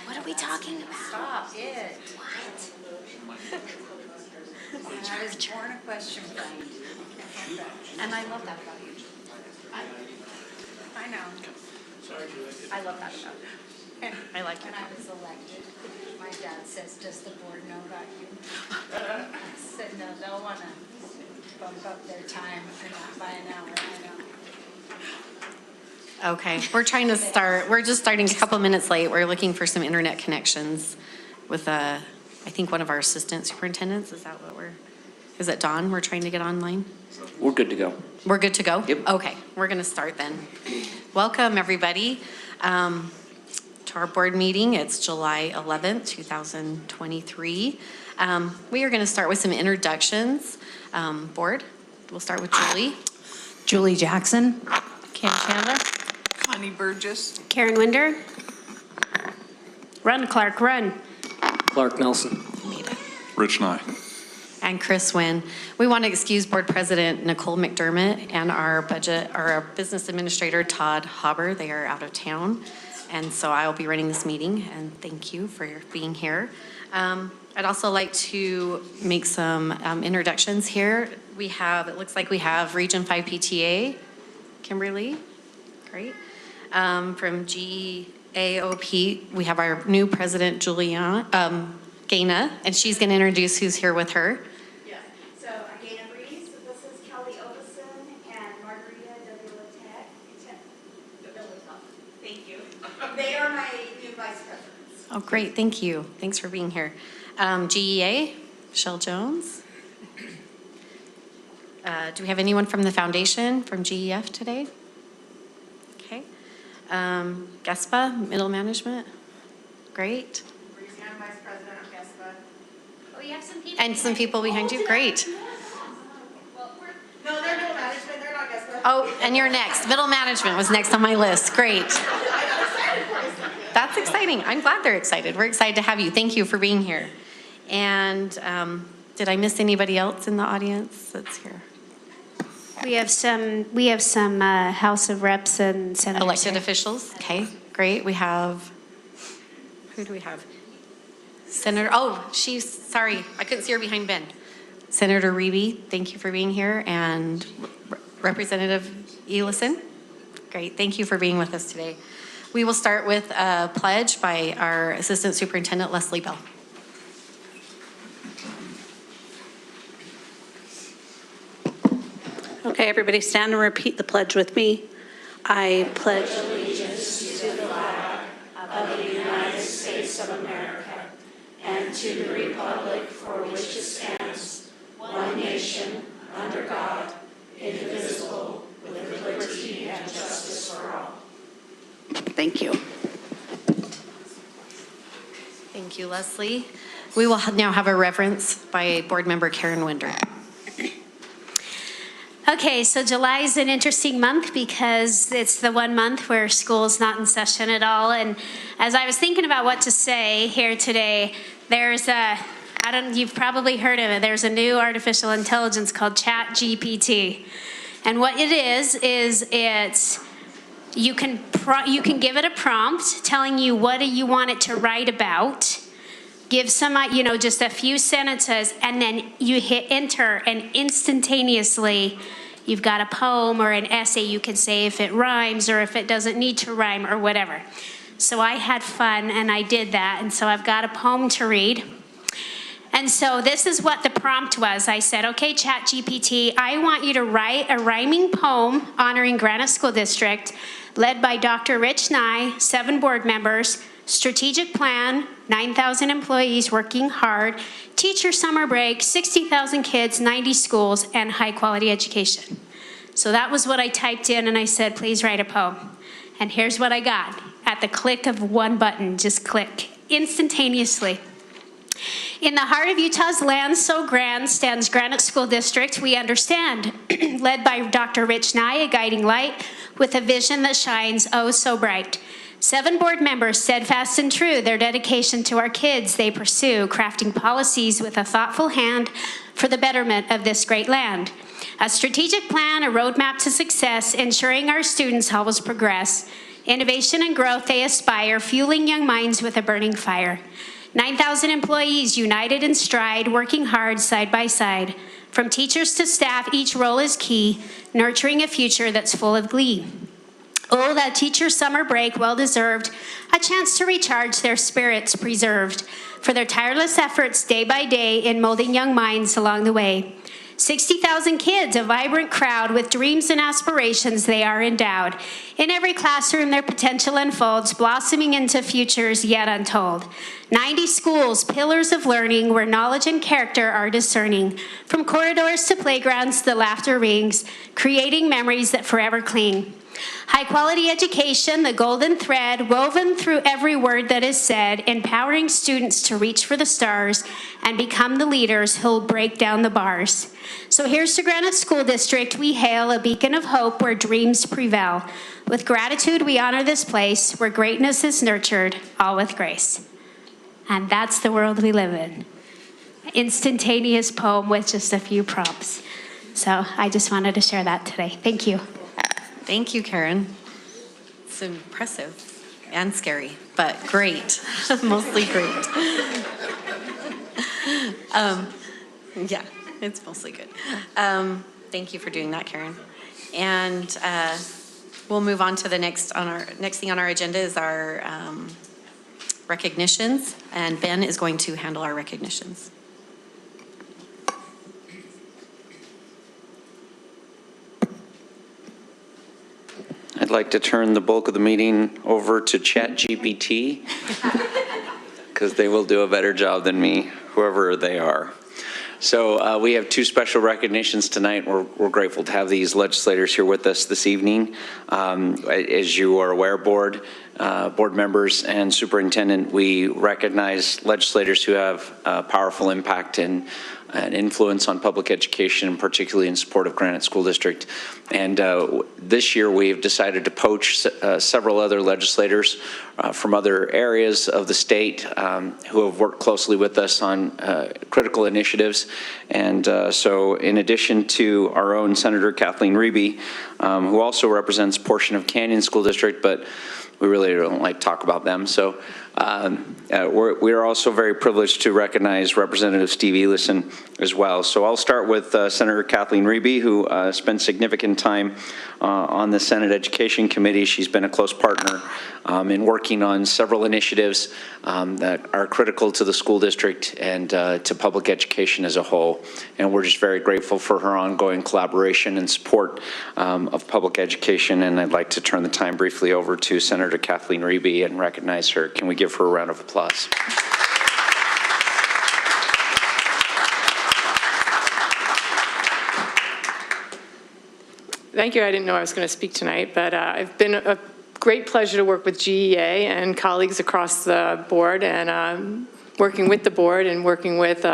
What are we talking about? Stop it. What? I was born a question brain. And I love that about you. I know. I love that about you. I like When it. I was elected, my dad says, "Does the board know about you?" I said, "No, they'll want to bump up their time by an hour." I know. Okay, we're trying to start. We're just starting a couple minutes late. We're looking for some internet connections with, I think, one of our assistant superintendents. Is that what is it Dawn we're trying to get online? We're good to go. We're good to go? Yep. Okay, we're going to start then. Welcome, everybody, to our board meeting. It's July 11th, 2023. We are going to start with some introductions. Board, we'll start with Julie. Julie Jackson. Cam Canada. Connie Burgess. Karen Winder. Run, Clark, run. Clark Nelson. Rich Nye. And Chris Wynn. We want to excuse Board President Nicole McDermott and our business administrator Todd Hauber. They are out of town, and so I'll be running this meeting. And thank you for being here. I'd also like to make some introductions here. It looks like we have Region 5 PTA, Kimberly, great. From GAOP, we have our new president, Gaina, and she's going to introduce who's here with her. Yes. So Gaina Breeze, this is Kelly Ovison and Margarita Debilita. Thank you. They are my new vice presidents. Oh, great, thank you. Thanks for being here. GEA, Michelle Jones. Do we have anyone from the foundation, from GEF today? Okay. GESPA, middle management. Great. I'm vice president of GESPA. Oh, you have some people. And some people behind you, great. No, they're middle management. They're not GESPA. Oh, and you're next. Middle management was next on my list, great. That's exciting. I'm glad they're excited. We're excited to have you. Thank you for being here. And did I miss anybody else in the audience that's here? We have some House of Reps and Senators. Elected officials, okay, great. We have, who do we have? Senator, sorry, I couldn't see her behind Ben. Senator Reeby, thank you for being here, and Representative Elison. Great, thank you for being with us today. We will start with a pledge by our Assistant Superintendent, Leslie Bell. Okay, everybody stand and repeat the pledge with me. I pledge allegiance to the flag of the United States of America and to the republic for which it stands, one nation, under God, indivisible, with liberty and justice for all. Thank you. Thank you, Leslie. We will now have a reverence by Board Member Karen Winder. Okay, so July is an interesting month because it's the one month where school's not in session at all. And as I was thinking about what to say here today, you've probably heard of it. There's a new artificial intelligence called ChatGPT. And what it is it's, you can give it a prompt telling you what do you want it to write about. Give some, just a few sentences, and then you hit enter, and instantaneously you've got a poem or an essay. You can say if it rhymes or if it doesn't need to rhyme or whatever. So I had fun and I did that, and so I've got a poem to read. And so this is what the prompt was. I said, okay, ChatGPT, I want you to write a rhyming poem honoring Granite School District, led by Dr. Rich Nye, 7 board members, strategic plan, 9,000 employees working hard, teacher summer break, 60,000 kids, 90 schools, and high quality education. So that was what I typed in, and I said, please write a poem. And here's what I got. At the click of one button, just click, instantaneously. In the heart of Utah's land so grand stands Granite School District, we understand, led by Dr. Rich Nye, a guiding light with a vision that shines oh so bright. 7 board members, steadfast and true, their dedication to our kids they pursue, crafting policies with a thoughtful hand for the betterment of this great land. A strategic plan, a roadmap to success, ensuring our students always progress. Innovation and growth they aspire, fueling young minds with a burning fire. 9,000 employees united in stride, working hard side by side. From teachers to staff, each role is key, nurturing a future that's full of glee. Oh, that teacher's summer break, well-deserved, a chance to recharge their spirits preserved for their tireless efforts day by day in molding young minds along the way. 60,000 kids, a vibrant crowd with dreams and aspirations they are endowed. In every classroom, their potential unfolds, blossoming into futures yet untold. 90 schools, pillars of learning, where knowledge and character are discerning. From corridors to playgrounds, the laughter rings, creating memories that forever cling. High-quality education, the golden thread, woven through every word that is said, empowering students to reach for the stars and become the leaders who'll break down the bars. So here's to Granite School District. We hail a beacon of hope where dreams prevail. With gratitude, we honor this place where greatness is nurtured, all with grace. And that's the world we live in. Instantaneous poem with just a few prompts. So I just wanted to share that today. Thank you. Thank you, Karen. It's impressive and scary, but great. Mostly great. Yeah, it's mostly good. Thank you for doing that, Karen. And we'll move on to the next thing on our agenda is our recognitions, and Ben is going to handle our recognitions. I'd like to turn the bulk of the meeting over to ChatGPT because they will do a better job than me, whoever they are. So we have two special recognitions tonight. We're grateful to have these legislators here with us this evening. As you are aware, board members and superintendent, we recognize legislators who have a powerful impact and influence on public education, particularly in support of Granite School District. And this year we've decided to poach several other legislators from other areas of the state who have worked closely with us on critical initiatives. And so in addition to our own Senator Kathleen Reby, who also represents a portion of Canyon School District, but we really don't like to talk about them. So we are also very privileged to recognize Representative Steve Elison as well. So I'll start with Senator Kathleen Reby, who spent significant time on the Senate Education Committee. She's been a close partner in working on several initiatives that are critical to the school district and to public education as a whole. And we're just very grateful for her ongoing collaboration and support of public education. And I'd like to turn the time briefly over to Senator Kathleen Reby and recognize her. Can we give her a round of applause? Thank you. I didn't know I was going to speak tonight, but it's been a great pleasure to work with GEA and colleagues across the board, and working with the board and working with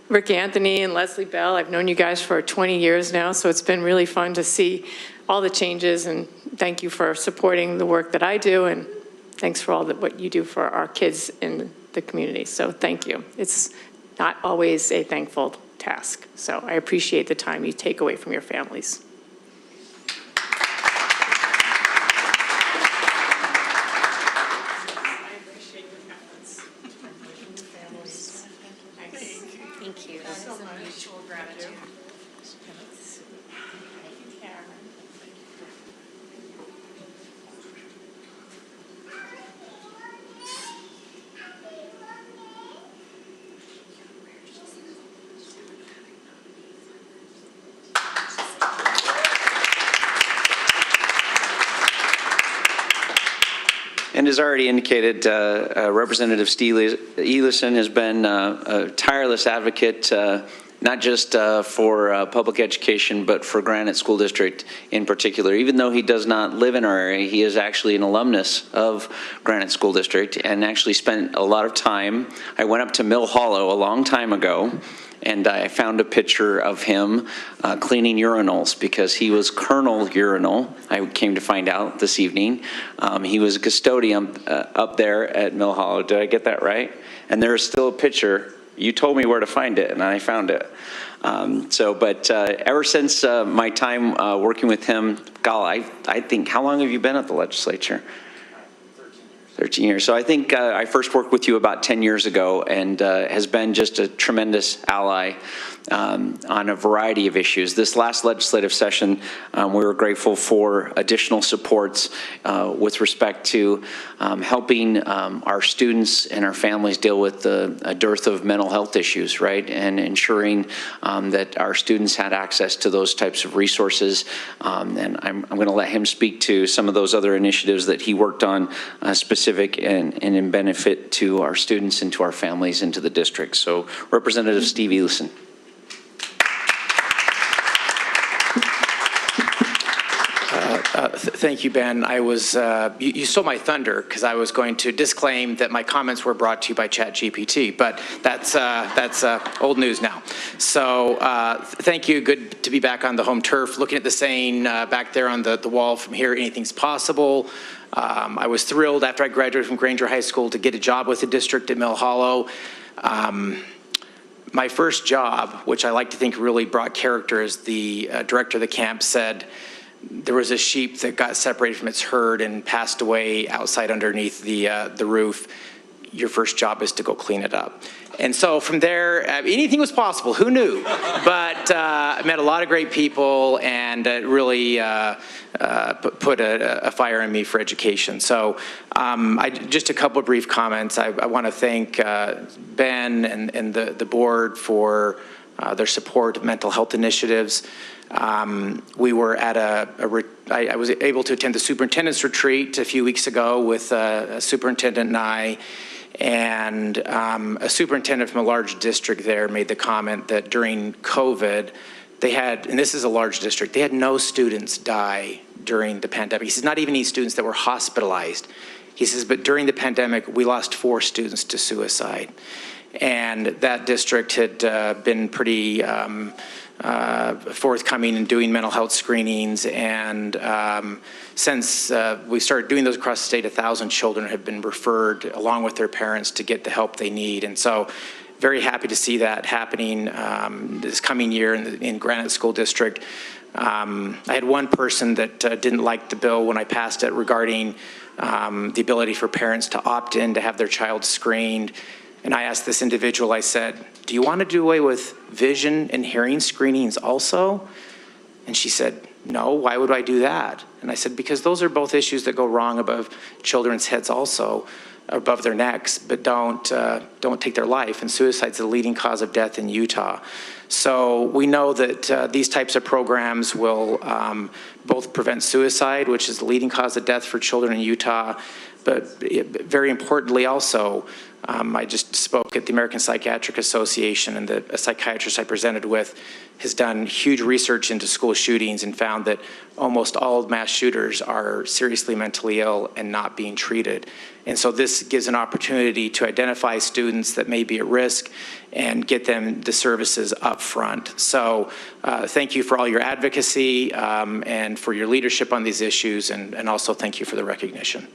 Rick Anthony and Leslie Bell. I've known you guys for 20 years now, so it's been really fun to see all the changes, and thank you for supporting the work that I do, and thanks for all what you do for our kids in the community. So thank you. It's not always a thankful task, so I appreciate the time you take away from your families. Thank you. That is a mutual gratitude. And as already indicated, Representative Steve Elison has been a tireless advocate, not just for public education, but for Granite School District in particular. Even though he does not live in our area, he is actually an alumnus of Granite School District and actually spent a lot of time. I went up to Mill Hollow a long time ago, and I found a picture of him cleaning urinals because he was Colonel Urinal, I came to find out this evening. He was a custodian up there at Mill Hollow. Did I get that right? And there is still a picture You told me where to find it, and I found it. But ever since my time working with him, I think, how long have you been at the legislature? 13 years. So I think I first worked with you about 10 years ago, and has been just a tremendous ally on a variety of issues. This last legislative session, we were grateful for additional supports with respect to helping our students and our families deal with a dearth of mental health issues, right? And ensuring that our students had access to those types of resources. And I'm going to let him speak to some of those other initiatives that he worked on specific and in benefit to our students and to our families and to the district. So Representative Steve Elison. Thank you, Ben. I was, you stole my thunder because I was going to disclaim that my comments were brought to you by ChatGPT, but that's old news now. So thank you. Good to be back on the home turf. Looking at the saying back there on the wall, from here, anything's possible. I was thrilled after I graduated from Granger High School to get a job with the district at Mill Hollow. My first job, which I like to think really brought character, as the director of the camp said, there was a sheep that got separated from its herd and passed away outside underneath the roof. Your first job is to go clean it up. And so from there, anything was possible. Who knew? But I met a lot of great people, and it really put a fire in me for education. So just a couple of brief comments. I want to thank Ben and the board for their support of mental health initiatives. We were at I was able to attend the superintendent's retreat a few weeks ago with a superintendent and I, and a superintendent from a large district there made the comment that during COVID, they had, and this is a large district, they had no students die during the pandemic. He says, not even any students that were hospitalized. He says, but during the pandemic, we lost 4 students to suicide. And that district had been pretty forthcoming in doing mental health screenings, and since we started doing those across the state, 1,000 children have been referred along with their parents to get the help they need. And so very happy to see that happening this coming year in Granite School District. I had one person that didn't like the bill when I passed it regarding the ability for parents to opt in to have their child screened. And I asked this individual, I said, do you want to do away with vision and hearing screenings also? And she said, no, why would I do that? And I said, because those are both issues that go wrong above children's heads also, above their necks, but don't take their life. And suicide's the leading cause of death in Utah. So we know that these types of programs will both prevent suicide, which is the leading cause of death for children in Utah, but very importantly also, I just spoke at the American Psychiatric Association, and a psychiatrist I presented with has done huge research into school shootings and found that almost all mass shooters are seriously mentally ill and not being treated. And so this gives an opportunity to identify students that may be at risk and get them the services up front. So thank you for all your advocacy and for your leadership on these issues, and also thank you for the recognition.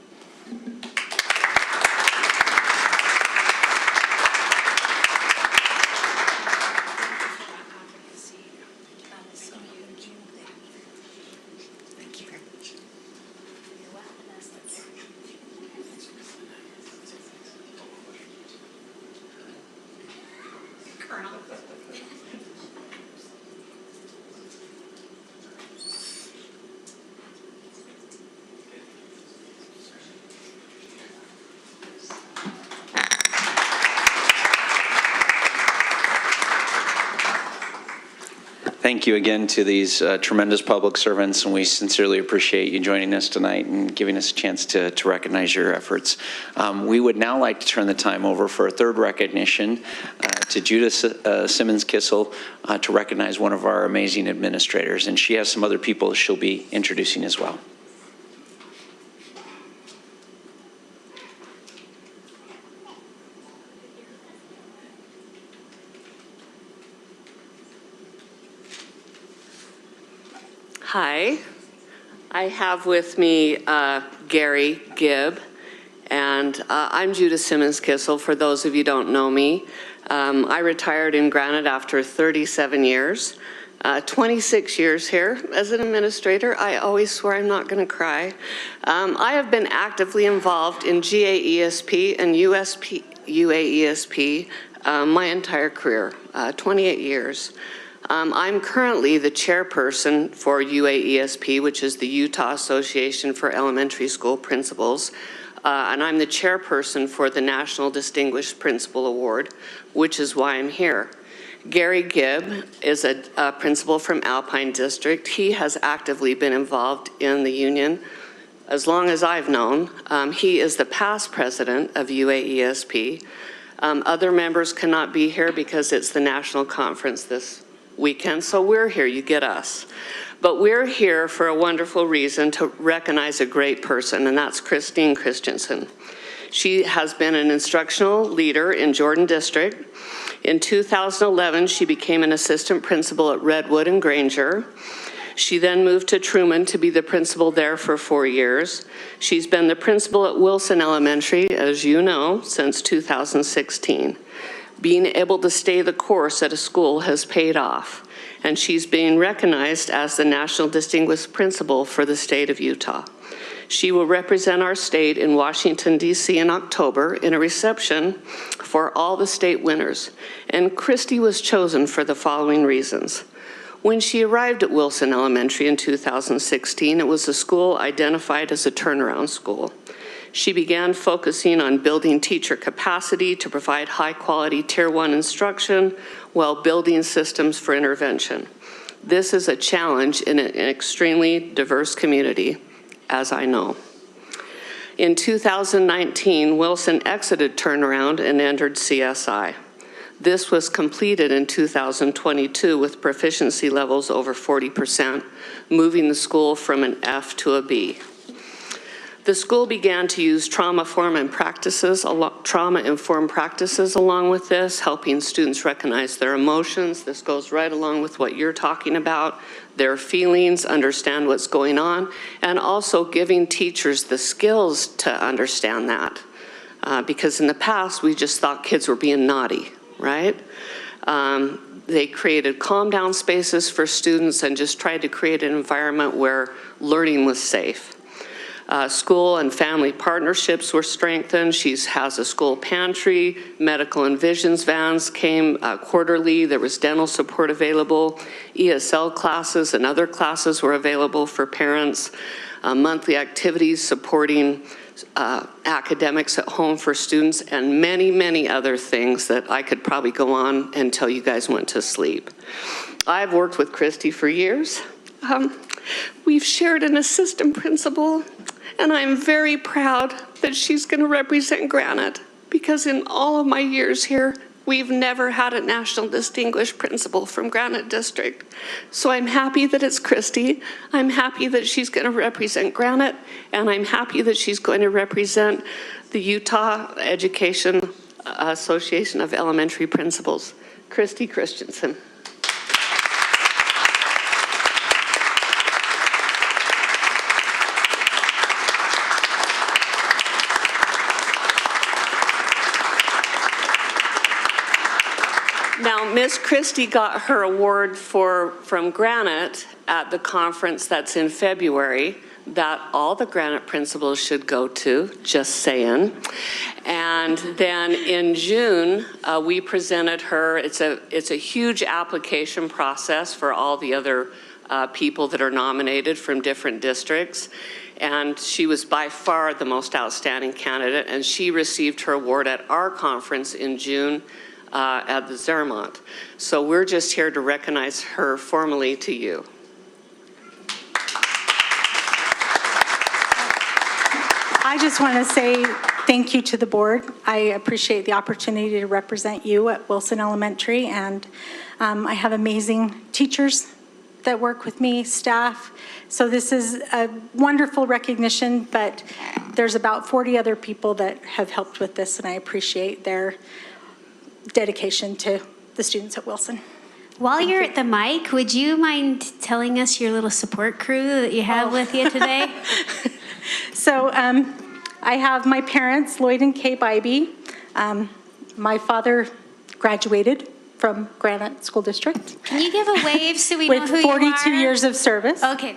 Thank you again to these tremendous public servants, and we sincerely appreciate you joining us tonight and giving us a chance to recognize your efforts. We would now like to turn the time over for a third recognition to Judith Simmons-Kissel to recognize one of our amazing administrators, and she has some other people she'll be introducing as well. Hi, I have with me Gary Gibb, And I'm Judah Simmons-Kissel, for those of you who don't know me. I retired in Granite after 37 years. 26 years here as an administrator. I always swear I'm not going to cry. I have been actively involved in GAESP and UAESP my entire career, 28 years. I'm currently the chairperson for UAESP, which is the Utah Association for Elementary School Principals, and I'm the chairperson for the National Distinguished Principal Award, which is why I'm here. Gary Gibb is a principal from Alpine District. He has actively been involved in the union as long as I've known. He is the past president of UAESP. Other members cannot be here because it's the national conference this weekend, so we're here, you get us. But we're here for a wonderful reason, to recognize a great person, and that's Christine Christensen. She has been an instructional leader in Jordan District. In 2011, she became an assistant principal at Redwood and Granger. She then moved to Truman to be the principal there for 4 years. She's been the principal at Wilson Elementary, as you know, since 2016. Being able to stay the course at a school has paid off, and she's being recognized as the National Distinguished Principal for the state of Utah. She will represent our state in Washington, D.C. in October in a reception for all the state winners. And Christy was chosen for the following reasons. When she arrived at Wilson Elementary in 2016, it was a school identified as a turnaround school. She began focusing on building teacher capacity to provide high-quality Tier 1 instruction while building systems for intervention. This is a challenge in an extremely diverse community, as I know. In 2019, Wilson exited turnaround and entered CSI. This was completed in 2022 with proficiency levels over 40%, moving the school from an F to a B. The school began to use trauma-informed practices along with this, helping students recognize their emotions. This goes right along with what you're talking about, their feelings, understand what's going on, and also giving teachers the skills to understand that. Because in the past, we just thought kids were being naughty, right? They created calm down spaces for students and just tried to create an environment where learning was safe. School and family partnerships were strengthened. She has a school pantry, medical and visions vans came quarterly. There was dental support available. ESL classes and other classes were available for parents. Monthly activities supporting academics at home for students, and many, many other things that I could probably go on until you guys went to sleep. I've worked with Christy for years. We've shared an assistant principal, and I'm very proud that she's going to represent Granite, because in all of my years here, we've never had a national distinguished principal from Granite District. So I'm happy that it's Christy. I'm happy that she's going to represent Granite, and I'm happy that she's going to represent the Utah Education Association of Elementary Principals. Christy Christensen. Now, Miss Christie got her award from Granite at the conference that's in February that all the Granite principals should go to, just saying. And then in June, we presented her. It's a huge application process for all the other people that are nominated from different districts. And she was by far the most outstanding candidate, and she received her award at our conference in June at the Zermatt. So we're just here to recognize her formally to you. I just want to say thank you to the board. I appreciate the opportunity to represent you at Wilson Elementary, and I have amazing teachers that work with me, staff. So this is a wonderful recognition, but there's about 40 other people that have helped with this, and I appreciate their dedication to the students at Wilson. While you're at the mic, would you mind telling us your little support crew that you have with you today? So I have my parents, Lloyd and Kay Bybee. My father graduated from Granite School District. Can you give a wave so we know who with you are? 42 years of service. Okay.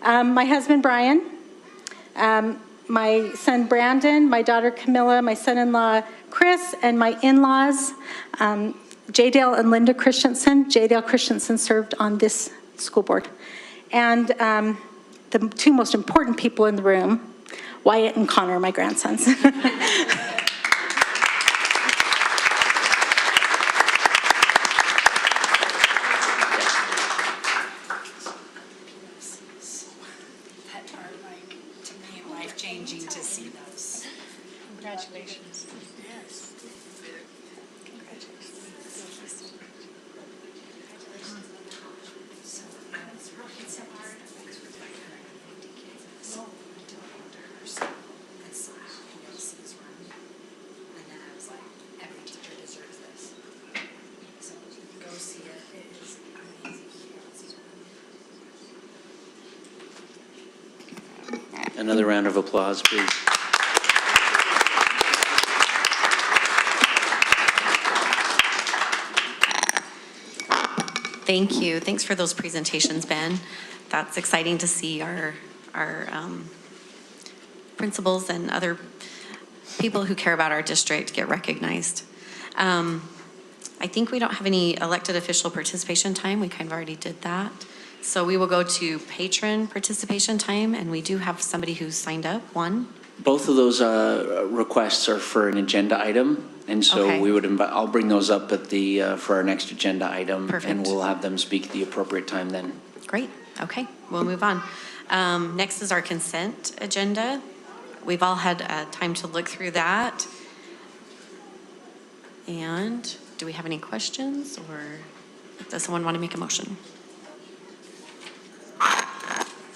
My husband, Brian. My son, Brandon. My daughter, Camilla. My son-in-law, Chris. And my in-laws, J. and Linda Christensen. J. Christensen served on this school board. And the two most important people in the room, Wyatt and Connor, my grandsons. That are like, to me, life-changing to see those. Congratulations. Yes. Another round of applause, please. Thank you. Thanks for those presentations, Ben. That's exciting to see our principals and other people who care about our district get recognized. I think we don't have any elected official participation time. We kind of already did that. So we will go to patron participation time, and we do have somebody who's signed up, one. Both of those requests are for an agenda item, and so Okay. we would invite. I'll bring those up at the for our next agenda item, Perfect. and we'll have them speak at the appropriate time then. Great, okay, we'll move on. Next is our consent agenda. We've all had time to look through that. And do we have any questions, or does someone want to make a motion?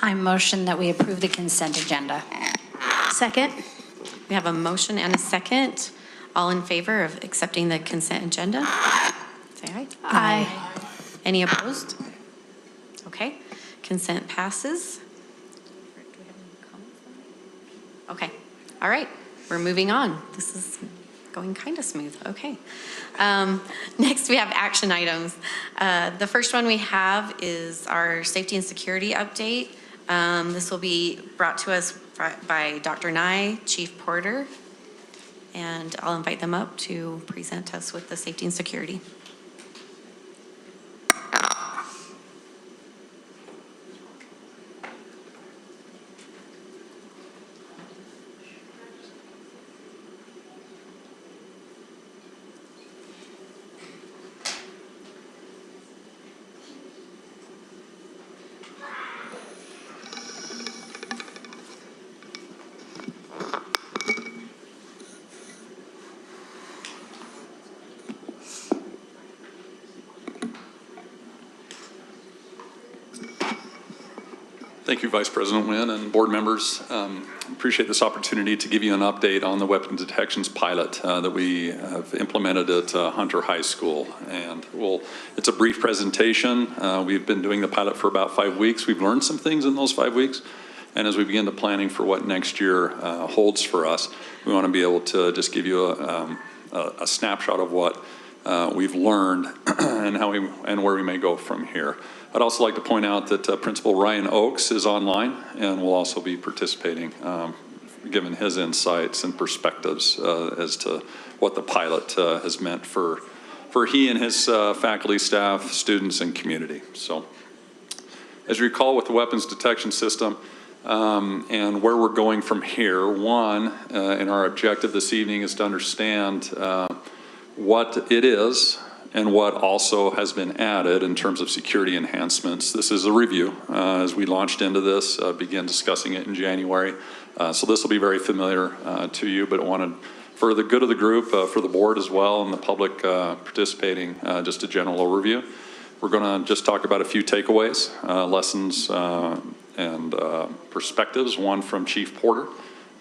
I motion that we approve the consent agenda. Second. We have a motion and a second. All in favor of accepting the consent agenda? Say aye. Aye. Any opposed? Okay, consent passes. Okay, all right, we're moving on. This is going kind of smooth, okay. Next, we have action items. The first one we have is our safety and security update. This will be brought to us by Dr. Nye, Chief Porter, and I'll invite them up to present us with the safety and security. Thank you, Vice President Wynn and board members. Appreciate this opportunity to give you an update on the weapons detections pilot that we have implemented at Hunter High School. And it's a brief presentation. We've been doing the pilot for about 5 weeks. We've learned some things in those 5 weeks. And as we begin the planning for what next year holds for us, we want to be able to just give you a snapshot of what we've learned and where we may go from here. I'd also like to point out that Principal Ryan Oakes is online and will also be participating, giving his insights and perspectives as to what the pilot has meant for he and his faculty, staff, students, and community. So, as you recall, with the weapons detection system and where we're going from here, one, and our objective this evening is to understand what it is and what also has been added in terms of security enhancements. This is a review as we launched into this, began discussing it in January. So this will be very familiar to you, but I wanted, for the good of the group, for the board as well, and the public participating, just a general overview. We're gonna just talk about a few takeaways, lessons, and perspectives, one from Chief Porter,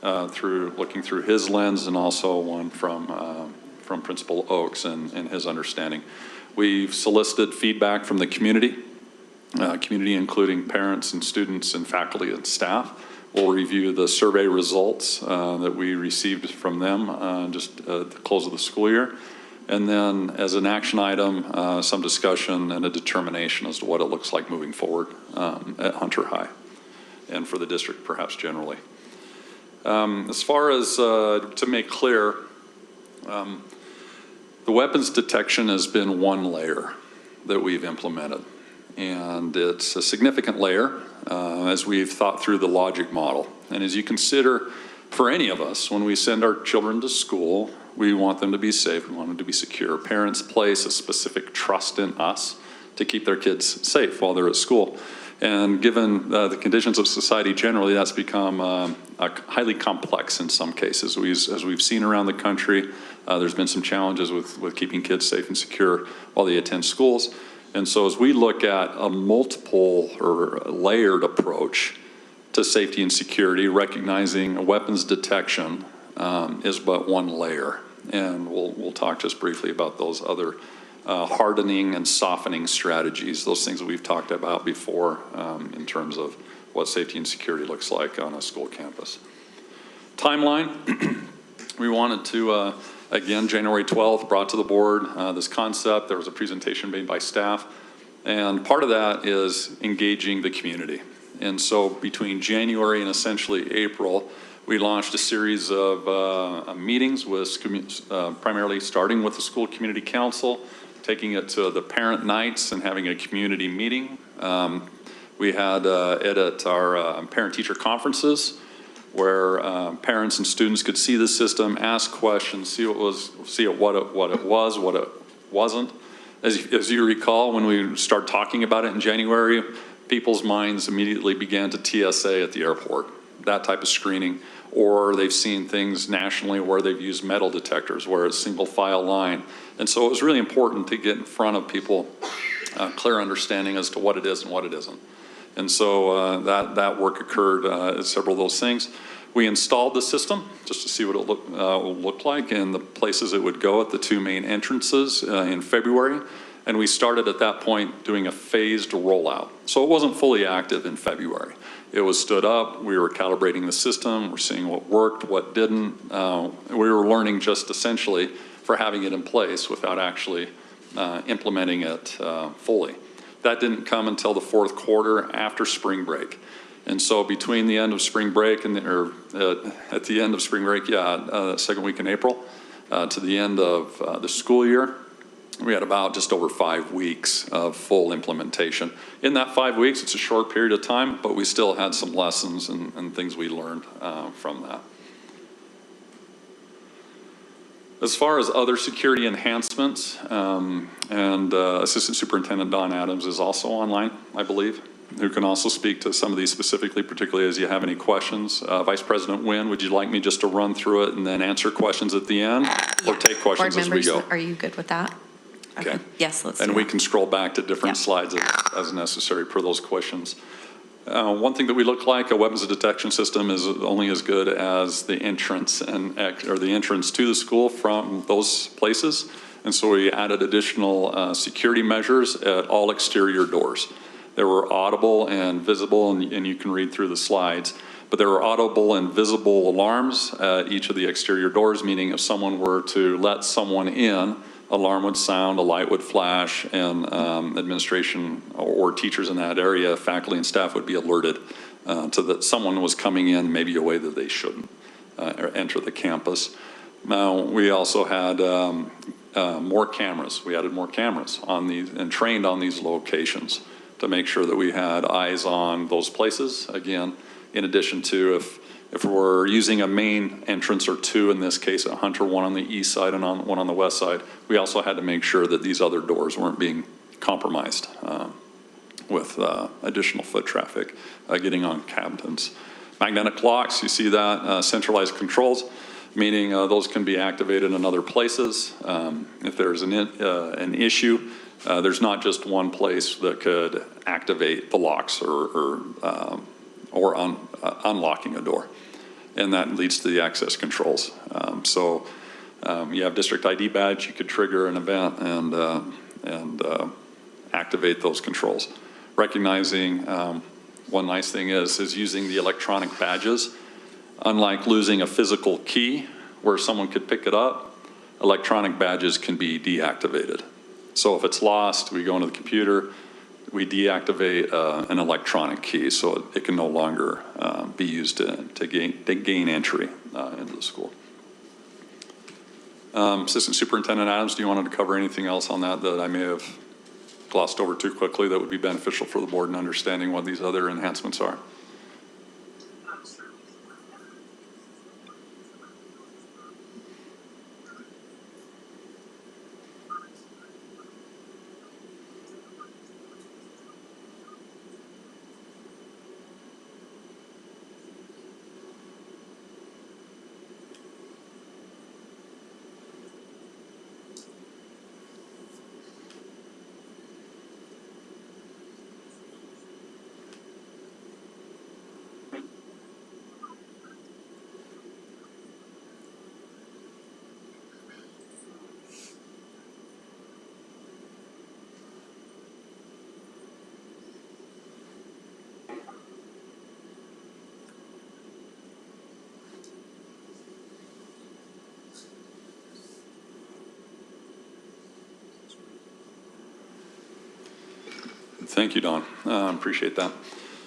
looking through his lens, and also one from Principal Oakes and his understanding. We've solicited feedback from the community including parents and students and faculty and staff. We'll review the survey results that we received from them just at the close of the school year. And then as an action item, some discussion and a determination as to what it looks like moving forward at Hunter High and for the district perhaps generally. As far as to make clear, the weapons detection has been one layer that we've implemented. And it's a significant layer as we've thought through the logic model. And as you consider, for any of us, when we send our children to school, we want them to be safe, we want them to be secure. Parents place a specific trust in us to keep their kids safe while they're at school. And given the conditions of society generally, that's become highly complex in some cases. As we've seen around the country, there's been some challenges with keeping kids safe and secure while they attend schools. And so as we look at a multiple or layered approach to safety and security, recognizing weapons detection is but one layer. And we'll talk just briefly about those other hardening and softening strategies, those things that we've talked about before in terms of what safety and security looks like on a school campus. Timeline, we wanted to, again, January 12th, brought to the board this concept. There was a presentation made by staff. And part of that is engaging the community. And so between January and essentially April, we launched a series of meetings with primarily starting with the school community council, taking it to the parent nights and having a community meeting. We had it at our parent-teacher conferences where parents and students could see the system, ask questions, see what it was, what it wasn't. As you recall, when we started talking about it in January, people's minds immediately began to TSA at the airport, that type of screening. Or they've seen things nationally where they've used metal detectors, where it's single file line. And so it was really important to get in front of people, clear understanding as to what it is and what it isn't. And so that work occurred at several of those things. We installed the system just to see what it looked like and the places it would go at the two main entrances in February. And we started at that point doing a phased rollout. So it wasn't fully active in February. It was stood up, we were calibrating the system, we're seeing what worked, what didn't. We were learning just essentially for having it in place without actually implementing it fully. That didn't come until the fourth quarter after spring break. And so between the end of spring break and at the end of spring break, second week in April, to the end of the school year, we had about just over 5 weeks of full implementation. In that 5 weeks, it's a short period of time, but we still had some lessons and things we learned from that. As far as other security enhancements, Assistant Superintendent Don Adams is also online, I believe, who can also speak to some of these specifically, particularly as you have any questions. Vice President Nguyen, would you like me just to run through it and then answer questions at the end, or take questions as we go? Are you good with that? Okay. Yes, let's do And we that. can scroll back to different slides as necessary per those questions. One thing that we look like, a weapons detection system is only as good as the entrance or the entrance to the school from those places. And so we added additional security measures at all exterior doors. There were audible and visible, and you can read through the slides, but there were audible and visible alarms at each of the exterior doors, meaning if someone were to let someone in, alarm would sound, a light would flash, and administration or teachers in that area, faculty and staff would be alerted to that someone was coming in maybe a way that they shouldn't enter the campus. Now, we also had more cameras. We added more cameras on these and trained on these locations to make sure that we had eyes on those places. Again, in addition to if we're using a main entrance or two, in this case at Hunter, one on the east side and one on the west side, we also had to make sure that these other doors weren't being compromised with additional foot traffic getting on cabins. Magnetic clocks, you see that, centralized controls, meaning those can be activated in other places. If there's an issue, there's not just one place that could activate the locks or unlocking a door. And that leads to the access controls. You have district ID badge, you could trigger an event and activate those controls. Recognizing one nice thing is using the electronic badges. Unlike losing a physical key where someone could pick it up, electronic badges can be deactivated. So if it's lost, we go into the computer, we deactivate an electronic key so it can no longer be used to gain entry into the school. Assistant Superintendent Adams, do you want to cover anything else on that I may have glossed over too quickly that would be beneficial for the board in understanding what these other enhancements are? Thank you, Don. Appreciate that.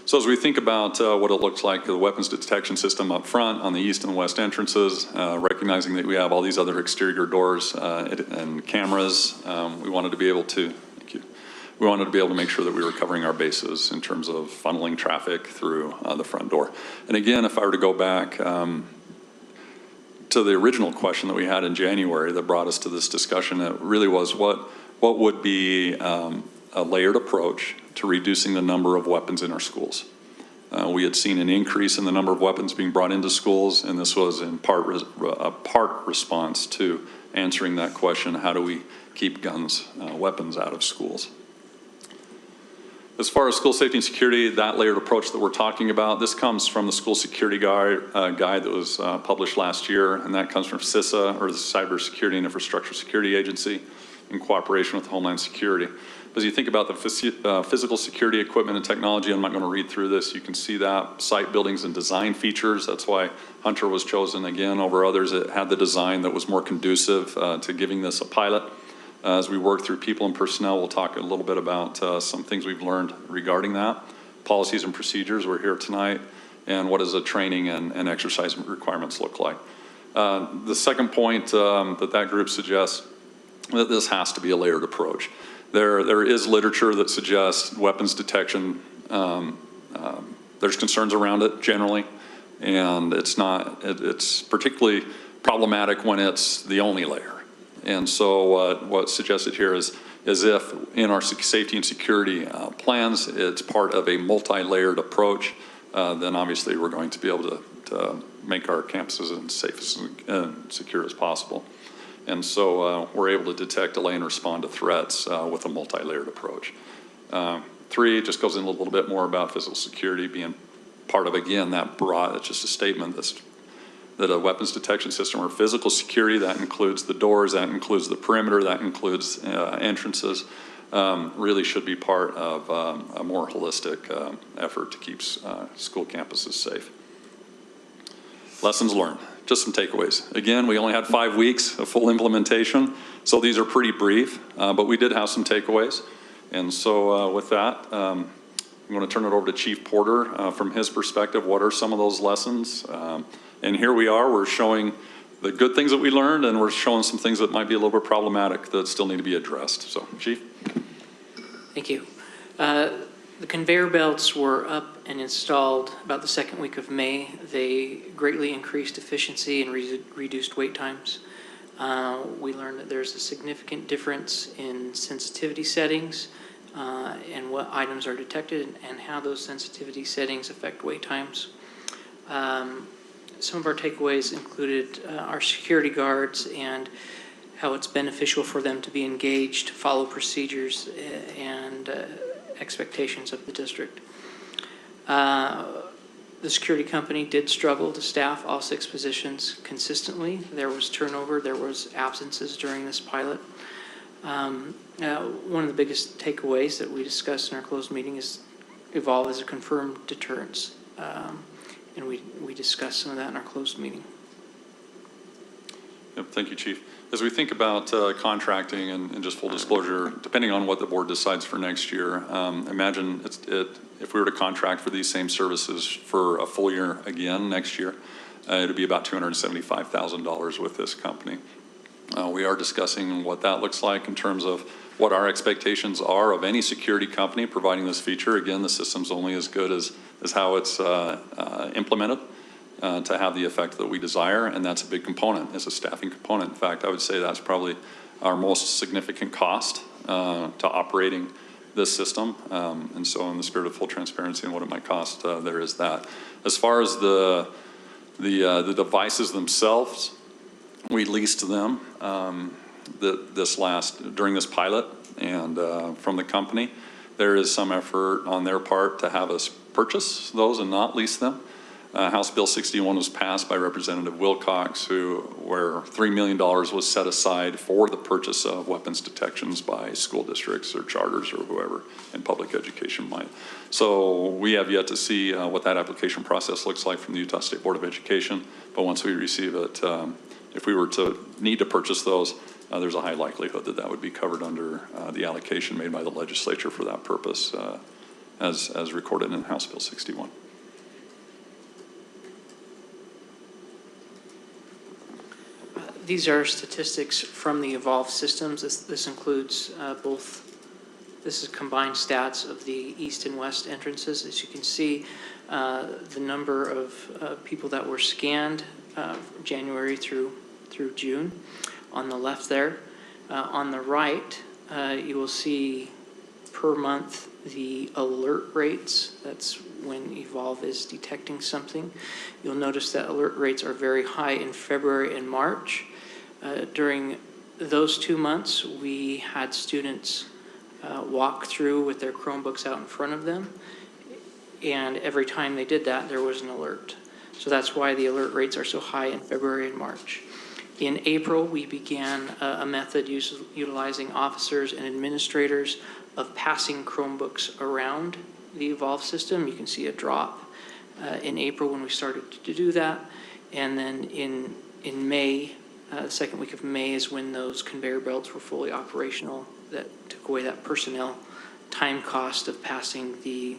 So as we think about what it looks like, the weapons detection system up front on the east and west entrances, recognizing that we have all these other exterior doors and cameras, we wanted to be able to, thank you, we wanted to be able to make sure that we were covering our bases in terms of funneling traffic through the front door. And again, if I were to go back to the original question that we had in January that brought us to this discussion, it really was what would be a layered approach to reducing the number of weapons in our schools. We had seen an increase in the number of weapons being brought into schools, and this was in part a part response to answering that question: how do we keep guns, weapons out of schools? As far as school safety and security, that layered approach that we're talking about, this comes from the school security guide that was published last year, and that comes from CISA, or the Cybersecurity and Infrastructure Security Agency, in cooperation with Homeland Security. As you think about the physical security equipment and technology, I'm not going to read through this. You can see that site buildings and design features. That's why Hunter was chosen again over others. It had the design that was more conducive to giving this a pilot. As we work through people and personnel, we'll talk a little bit about some things we've learned regarding that. Policies and procedures, we're here tonight, and what does the training and exercise requirements look like. The second point that group suggests that this has to be a layered approach. There is literature that suggests weapons detection, there's concerns around it generally, and it's particularly problematic when it's the only layer. And so what's suggested here is if in our safety and security plans, it's part of a multi-layered approach, then obviously we're going to be able to make our campuses as safe and secure as possible. And so we're able to detect, delay, and respond to threats with a multi-layered approach. 3 just goes in a little bit more about physical security being part of, again, that broad, it's just a statement that a weapons detection system or physical security, that includes the doors, that includes the perimeter, that includes entrances, really should be part of a more holistic effort to keep school campuses safe. Lessons learned. Just some takeaways. Again, we only had 5 weeks of full implementation, so these are pretty brief, but we did have some takeaways. And so with that, I'm going to turn it over to Chief Porter from his perspective. What are some of those lessons? And here we are, we're showing the good things that we learned, and we're showing some things that might be a little bit problematic that still need to be addressed. So, Chief. Thank you. The conveyor belts were up and installed about the second week of May. They greatly increased efficiency and reduced wait times. We learned that there's a significant difference in sensitivity settings and what items are detected and how those sensitivity settings affect wait times. Some of our takeaways included our security guards and how it's beneficial for them to be engaged, follow procedures and expectations of the district. The security company did struggle to staff all 6 positions consistently. There was turnover, there was absences during this pilot. One of the biggest takeaways that we discussed in our closed meeting is Evolve as a confirmed deterrence. And we discussed some of that in our closed meeting. Yep, thank you, Chief. As we think about contracting and just full disclosure, depending on what the board decides for next year, imagine if we were to contract for these same services for a full year again next year, it would be about $275,000 with this company. We are discussing what that looks like in terms of what our expectations are of any security company providing this feature. Again, the system's only as good as how it's implemented to have the effect that we desire, and that's a big component. It's a staffing component. In fact, I would say that's probably our most significant cost to operating this system. And so in the spirit of full transparency and what it might cost, there is that. As far as the devices themselves, we leased them during this pilot, and from the company. There is some effort on their part to have us purchase those and not lease them. House Bill 61 was passed by Representative Wilcox, where $3 million was set aside for the purchase of weapons detections by school districts or charters or whoever in public education might. So we have yet to see what that application process looks like from the Utah State Board of Education. But once we receive it, if we were to need to purchase those, there's a high likelihood that would be covered under the allocation made by the legislature for that purpose, as recorded in House Bill 61. These are statistics from the Evolve systems. This includes this is combined stats of the east and west entrances. As you can see, the number of people that were scanned January through June on the left there. On the right, you will see per month the alert rates. That's when Evolve is detecting something. You'll notice that alert rates are very high in February and March. During those 2 months, we had students walk through with their Chromebooks out in front of them, and every time they did that, there was an alert. So that's why the alert rates are so high in February and March. In April, we began a method utilizing officers and administrators of passing Chromebooks around the Evolve system. You can see a drop in April when we started to do that. And then in May, the second week of May is when those conveyor belts were fully operational. That took away that personnel time cost of passing the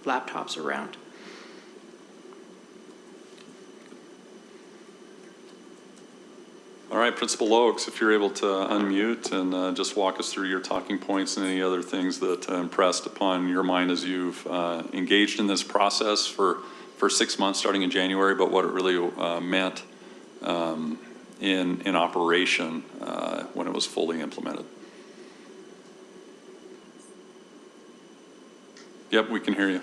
laptops around. All right, Principal Oakes, if you're able to unmute and just walk us through your talking points and any other things that impressed upon your mind as you've engaged in this process for 6 months starting in January, but what it really meant in operation when it was fully implemented. Yep, we can hear you.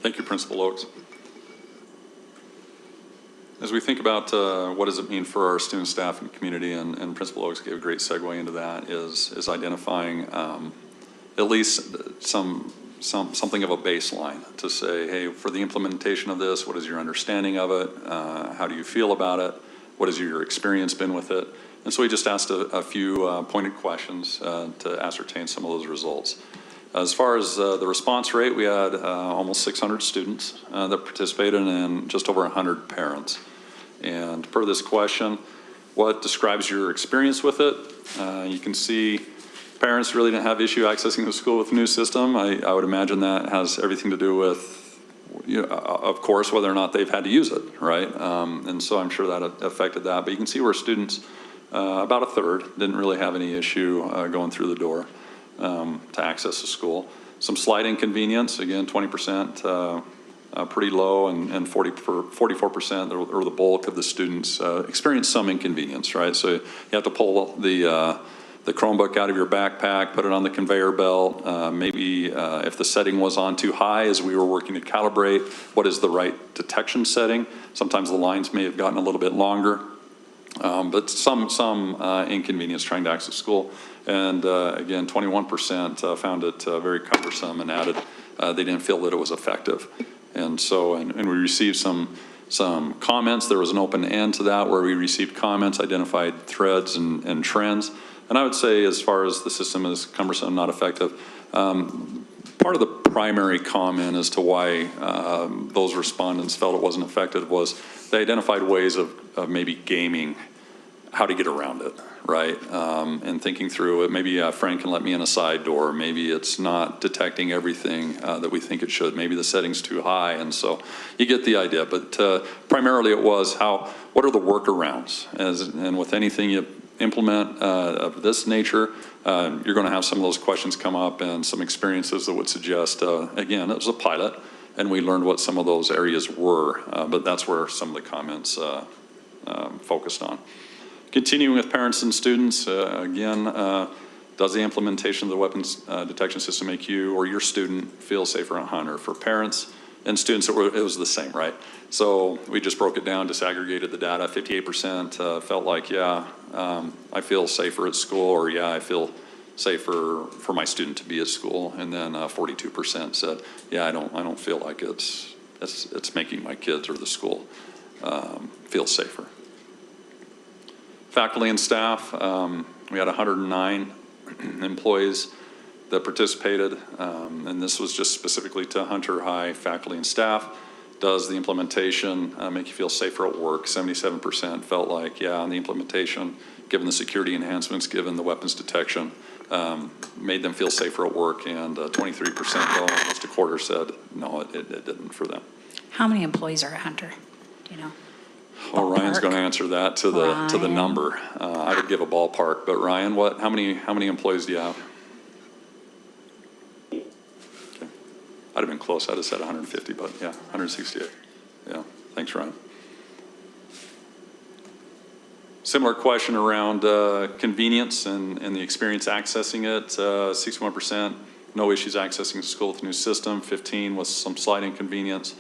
Thank you, Principal Oakes. As we think about what does it mean for our student, staff, and community, and Principal Oakes gave a great segue into that, is identifying at least something of a baseline to say, hey, for the implementation of this, what is your understanding of it? How do you feel about it? What has your experience been with it? And so we just asked a few pointed questions to ascertain some of those results. As far as the response rate, we had almost 600 students that participated and just over 100 parents. And per this question, what describes your experience with it? You can see parents really didn't have issue accessing the school with the new system. I would imagine that has everything to do with, of course, whether or not they've had to use it, right? And so I'm sure that affected that. But you can see where students, about a third, didn't really have any issue going through the door to access the school. Some slight inconvenience, again, 20%, pretty low, and 44%, or the bulk of the students experienced some inconvenience, right? So you have to pull the Chromebook out of your backpack, put it on the conveyor belt. Maybe if the setting was on too high as we were working to calibrate, what is the right detection setting? Sometimes the lines may have gotten a little bit longer, but some inconvenience trying to access school. And again, 21% found it very cumbersome and added they didn't feel that it was effective. And so, and we received some comments. There was an open end to that where we received comments, identified threads and trends. And I would say, as far as the system is cumbersome, not effective, part of the primary comment as to why those respondents felt it wasn't effective was they identified ways of maybe gaming how to get around it, right? And thinking through it, maybe Frank can let me in a side door. Maybe it's not detecting everything that we think it should. Maybe the setting's too high, and so you get the idea. But primarily it was what are the workarounds? And with anything you implement of this nature, you're going to have some of those questions come up and some experiences that would suggest, again, it was a pilot, and we learned what some of those areas were, but that's where some of the comments focused on. Continuing with parents and students, again, does the implementation of the weapons detection system make you or your student feel safer on Hunter? For parents and students, it was the same, right? So we just broke it down, disaggregated the data. 58% felt like, yeah, I feel safer at school, or yeah, I feel safer for my student to be at school. And then 42% said, yeah, I don't feel like it's making my kids or the school feel safer. Faculty and staff, we had 109 employees that participated, and this was just specifically to Hunter High faculty and staff. Does the implementation make you feel safer at work? 77% felt like, yeah, on the implementation, given the security enhancements, given the weapons detection, made them feel safer at work, and 23%, almost a quarter, said no, it didn't for them. How many employees are at Hunter? Do you know? Well, Ryan's going to answer that to the number. I would give a ballpark, but Ryan, how many employees do you have? Okay. I'd have been close. I'd have said 150, but yeah, 168. Yeah, thanks, Ryan. Similar question around convenience and the experience accessing it. 61% no issues accessing the school with the new system. 15 was some slight inconvenience.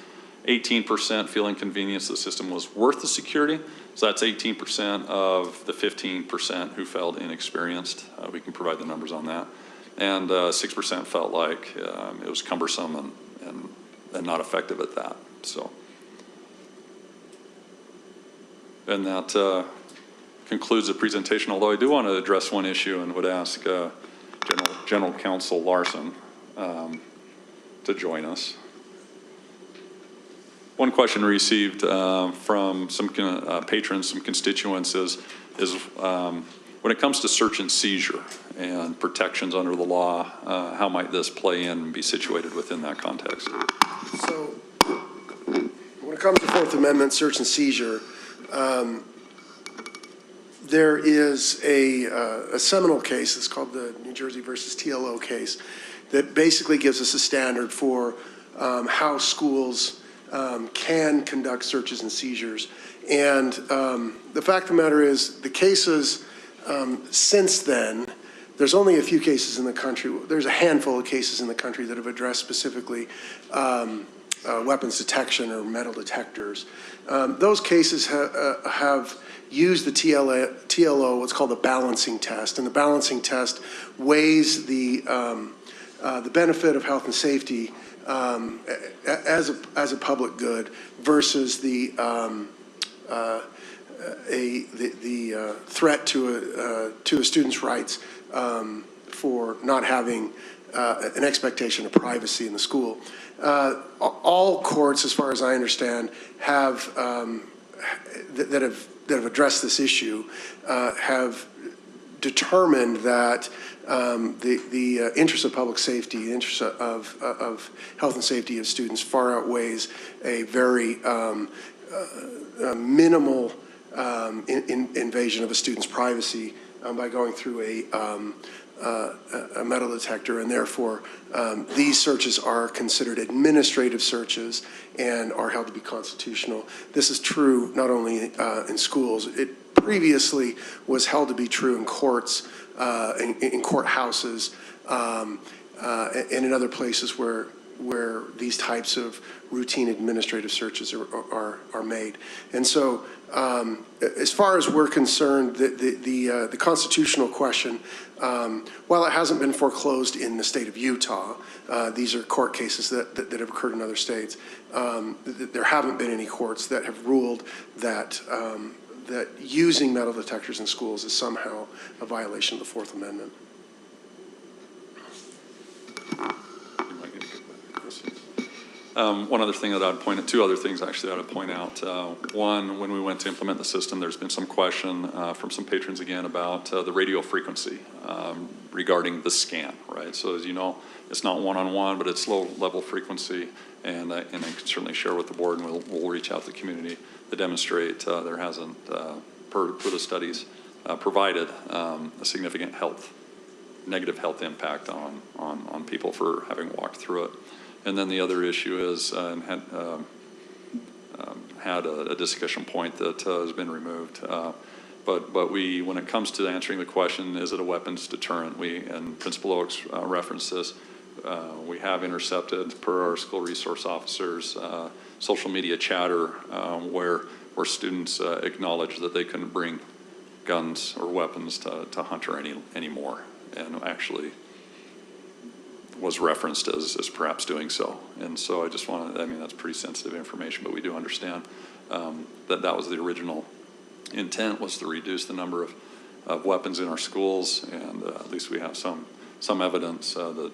18% feel inconvenience the system was worth the security. So that's 18% of the 15% who felt inexperienced. We can provide the numbers on that. And 6% felt like it was cumbersome and not effective at that. So, and that concludes the presentation, although I do want to address one issue and would ask General Counsel Larson to join us. One question received from some patrons, some constituents is when it comes to search and seizure and protections under the law, how might this play in and be situated within that context? So when it comes to Fourth Amendment search and seizure, there is a seminal case, it's called the New Jersey versus TLO case, that basically gives us a standard for how schools can conduct searches and seizures. And the fact of the matter is, the cases since then, there's only a few cases in the country, there's a handful of cases in the country that have addressed specifically weapons detection or metal detectors. Those cases have used the TLO, what's called the balancing test, and the balancing test weighs the benefit of health and safety as a public good versus the threat to a student's rights for not having an expectation of privacy in the school. All courts, as far as I understand, have that have addressed this issue have determined that the interest of public safety, the interest of health and safety of students far outweighs a very minimal invasion of a student's privacy by going through a metal detector, and therefore these searches are considered administrative searches and are held to be constitutional. This is true not only in schools. It previously was held to be true in courts, in courthouses, and in other places where these types of routine administrative searches are made. And so as far as we're concerned, the constitutional question, while it hasn't been foreclosed in the state of Utah, these are court cases that have occurred in other states. There haven't been any courts that have ruled that that using metal detectors in schools is somehow a violation of the Fourth Amendment. One other thing that I'd point out, two other things actually that I'd point out. One, when we went to implement the system, there's been some question from some patrons again about the radio frequency regarding the scan, right? So as you know, it's not one-on-one, but it's low-level frequency, and I can certainly share with the board, and we'll reach out to the community to demonstrate there hasn't, per the studies, provided a significant negative health impact on people for having walked through it. And then the other issue is had a discussion point that has been removed. But we, when it comes to answering the question, is it a weapons deterrent? And Principal Oaks referenced this. We have intercepted, per our school resource officers, social media chatter where students acknowledge that they couldn't bring guns or weapons to Hunter anymore, and actually was referenced as perhaps doing so. And so I just want to, I mean, that's pretty sensitive information, but we do understand that was the original intent, was to reduce the number of weapons in our schools, and at least we have some evidence that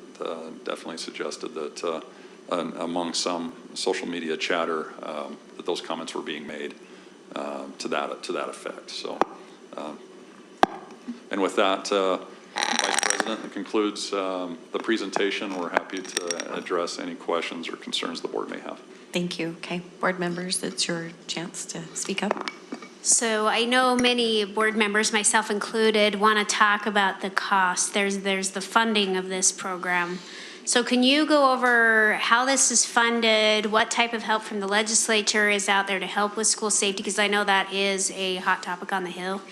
definitely suggested that among some social media chatter that those comments were being made to that effect. So, and with that, Vice President, that concludes the presentation. We're happy to address any questions or concerns the board may have. Thank you. Okay, board members, it's your chance to speak up. So I know many board members, myself included, want to talk about the cost. There's the funding of this program. So can you go over how this is funded, what type of help from the legislature is out there to help with school safety? Because I know that is a hot topic on the Hill,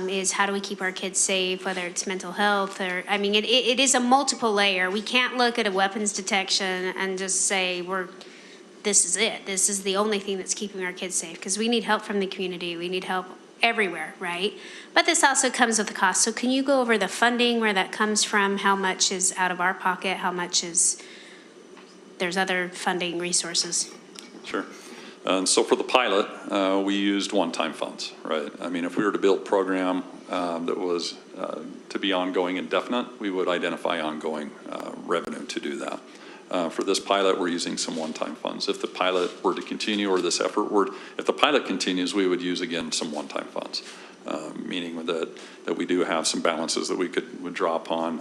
is how do we keep our kids safe, whether it's mental health or, I mean, it is a multiple layer. We can't look at a weapons detection and just say this is it. This is the only thing that's keeping our kids safe, because we need help from the community. We need help everywhere, right? But this also comes with a cost. So can you go over the funding, where that comes from, how much is out of our pocket, how much is, there's other funding resources? Sure. So for the pilot, we used one-time funds, right? I mean, if we were to build a program that was to be ongoing indefinite, we would identify ongoing revenue to do that. For this pilot, we're using some one-time funds. If the pilot were to continue, or this effort were, if the pilot continues, we would use again some one-time funds, meaning that we do have some balances that we would draw upon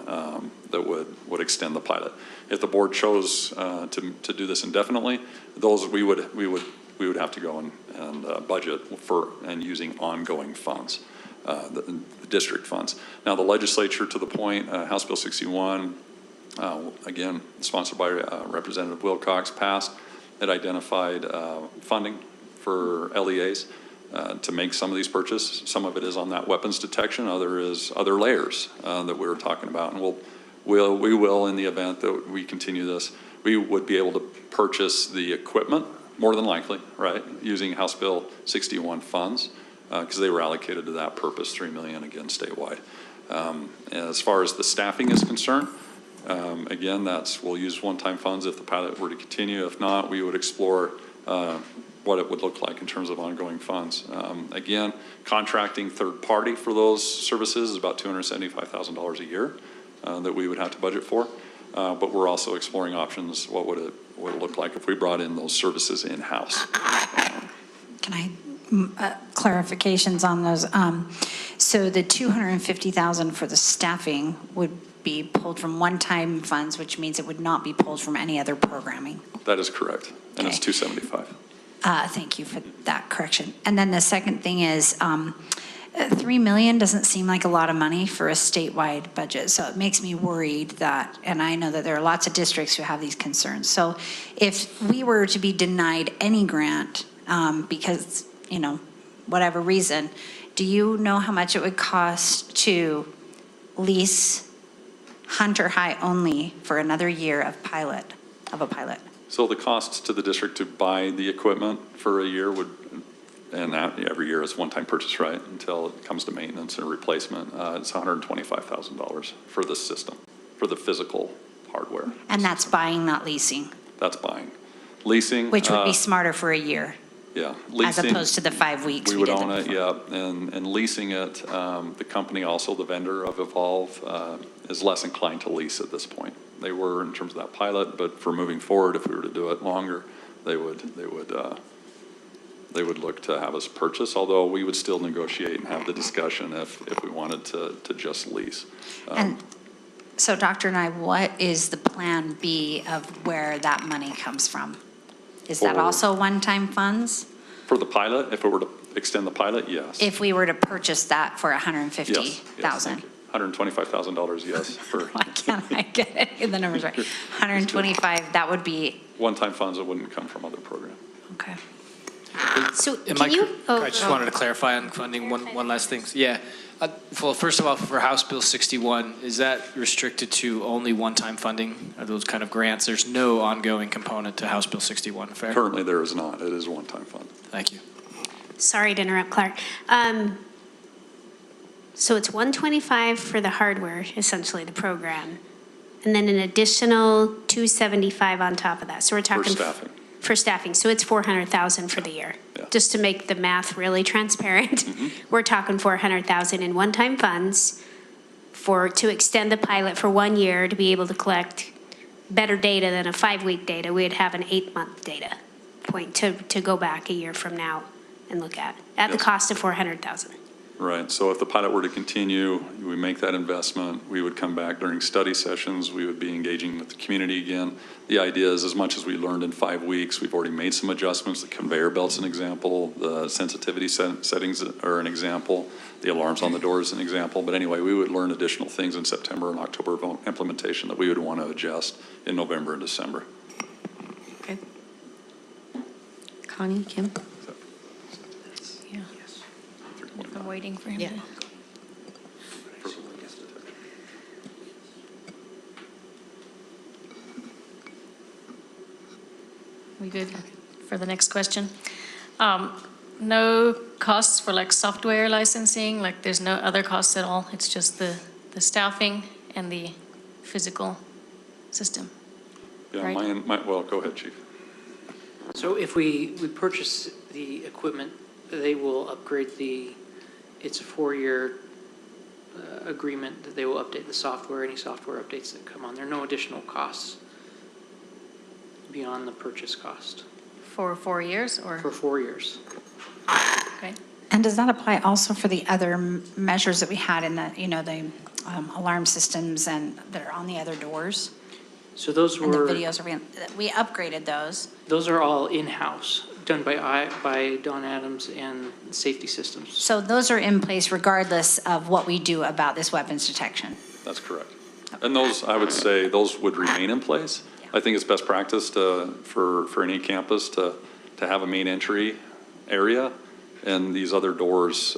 that would extend the pilot. If the board chose to do this indefinitely, those we would have to go and budget for and using ongoing funds, the district funds. Now the legislature, to the point, House Bill 61. Again, sponsored by Representative Wilcox, passed. It identified funding for LEAs to make some of these purchases. Some of it is on that weapons detection. Other layers that we were talking about, and we will, in the event that we continue this, we would be able to purchase the equipment, more than likely, right, using House Bill 61 funds, because they were allocated to that purpose, $3 million again statewide. As far as the staffing is concerned, again, we'll use one-time funds if the pilot were to continue. If not, we would explore what it would look like in terms of ongoing funds. Again, contracting third party for those services is about $275,000 a year that we would have to budget for. But we're also exploring options. What would it look like if we brought in those services in-house? Can I, clarifications on those? So the $250,000 for the staffing would be pulled from one-time funds, which means it would not be pulled from any other programming. That is correct, and it's $275,000. Thank you for that correction. And then the second thing is, $3 million doesn't seem like a lot of money for a statewide budget. So it makes me worried that, and I know that there are lots of districts who have these concerns. So if we were to be denied any grant because, whatever reason, do you know how much it would cost to lease Hunter High only for another year of a pilot? So the costs to the district to buy the equipment for a year would, and that every year is one-time purchase, right? Until it comes to maintenance and replacement, it's $125,000 for the system, for the physical hardware. And that's buying, not leasing? That's buying. Leasing. Which would be smarter for a year. Yeah. Leasing, as opposed to the 5 weeks we we would did own it, before. yeah. And leasing it, the company also, the vendor of Evolve, is less inclined to lease at this point. They were in terms of that pilot, but for moving forward, if we were to do it longer, they would look to have us purchase, although we would still negotiate and have the discussion if we wanted to just lease. And so Dr. Nye, what is the plan B of where that money comes from? Is that also one-time funds? For the pilot, if it were to extend the pilot, yes. If we were to purchase that for $150,000? Yes, thank you. $125,000, yes. Why can't I get the numbers right? 125, that would be, One-time funds that wouldn't come from other programs. okay. So Am can you? I just wanted to clarify on funding one last thing. Yeah. Well, first of all, for House Bill 61, is that restricted to only one-time funding? Are those kind of grants? There's no ongoing component to House Bill 61, fair? Currently, there is not. It is a one-time fund. Thank you. Sorry to interrupt, Clark. So it's 125 for the hardware, essentially the program, and then an additional 275 on top of that. So we're talking For staffing. For staffing. So it's 400,000 for the year. Yeah. Just to make the math really transparent, we're talking 400,000 in one-time funds to extend the pilot for 1 year to be able to collect better data than a 5-week data. We'd have an 8-month data point to go back a year from now and look at the cost of 400,000. Right. So if the pilot were to continue, we make that investment, we would come back during study sessions, we would be engaging with the community again. The idea is, as much as we learned in 5 weeks, we've already made some adjustments. The conveyor belt's an example, the sensitivity settings are an example, the alarms on the door is an example. But anyway, we would learn additional things in September and October of implementation that we would want to adjust in November and December. Okay. Connie, Kim? Yeah. I'm waiting for him Yeah. to. We good for the next question? No costs for like software licensing, like there's no other costs at all? It's just the staffing and the physical system? Yeah, Right. well, go ahead, Chief. So if we purchase the equipment, they will upgrade it's a 4-year agreement that they will update the software, any software updates that come on. There are no additional costs beyond the purchase cost. For 4 years or? For 4 years. Okay. And does that apply also for the other measures that we had in the, the alarm systems and that are on the other doors? So those And the were, videos, we upgraded those. those are all in-house, done by Don Adams and Safety Systems. So those are in place regardless of what we do about this weapons detection? That's correct. And those, I would say, those would remain in place. I think it's best practice for any campus to have a main entry area and these other doors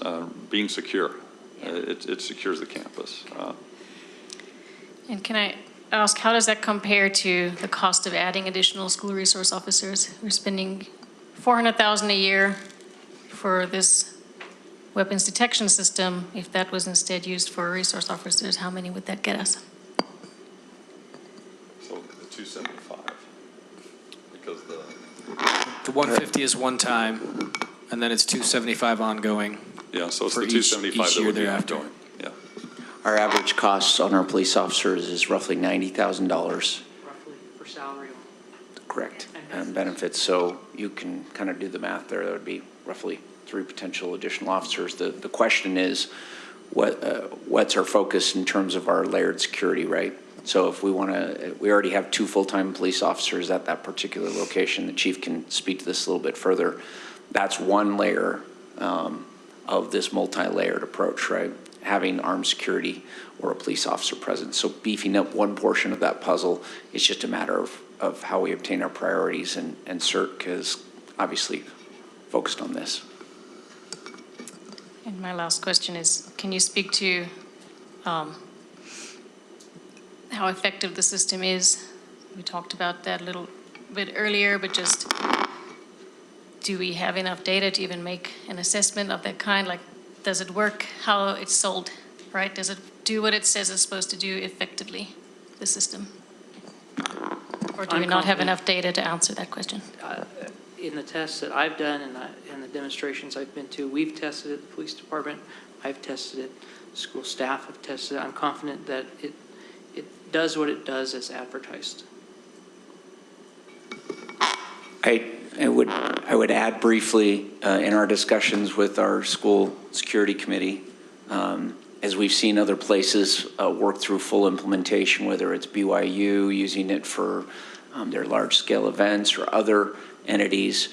being secure. It secures the campus. And can I ask, how does that compare to the cost of adding additional school resource officers? We're spending $400,000 a year for this weapons detection system. If that was instead used for resource officers, how many would that get us? So the 275, because The 150 is one time, and then it's 275 ongoing. yeah, so it's for the each 275 that year would be thereafter. ongoing. Yeah. Our average costs on our police officers is roughly $90,000. Roughly for salary. Correct. And benefits, so you can kind of do the math there. That would be roughly 3 potential additional officers. The question is, what's our focus in terms of our layered security, right? So if we want to, we already have 2 full-time police officers at that particular location. The chief can speak to this a little bit further. That's one layer of this multi-layered approach, right? Having armed security or a police officer present. So beefing up one portion of that puzzle is just a matter of how we obtain our priorities, and CERC is obviously focused on this. And my last question is, can you speak to how effective the system is? We talked about that a little bit earlier, but just do we have enough data to even make an assessment of that kind? Like, does it work how it's sold, right? Does it do what it says it's supposed to do effectively, the system? Or do we not have enough data to answer that question? In the tests that I've done and the demonstrations I've been to, we've tested it, the police department, I've tested it, school staff have tested it. I'm confident that it does what it does as advertised. I would add briefly in our discussions with our school security committee, as we've seen other places work through full implementation, whether it's BYU using it for their large-scale events or other entities,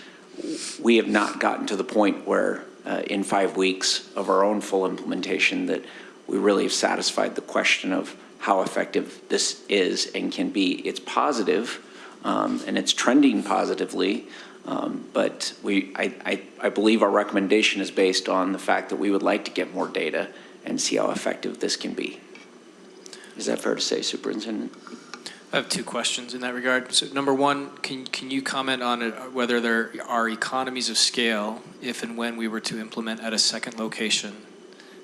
we have not gotten to the point where in 5 weeks of our own full implementation that we really have satisfied the question of how effective this is and can be. It's positive, and it's trending positively, but I believe our recommendation is based on the fact that we would like to get more data and see how effective this can be. Is that fair to say, Superintendent? I have 2 questions in that regard. So number one, can you comment on whether there are economies of scale if and when we were to implement at a second location?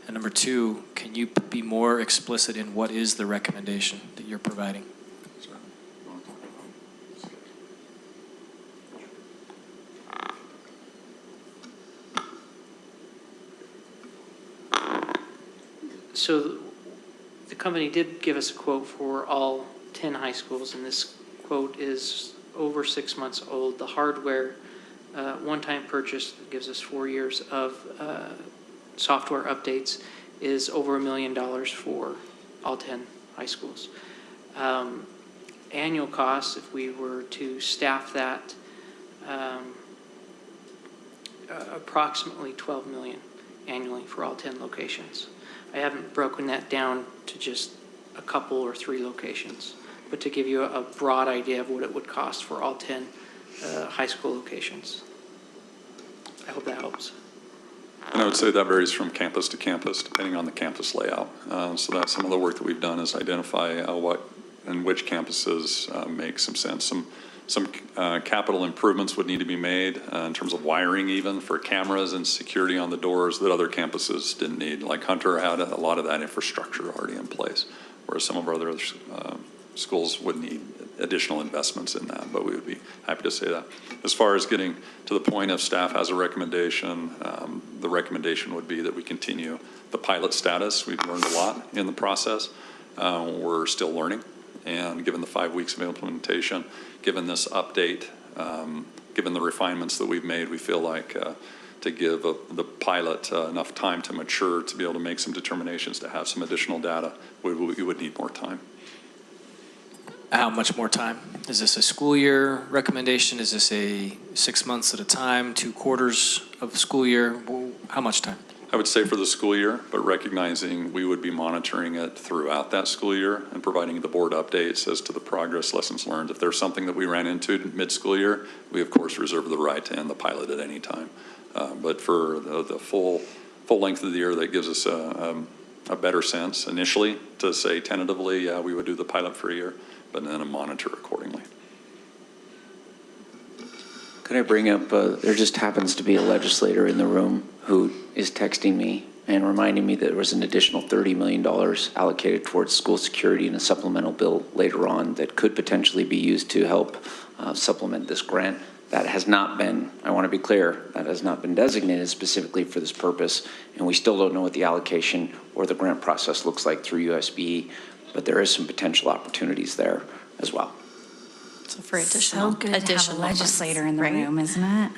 And number 2, can you be more explicit in what is the recommendation that you're providing? So the company did give us a quote for all 10 high schools, and this quote is over 6 months old. The hardware, one-time purchase that gives us 4 years of software updates is over $1 million for all 10 high schools. Annual costs, if we were to staff that, approximately $12 million annually for all 10 locations. I haven't broken that down to just a couple or 3 locations, but to give you a broad idea of what it would cost for all 10 high school locations. I hope that helps. And I would say that varies from campus to campus, depending on the campus layout. So that's some of the work that we've done is identify what and which campuses make some sense. Some capital improvements would need to be made in terms of wiring even for cameras and security on the doors that other campuses didn't need. Like Hunter had a lot of that infrastructure already in place, whereas some of our other schools would need additional investments in that, but we would be happy to say that. As far as getting to the point of staff has a recommendation, the recommendation would be that we continue the pilot status. We've learned a lot in the process. We're still learning, and given the 5 weeks of implementation, given this update, given the refinements that we've made, we feel like to give the pilot enough time to mature to be able to make some determinations, to have some additional data, we would need more time. How much more time? Is this a school year recommendation? Is this a 6 months at a time, 2 quarters of the school year? How much time? I would say for the school year, but recognizing we would be monitoring it throughout that school year and providing the board updates as to the progress, lessons learned. If there's something that we ran into mid-school year, we of course reserve the right to end the pilot at any time. But for the full length of the year, that gives us a better sense initially to say tentatively, yeah, we would do the pilot for a year, but then monitor accordingly. Could I bring up, there just happens to be a legislator in the room who is texting me and reminding me that there was an additional $30 million allocated towards school security in a supplemental bill later on that could potentially be used to help supplement this grant. That has not been, I want to be clear, that has not been designated specifically for this purpose, and we still don't know what the allocation or the grant process looks like through USBE, but there is some potential opportunities there as well. So for additional, So good to have a legislator in the room, isn't it?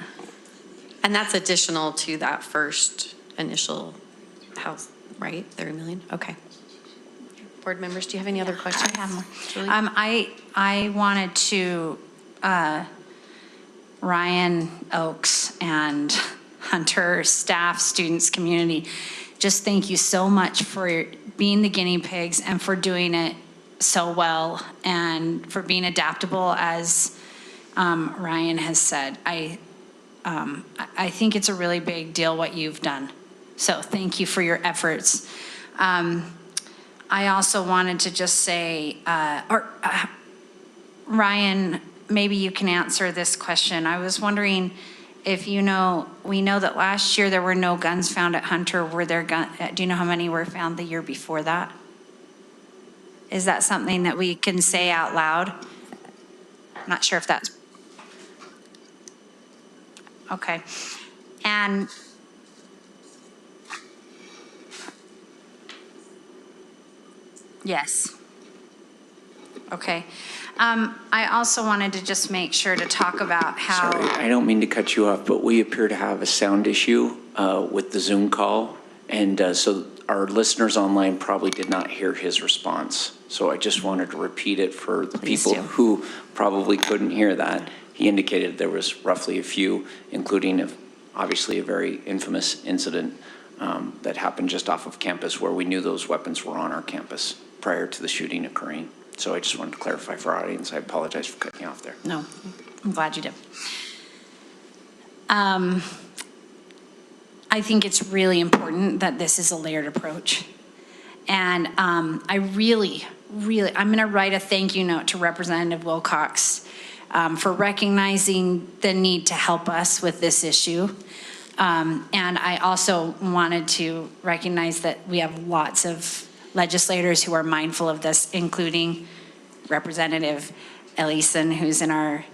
And that's additional to that first initial house, right? 30 million? Okay. Board members, do you have any other questions? I have more. Julie? I wanted to, Ryan Oakes and Hunter, staff, students, community, just thank you so much for being the guinea pigs and for doing it so well and for being adaptable, as Ryan has said. I think it's a really big deal what you've done. So thank you for your efforts. I also wanted to just say, Ryan, maybe you can answer this question. I was wondering if we know that last year there were no guns found at Hunter. Were there do you know how many were found the year before that? Is that something that we can say out loud? I'm not sure if that's okay. And yes. Okay. I also wanted to just make sure to talk about how. Sorry, I don't mean to cut you off, but we appear to have a sound issue with the Zoom call. And so our listeners online probably did not hear his response. So I just wanted to repeat it for the people who probably couldn't hear that. He indicated there was roughly a few, including obviously a very infamous incident that happened just off of campus where we knew those weapons were on our campus prior to the shooting occurring. So I just wanted to clarify for our audience. I apologize for cutting you off there. No, I'm glad you did. I think it's really important that this is a layered approach. And I really, I'm going to write a thank you note to Representative Wilcox for recognizing the need to help us with this issue. And I also wanted to recognize that we have lots of legislators who are mindful of this, including Representative Ellison, who's in our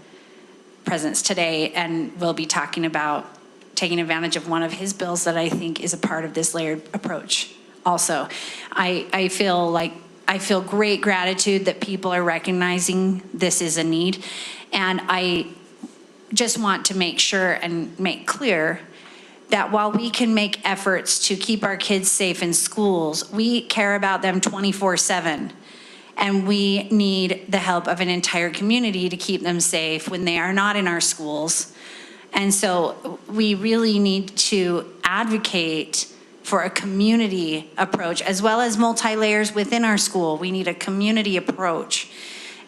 presence today, and will be talking about taking advantage of one of his bills that I think is a part of this layered approach. Also, I feel great gratitude that people are recognizing this is a need, and I just want to make sure and make clear that while we can make efforts to keep our kids safe in schools, we care about them 24/7. And we need the help of an entire community to keep them safe when they are not in our schools. And so we really need to advocate for a community approach as well as multi-layers within our school. We need a community approach.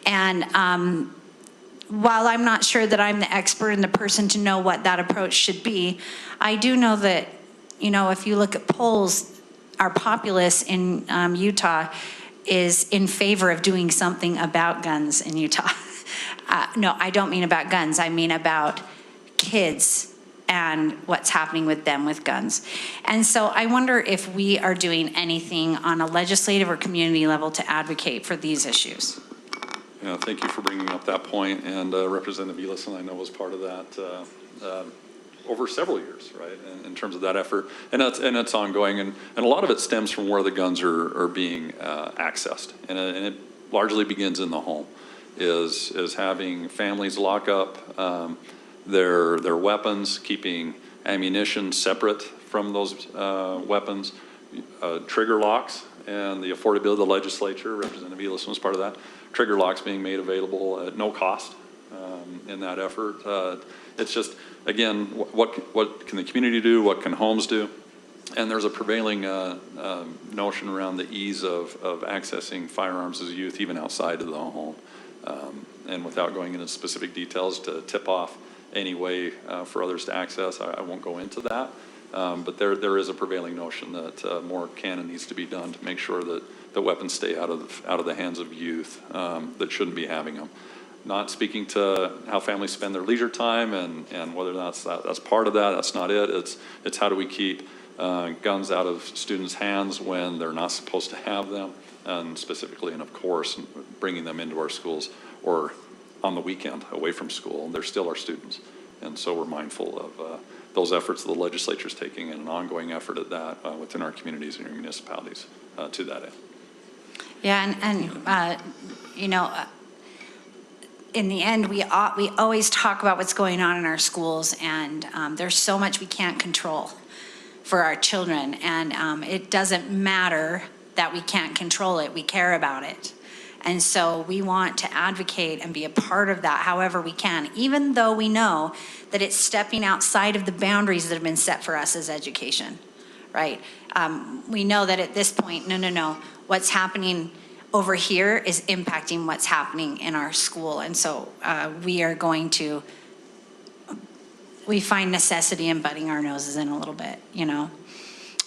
And while I'm not sure that I'm the expert and the person to know what that approach should be, I do know that, if you look at polls, our populace in Utah is in favor of doing something about guns in Utah. No, I don't mean about guns. I mean about kids and what's happening with them with guns. And so I wonder if we are doing anything on a legislative or community level to advocate for these issues. Yeah, thank you for bringing up that point. And Representative Ellison, I know, was part of that over several years, right, in terms of that effort. And it's ongoing. And a lot of it stems from where the guns are being accessed. And it largely begins in the home, is having families lock up their weapons, keeping ammunition separate from those weapons, trigger locks, and the affordability of the legislature. Representative Ellison was part of that. Trigger locks being made available at no cost in that effort. It's just, again, what can the community do? What can homes do? And there's a prevailing notion around the ease of accessing firearms as a youth, even outside of the home. And without going into specific details to tip off any way for others to access, I won't go into that. But there is a prevailing notion that more can and needs to be done to make sure that the weapons stay out of the hands of youth that shouldn't be having them. Not speaking to how families spend their leisure time and whether or not that's part of that. That's not it. It's how do we keep guns out of students' hands when they're not supposed to have them, and specifically, and of course, bringing them into our schools or on the weekend away from school. They're still our students. And so we're mindful of those efforts that the legislature is taking and an ongoing effort at that within our communities and our municipalities to that end. Yeah, and you know, in the end, we always talk about what's going on in our schools, and there's so much we can't control for our children, and it doesn't matter that we can't control it. We care about it. And so we want to advocate and be a part of that however we can, even though we know that it's stepping outside of the boundaries that have been set for us as education, right? We know that at this point, no, what's happening over here is impacting what's happening in our school. And so we find necessity in butting our noses in a little bit, you know?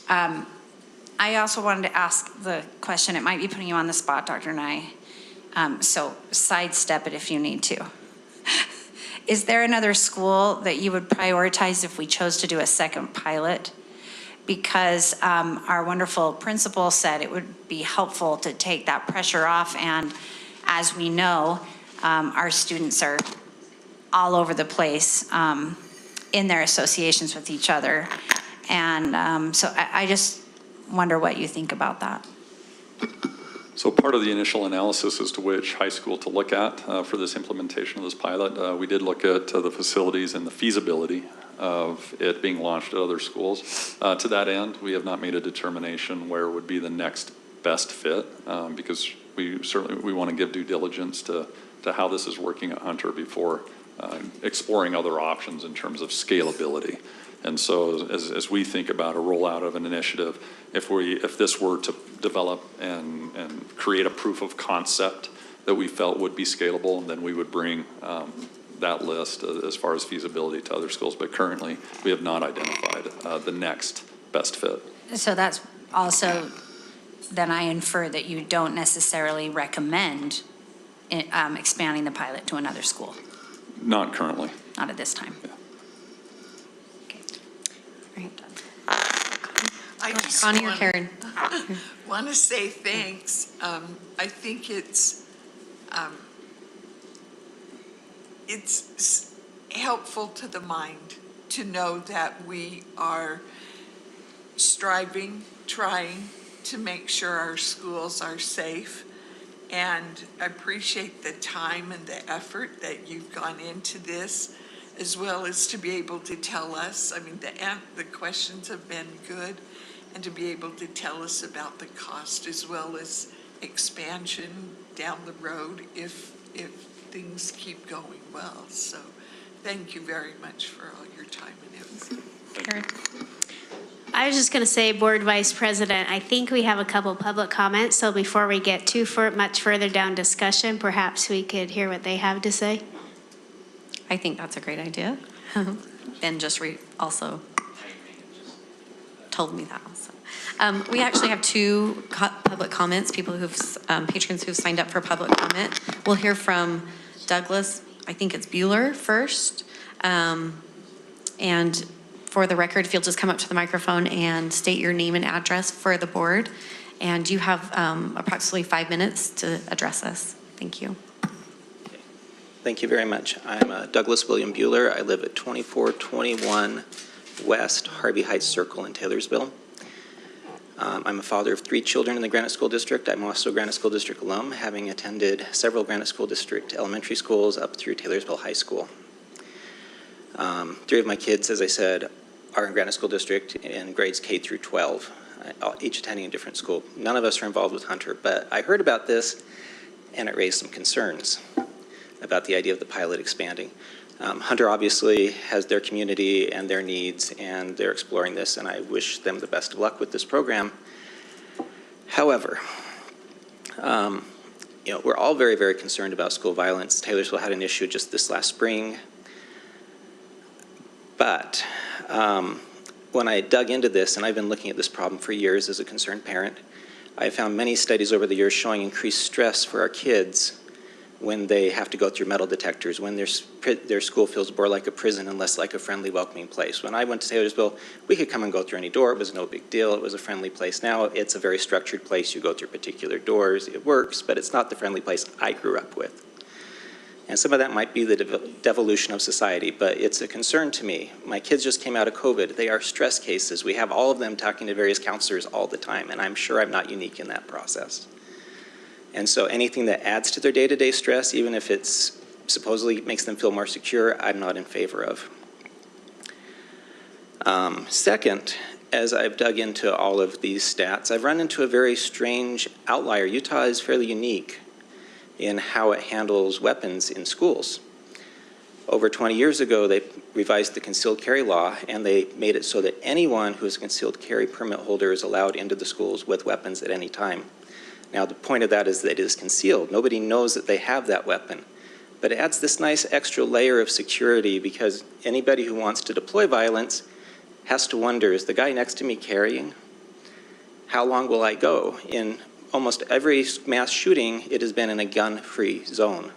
I also wanted to ask the question, it might be putting you on the spot, Dr. Nye, so sidestep it if you need to. Is there another school that you would prioritize if we chose to do a second pilot? Because our wonderful principal said it would be helpful to take that pressure off, and as we know, our students are all over the place in their associations with each other. And so I just wonder what you think about that. So part of the initial analysis as to which high school to look at for this implementation of this pilot, we did look at the facilities and the feasibility of it being launched at other schools. To that end, we have not made a determination where would be the next best fit because we want to give due diligence to how this is working at Hunter before exploring other options in terms of scalability. And so as we think about a rollout of an initiative, if this were to develop and create a proof of concept that we felt would be scalable, then we would bring that list as far as feasibility to other schools. But currently, we have not identified the next best fit. So that's also, then I infer that you don't necessarily recommend expanding the pilot to another school? Not currently. Not at this time. Yeah. I just Connie or Karen? want to say thanks. I think it's helpful to the mind to know that we are striving, trying to make sure our schools are safe. And I appreciate the time and the effort that you've gone into this, as well as to be able to tell us. I mean, the questions have been good, and to be able to tell us about the cost as well as expansion down the road if things keep going well. So thank you very much for all your time and effort. Karen? I was just going to say, Board Vice President, I think we have a couple public comments, so before we get too much further down discussion, perhaps we could hear what they have to say. I think that's a great idea. Ben just also told me that also. We actually have two public comments, patrons who've signed up for public comment. We'll hear from Douglas, I think it's Bueller first. And for the record, if you'll just come up to the microphone and state your name and address for the board. And you have approximately 5 minutes to address us. Thank you. Thank you very much. I'm Douglas William Bueller. I live at 2421 West Harvey Heights Circle in Taylorsville. I'm a father of 3 children in the Granite School District. I'm also a Granite School District alum, having attended several Granite School District elementary schools up through Taylorsville High School. 3 of my kids, as I said, are in Granite School District in grades K through 12, each attending a different school. None of us are involved with Hunter, but I heard about this and it raised some concerns about the idea of the pilot expanding. Hunter obviously has their community and their needs, and they're exploring this, and I wish them the best of luck with this program. However, we're all very, very concerned about school violence. Taylorsville had an issue just this last spring. But when I dug into this, and I've been looking at this problem for years as a concerned parent, I found many studies over the years showing increased stress for our kids when they have to go through metal detectors, when their school feels more like a prison and less like a friendly, welcoming place. When I went to Taylorsville, we could come and go through any door. It was no big deal. It was a friendly place. Now it's a very structured place. You go through particular doors. It works, but it's not the friendly place I grew up with. And some of that might be the devolution of society, but it's a concern to me. My kids just came out of COVID. They are stress cases. We have all of them talking to various counselors all the time, and I'm sure I'm not unique in that process. And so anything that adds to their day-to-day stress, even if it's supposedly makes them feel more secure, I'm not in favor of. Second, as I've dug into all of these stats, I've run into a very strange outlier. Utah is fairly unique in how it handles weapons in schools. Over 20 years ago, they revised the concealed carry law, and they made it so that anyone who is a concealed carry permit holder is allowed into the schools with weapons at any time. Now, the point of that is that it is concealed. Nobody knows that they have that weapon. But it adds this nice extra layer of security because anybody who wants to deploy violence has to wonder, is the guy next to me carrying? How long will I go? In almost every mass shooting, it has been in a gun-free zone.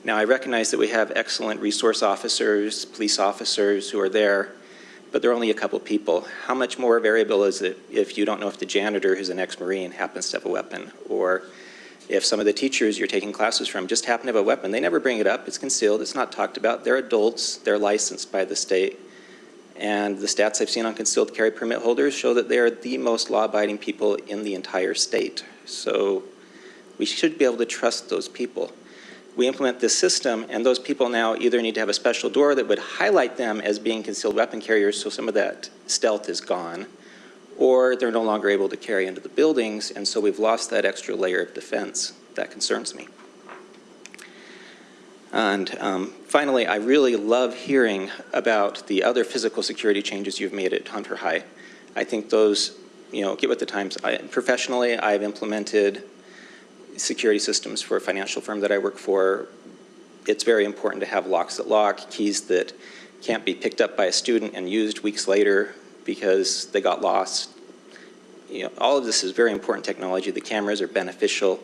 Now, I recognize that we have excellent resource officers, police officers who are there, but there are only a couple people. How much more variable is it if you don't know if the janitor, who's an ex-Marine, happens to have a weapon, or if some of the teachers you're taking classes from just happen to have a weapon? They never bring it up. It's concealed. It's not talked about. They're adults. They're licensed by the state. And the stats I've seen on concealed carry permit holders show that they are the most law-abiding people in the entire state. So we should be able to trust those people. We implement this system, and those people now either need to have a special door that would highlight them as being concealed weapon carriers, so some of that stealth is gone, or they're no longer able to carry into the buildings, and so we've lost that extra layer of defense. That concerns me. And finally, I really love hearing about the other physical security changes you've made at Hunter High. I think those, get with the times. Professionally, I've implemented security systems for a financial firm that I work for. It's very important to have locks that lock, keys that can't be picked up by a student and used weeks later because they got lost. All of this is very important technology. The cameras are beneficial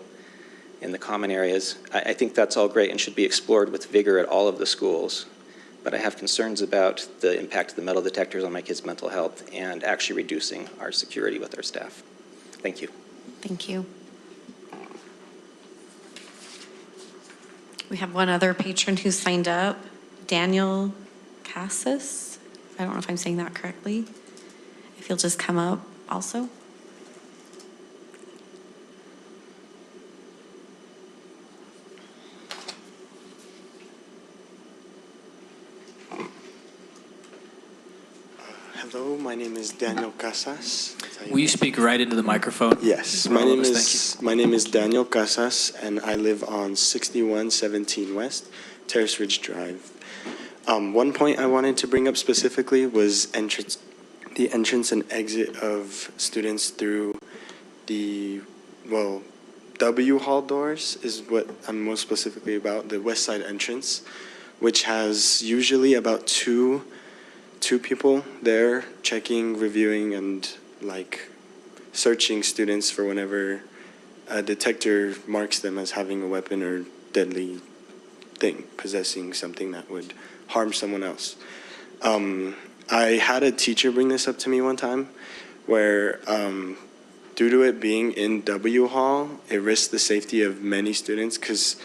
in the common areas. I think that's all great and should be explored with vigor at all of the schools. But I have concerns about the impact of the metal detectors on my kids' mental health and actually reducing our security with our staff. Thank you. Thank you. We have one other patron who signed up, Daniel Cassis. I don't know if I'm saying that correctly. If you'll just come up also. Hello, my name is Daniel Casas. Will you speak right into the microphone? Yes, my name is Daniel Casas, and I live on 6117 West, Terrace Ridge Drive. One point I wanted to bring up specifically was the entrance and exit of students through the, W Hall doors is what I'm most specifically about, the west side entrance, which has usually about two people there checking, reviewing, and searching students for whenever a detector marks them as having a weapon or deadly thing, possessing something that would harm someone else. I had a teacher bring this up to me one time where due to it being in W Hall, it risked the safety of many students because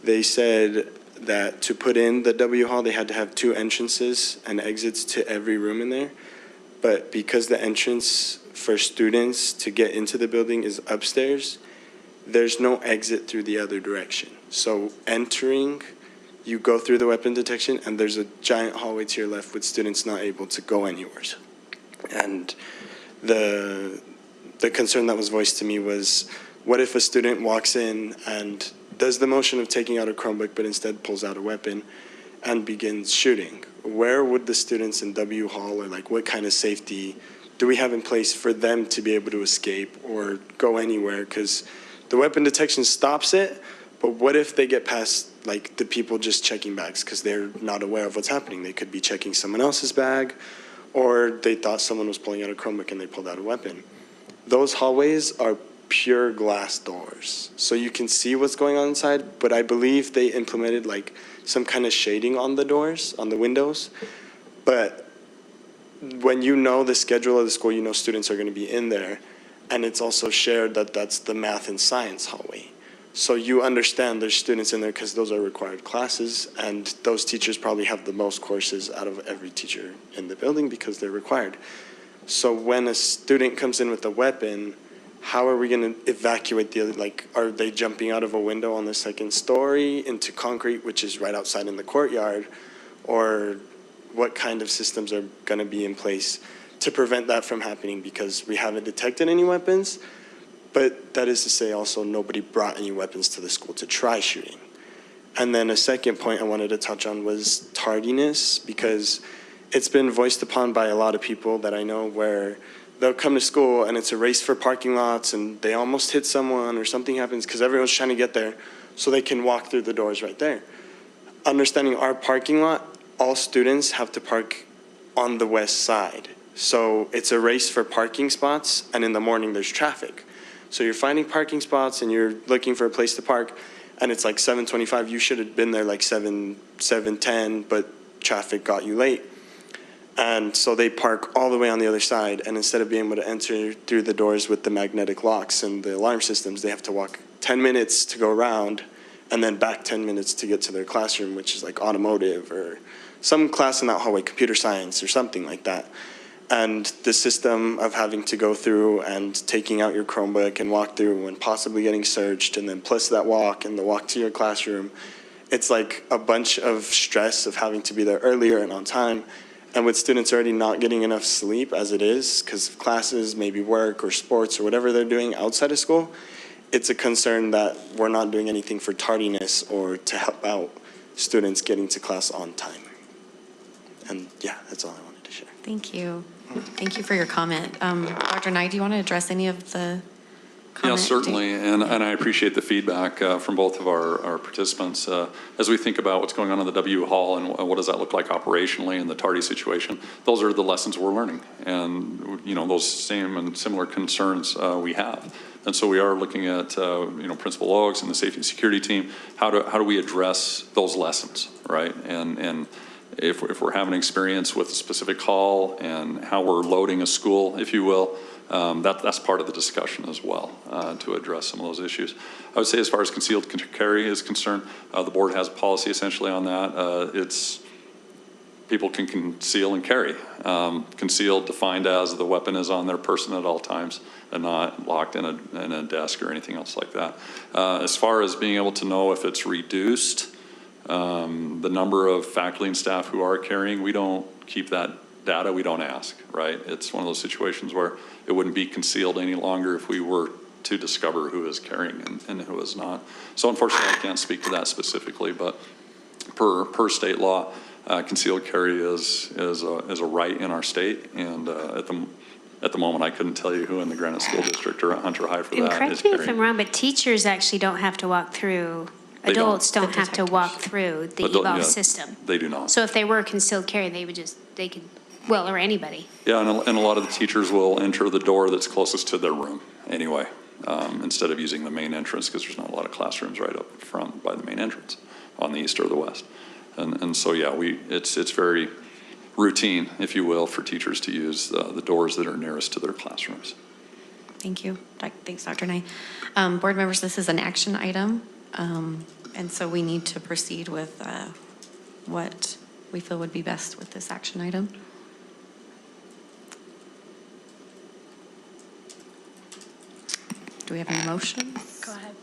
they said that to put in the W Hall, they had to have two entrances and exits to every room in there. But because the entrance for students to get into the building is upstairs, there's no exit through the other direction. So entering, you go through the weapon detection, and there's a giant hallway to your left with students not able to go anywhere. And the concern that was voiced to me was, what if a student walks in and does the motion of taking out a Chromebook, but instead pulls out a weapon and begins shooting? Where would the students in W Hall, or what kind of safety do we have in place for them to be able to escape or go anywhere? Because the weapon detection stops it, but what if they get past the people just checking bags because they're not aware of what's happening? They could be checking someone else's bag, or they thought someone was pulling out a Chromebook and they pulled out a weapon. Those hallways are pure glass doors, so you can see what's going on inside, but I believe they implemented like some kind of shading on the doors, on the windows. But when you know the schedule of the school, you know students are going to be in there, and it's also shared that that's the math and science hallway. So you understand there's students in there because those are required classes, and those teachers probably have the most courses out of every teacher in the building because they're required. So when a student comes in with a weapon, how are we going to evacuate the other, like, are they jumping out of a window on the second story into concrete, which is right outside in the courtyard? Or what kind of systems are going to be in place to prevent that from happening? Because we haven't detected any weapons, but that is to say also nobody brought any weapons to the school to try shooting. And then a second point I wanted to touch on was tardiness, because it's been voiced upon by a lot of people that I know where they'll come to school and it's a race for parking lots and they almost hit someone or something happens because everyone's trying to get there so they can walk through the doors right there. Understanding our parking lot, all students have to park on the west side. So it's a race for parking spots, and in the morning there's traffic. So you're finding parking spots and you're looking for a place to park, and it's like 7:25. You should have been there like 7:10, but traffic got you late. And so they park all the way on the other side, and instead of being able to enter through the doors with the magnetic locks and the alarm systems, they have to walk 10 minutes to go around and then back 10 minutes to get to their classroom, which is like automotive or some class in that hallway, computer science or something like that. And the system of having to go through and taking out your Chromebook and walk through and possibly getting searched, and then plus that walk and the walk to your classroom, it's like a bunch of stress of having to be there earlier and on time. And with students already not getting enough sleep as it is, because of classes, maybe work or sports or whatever they're doing outside of school, it's a concern that we're not doing anything for tardiness or to help out students getting to class on time. And yeah, that's all I wanted to share. Thank you. Thank you for your comment. Dr. Nye, do you want to address any of the comment? Yeah, certainly, and I appreciate the feedback from both of our participants. As we think about what's going on in the W Hall and what does that look like operationally in the tardy situation, those are the lessons we're learning, and those same and similar concerns we have. And so we are looking at Principal Oaks and the safety and security team. How do we address those lessons, right? And if we're having experience with a specific call and how we're loading a school, if you will, that's part of the discussion as well, to address some of those issues. I would say as far as concealed carry is concerned, the board has a policy essentially on that. It's people can conceal and carry. Concealed defined as the weapon is on their person at all times and not locked in a desk or anything else like that. As far as being able to know if it's reduced, the number of faculty and staff who are carrying, we don't keep that data, we don't ask, right? It's one of those situations where it wouldn't be concealed any longer if we were to discover who is carrying and who is not. So unfortunately, I can't speak to that specifically, but per state law, concealed carry is a right in our state, and at the moment, I couldn't tell you who in the Granite School District or at Hunter High for And that is correct me if carrying. I'm wrong, but teachers actually don't have to walk through, They don't. adults don't have to walk through the Adult- eval yeah, system. They do not. So if they were concealed carry, they could, well, or anybody. Yeah, and a lot of the teachers will enter the door that's closest to their room anyway, instead of using the main entrance, because there's not a lot of classrooms right up front by the main entrance on the east or the west. And so, yeah, it's very routine, if you will, for teachers to use the doors that are nearest to their classrooms. Thank you. Thanks, Dr. Nye. Board members, this is an action item, and so we need to proceed with what we feel would be best with this action item. Do we have any motion? Go ahead.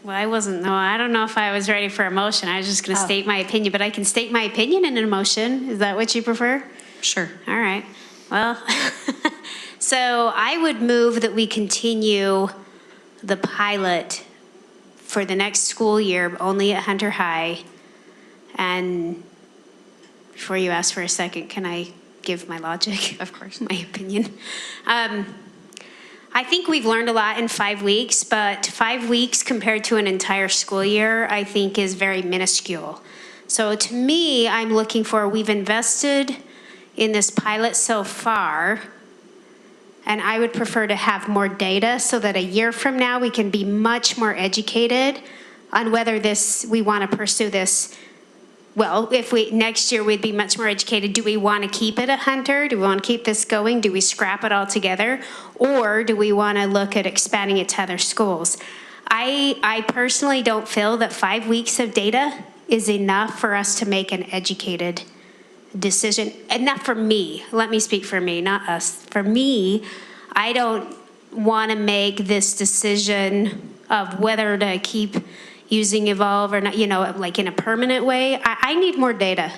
Well, I don't know if I was ready for a motion. I was just going to state my opinion, but I can state my opinion in a motion. Is that what you prefer? Sure. All right. Well, so I would move that we continue the pilot for the next school year only at Hunter High. And before you ask for a second, can I give my logic? Of course. My opinion. I think we've learned a lot in 5 weeks, but 5 weeks compared to an entire school year, I think is very minuscule. So to me, I'm looking for, we've invested in this pilot so far, and I would prefer to have more data so that a year from now, we can be much more educated on whether we want to pursue this. Well, if next year we'd be much more educated. Do we want to keep it at Hunter? Do we want to keep this going? Do we scrap it all together? Or do we want to look at expanding it to other schools? I personally don't feel that 5 weeks of data is enough for us to make an educated decision. And not for me. Let me speak for me, not us. For me, I don't want to make this decision of whether to keep using Evolve or not, like in a permanent way. I need more data.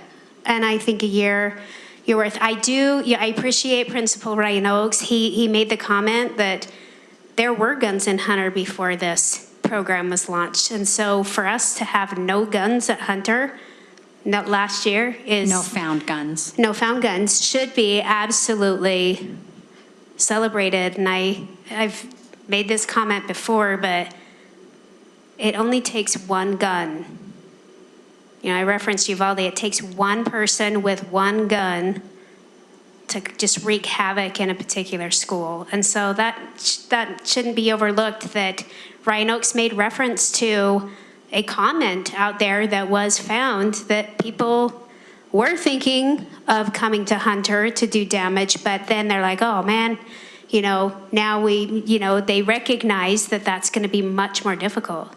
And I think a year worth. I appreciate Principal Ryan Oaks. He made the comment that there were guns in Hunter before this program was launched. And so for us to have no guns at Hunter last year is... No found guns. No found guns should be absolutely celebrated. And I've made this comment before, but it only takes one gun. I referenced Uvalde. It takes one person with one gun to just wreak havoc in a particular school. And so that shouldn't be overlooked, that Ryan Oaks made reference to a comment out there that was found that people were thinking of coming to Hunter to do damage, but then they're like, oh man, now they recognize that that's going to be much more difficult.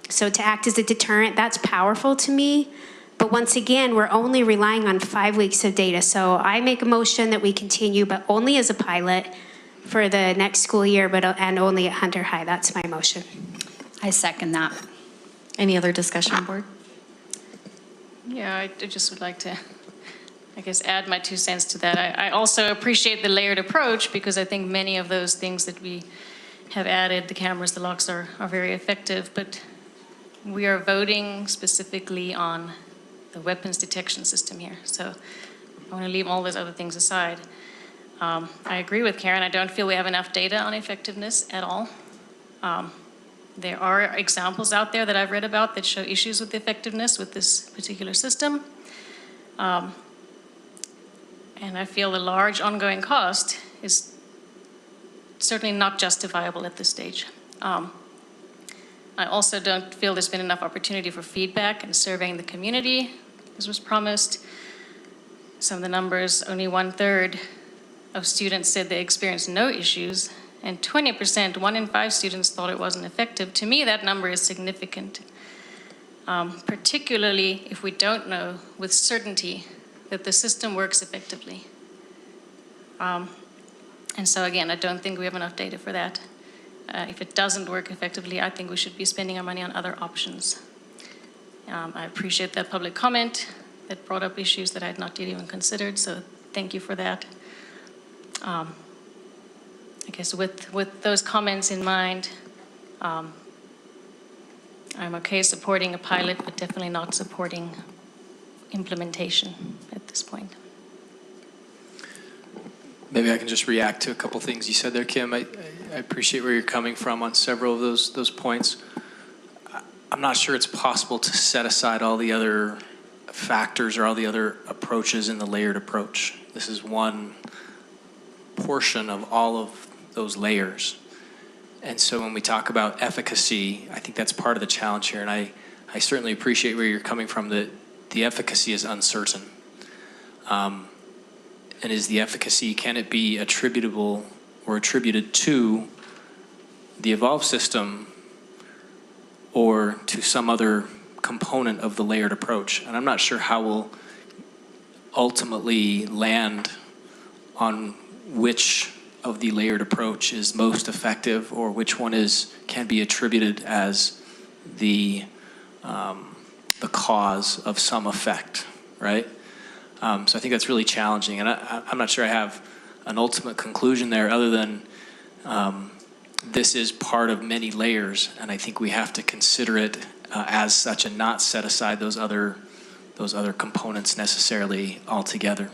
So to act as a deterrent, that's powerful to me. But once again, we're only relying on 5 weeks of data. So I make a motion that we continue, but only as a pilot for the next school year, and only at Hunter High. That's my motion. I second that. Any other discussion, board? Yeah, I just would like to, add my 2 cents to that. I also appreciate the layered approach, because I think many of those things that we have added, the cameras, the locks, are very effective. But we are voting specifically on the weapons detection system here. So I want to leave all those other things aside. I agree with Karen. I don't feel we have enough data on effectiveness at all. There are examples out there that I've read about that show issues with the effectiveness with this particular system. And I feel the large ongoing cost is certainly not justifiable at this stage. I also don't feel there's been enough opportunity for feedback and surveying the community, as was promised. Some of the numbers, only 1/3 of students said they experienced no issues, and 20%, 1 in 5 students, thought it wasn't effective. To me, that number is significant, particularly if we don't know with certainty that the system works effectively. And so again, I don't think we have enough data for that. If it doesn't work effectively, I think we should be spending our money on other options. I appreciate that public comment that brought up issues that I had not yet even considered, so thank you for that. I guess with those comments in mind, I'm okay supporting a pilot, but definitely not supporting implementation at this point. Maybe I can just react to a couple things you said there, Kim. I appreciate where you're coming from on several of those points. I'm not sure it's possible to set aside all the other factors or all the other approaches in the layered approach. This is one portion of all of those layers. And so when we talk about efficacy, I think that's part of the challenge here. And I certainly appreciate where you're coming from, that the efficacy is uncertain. And is the efficacy, can it be attributable or attributed to the Evolve system or to some other component of the layered approach? And I'm not sure how we'll ultimately land on which of the layered approach is most effective, or which one can be attributed as the cause of some effect, right? So I think that's really challenging, and I'm not sure I have an ultimate conclusion there, other than this is part of many layers, and I think we have to consider it as such, and not set aside those other components necessarily altogether.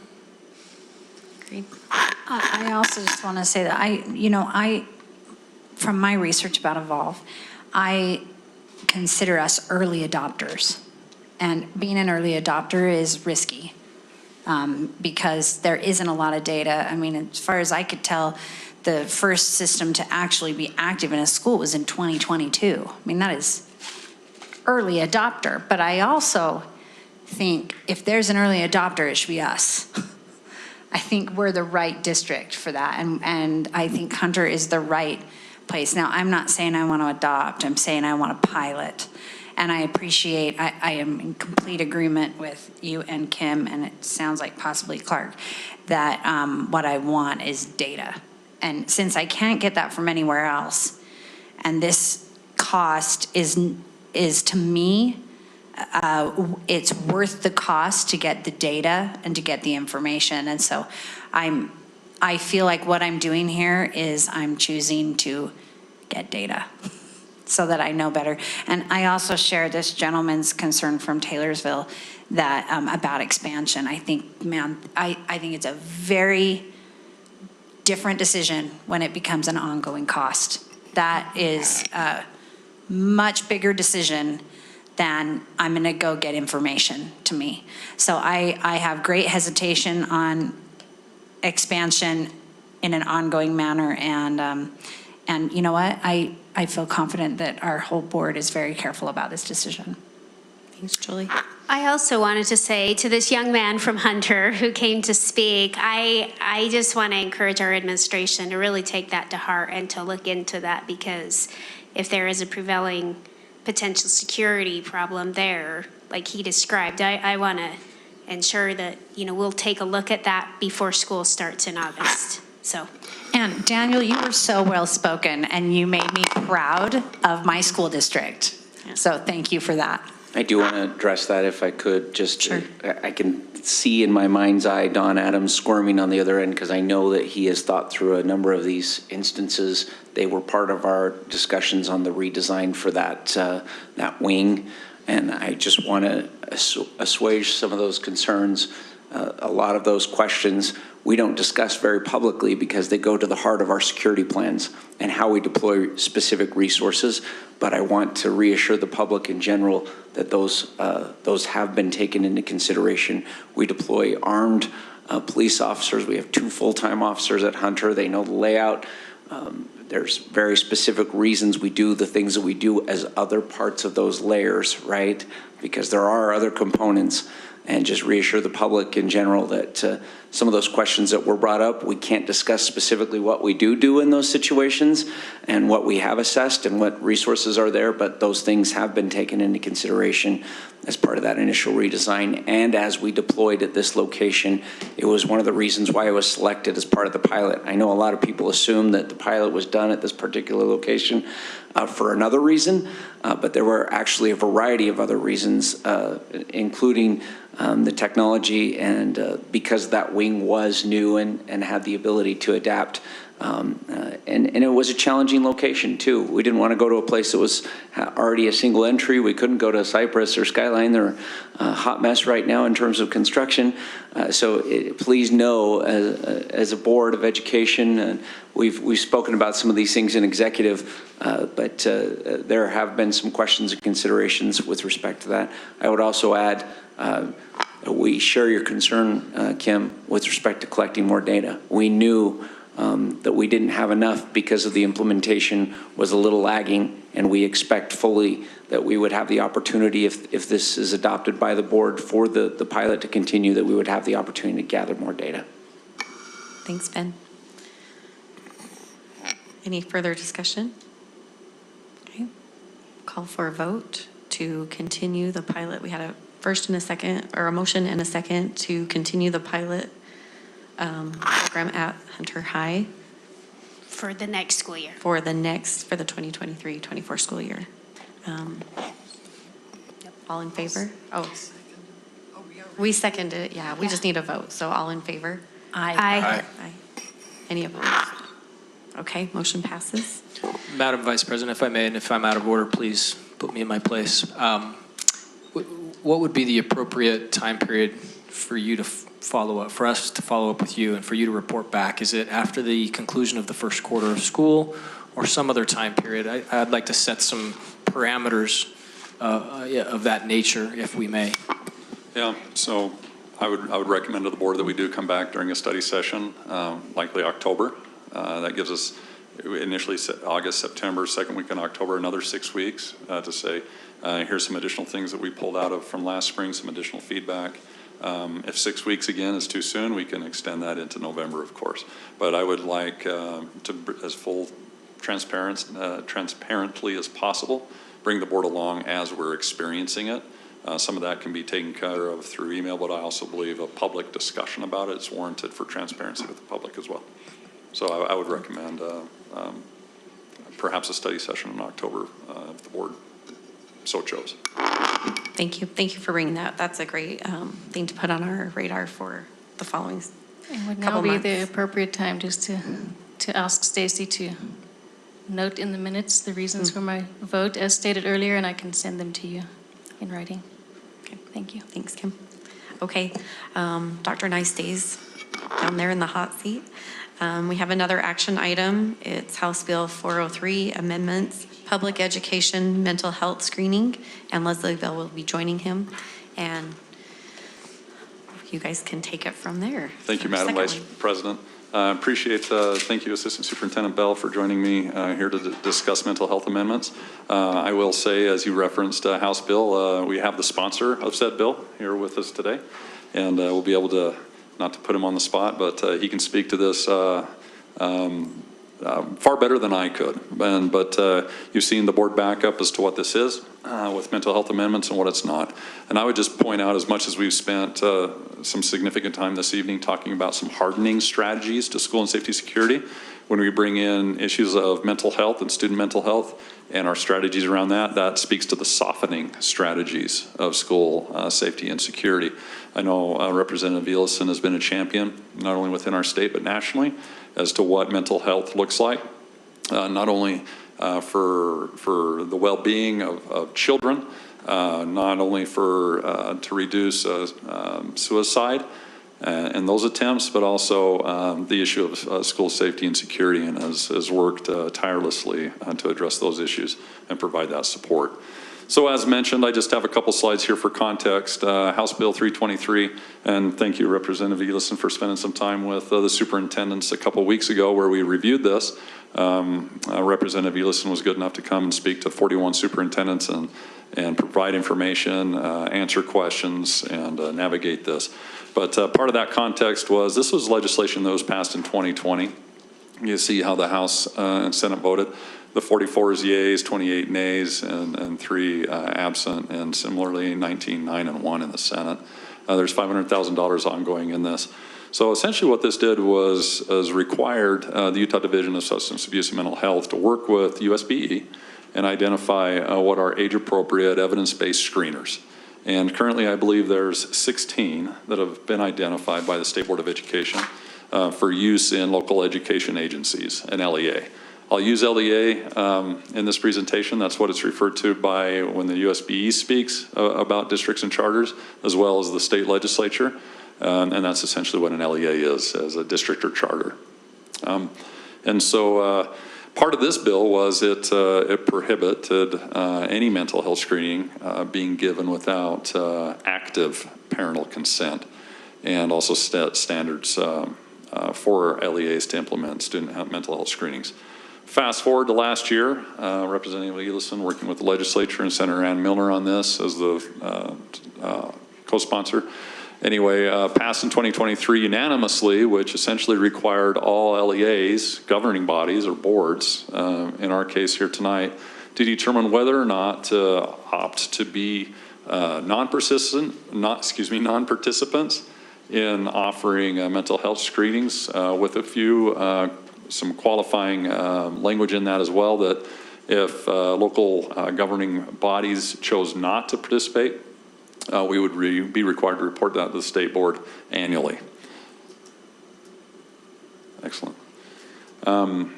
Agreed. I also just want to say that I, from my research about Evolve, I consider us early adopters. And being an early adopter is risky because there isn't a lot of data. I mean, as far as I could tell, the first system to actually be active in a school was in 2022. I mean, that is early adopter. But I also think if there's an early adopter, it should be us. I think we're the right district for that. And I think Hunter is the right place. Now, I'm not saying I want to adopt. I'm saying I want to pilot. And I appreciate, I am in complete agreement with you and Kim, and it sounds like possibly Clark, that what I want is data. And since I can't get that from anywhere else, and this cost is to me, it's worth the cost to get the data and to get the information. And so I feel like what I'm doing here is I'm choosing to get data so that I know better. And I also share this gentleman's concern from Taylorsville that about expansion. I think, man, I think it's a very different decision when it becomes an ongoing cost. That is a much bigger decision than I'm going to go get information to me. So I have great hesitation on expansion in an ongoing manner. And you know what? I feel confident that our whole board is very careful about this decision. Thanks, Julie. I also wanted to say to this young man from Hunter who came to speak, I just want to encourage our administration to really take that to heart and to look into that, because if there is a prevailing potential security problem there, like he described, I want to ensure that, we'll take a look at that before school starts in August. So. And Daniel, you were so well-spoken, and you made me proud of my school district. So thank you for that. I do want to address that if I could. Sure. I can see in my mind's eye Don Adams squirming on the other end, because I know that he has thought through a number of these instances. They were part of our discussions on the redesign for that wing, and I just want to assuage some of those concerns. A lot of those questions we don't discuss very publicly because they go to the heart of our security plans and how we deploy specific resources. But I want to reassure the public in general that those have been taken into consideration. We deploy armed police officers. We have 2 full-time officers at Hunter. They know the layout. There's very specific reasons we do the things that we do as other parts of those layers, right? Because there are other components. And just reassure the public in general that some of those questions that were brought up, we can't discuss specifically what we do in those situations and what we have assessed and what resources are there, but those things have been taken into consideration as part of that initial redesign. And as we deployed at this location, it was one of the reasons why it was selected as part of the pilot. I know a lot of people assume that the pilot was done at this particular location for another reason, but there were actually a variety of other reasons, including the technology, and because that wing was new and had the ability to adapt. And it was a challenging location too. We didn't want to go to a place that was already a single entry. We couldn't go to Cypress or Skyline. They're a hot mess right now in terms of construction. Please know, as a board of education, we've spoken about some of these things in executive, but there have been some questions and considerations with respect to that. I would also add, we share your concern, Kim, with respect to collecting more data. We knew that we didn't have enough because of the implementation was a little lagging, and we expect fully that we would have the opportunity, if this is adopted by the board for the pilot to continue, that we would have the opportunity to gather more data. Thanks, Ben. Any further discussion? Okay. Call for a vote to continue the pilot. We had a first and a second, or a motion and a second to continue the pilot program at Hunter High. For the next school year. For the 2023-24 school year. All in favor? Oh, we seconded it, yeah. We just need a vote, so all in favor? Aye. Aye. Any opposed? Okay, motion passes. Madam Vice President, if I may, and if I'm out of order, please put me in my place. What would be the appropriate time period for you to follow up, for us to follow up with you and for you to report back? Is it after the conclusion of the first quarter of school or some other time period? I'd like to set some parameters of that nature, if we may? Yeah, so I would recommend to the board that we do come back during a study session, likely October. That gives us initially August, September, second week in October, another 6 weeks to say, here's some additional things that we pulled out of from last spring, some additional feedback. If 6 weeks again is too soon, we can extend that into November, of course. But I would like to, as full transparently as possible, bring the board along as we're experiencing it. Some of that can be taken care of through email, but I also believe a public discussion about it is warranted for transparency with the public as well. So I would recommend perhaps a study session in October if the board so chose. Thank you. Thank you for bringing that. That's a great thing to put on our radar for the following It would now couple be months. the appropriate time just to ask Stacy to note in the minutes the reasons for my vote as stated earlier, and I can send them to you in writing. Okay. Thank you. Thanks, Kim. Okay, Dr. Nice stays down there in the hot seat. We have another action item. It's House Bill 403, amendments, public education, mental health screening, and Leslie Bell will be joining him. And you guys can take it from there. Thank you, Our Madam second Vice one. President. Thank you, Assistant Superintendent Bell, for joining me here to discuss mental health amendments. I will say, as you referenced House Bill, we have the sponsor of said bill here with us today, and we'll be able to, not to put him on the spot, but he can speak to this far better than I could. But you've seen the board backup as to what this is with mental health amendments and what it's not. And I would just point out, as much as we've spent some significant time this evening talking about some hardening strategies to school and safety security, when we bring in issues of mental health and student mental health and our strategies around that, that speaks to the softening strategies of school safety and security. I know Representative Elison has been a champion, not only within our state, but nationally, as to what mental health looks like, not only for the well-being of children, not only for to reduce suicide and those attempts, but also the issue of school safety and security, and has worked tirelessly to address those issues and provide that support. So as mentioned, I just have a couple slides here for context. House Bill 323, and thank you, Representative Elison, for spending some time with the superintendents a couple weeks ago where we reviewed this. Representative Elison was good enough to come and speak to 41 superintendents and provide information, answer questions, and navigate this. But part of that context was this was legislation that was passed in 2020. You see how the House and Senate voted. The 44 is yeas, 28 nays, and 3 absent, and similarly 19, 9, and 1 in the Senate. There's $500,000 ongoing in this. So essentially what this did was required the Utah Division of Substance Abuse and Mental Health to work with USBE and identify what are age-appropriate, evidence-based screeners. And currently I believe there's 16 that have been identified by the State Board of Education for use in local education agencies and LEA. I'll use LEA in this presentation. That's what it's referred to by when the USBE speaks about districts and charters, as well as the state legislature. And that's essentially what an LEA is, as a district or charter. And so part of this bill was it prohibited any mental health screening being given without active parental consent, and also standards for LEAs to implement student mental health screenings. Fast forward to last year, Representative Elison working with the legislature and Senator Ann Milner on this as the co-sponsor. Anyway, passed in 2023 unanimously, which essentially required all LEAs, governing bodies or boards, in our case here tonight, to determine whether or not to opt to be non-participants in offering mental health screenings, with a few some qualifying language in that as well, that if local governing bodies chose not to participate, we would be required to report that to the state board annually. Excellent. One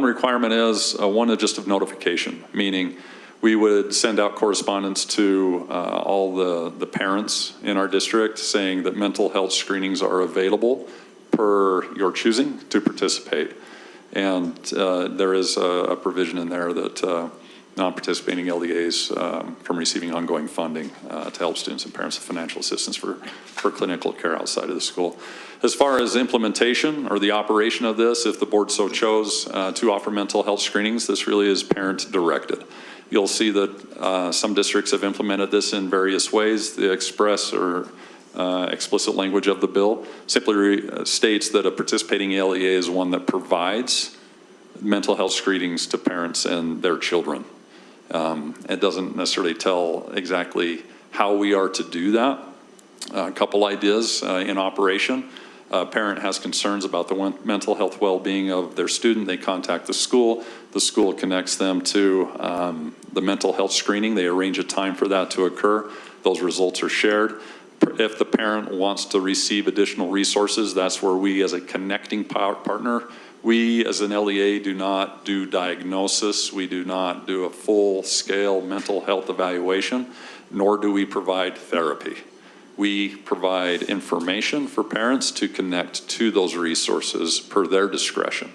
requirement is one just of notification, meaning we would send out correspondence to all the parents in our district saying that mental health screenings are available per your choosing to participate. And there is a provision in there that non-participating LDAs from receiving ongoing funding to help students and parents with financial assistance for clinical care outside of the school. As far as implementation or the operation of this, if the board so chose to offer mental health screenings, this really is parent directed. You'll see that some districts have implemented this in various ways. The express or explicit language of the bill simply states that a participating LEA is one that provides mental health screenings to parents and their children. It doesn't necessarily tell exactly how we are to do that. A couple ideas in operation. A parent has concerns about the mental health well-being of their student. They contact the school. The school connects them to the mental health screening. They arrange a time for that to occur. Those results are shared. If the parent wants to receive additional resources, that's where we as a connecting partner, we as an LEA do not do diagnosis. We do not do a full-scale mental health evaluation, nor do we provide therapy. We provide information for parents to connect to those resources per their discretion.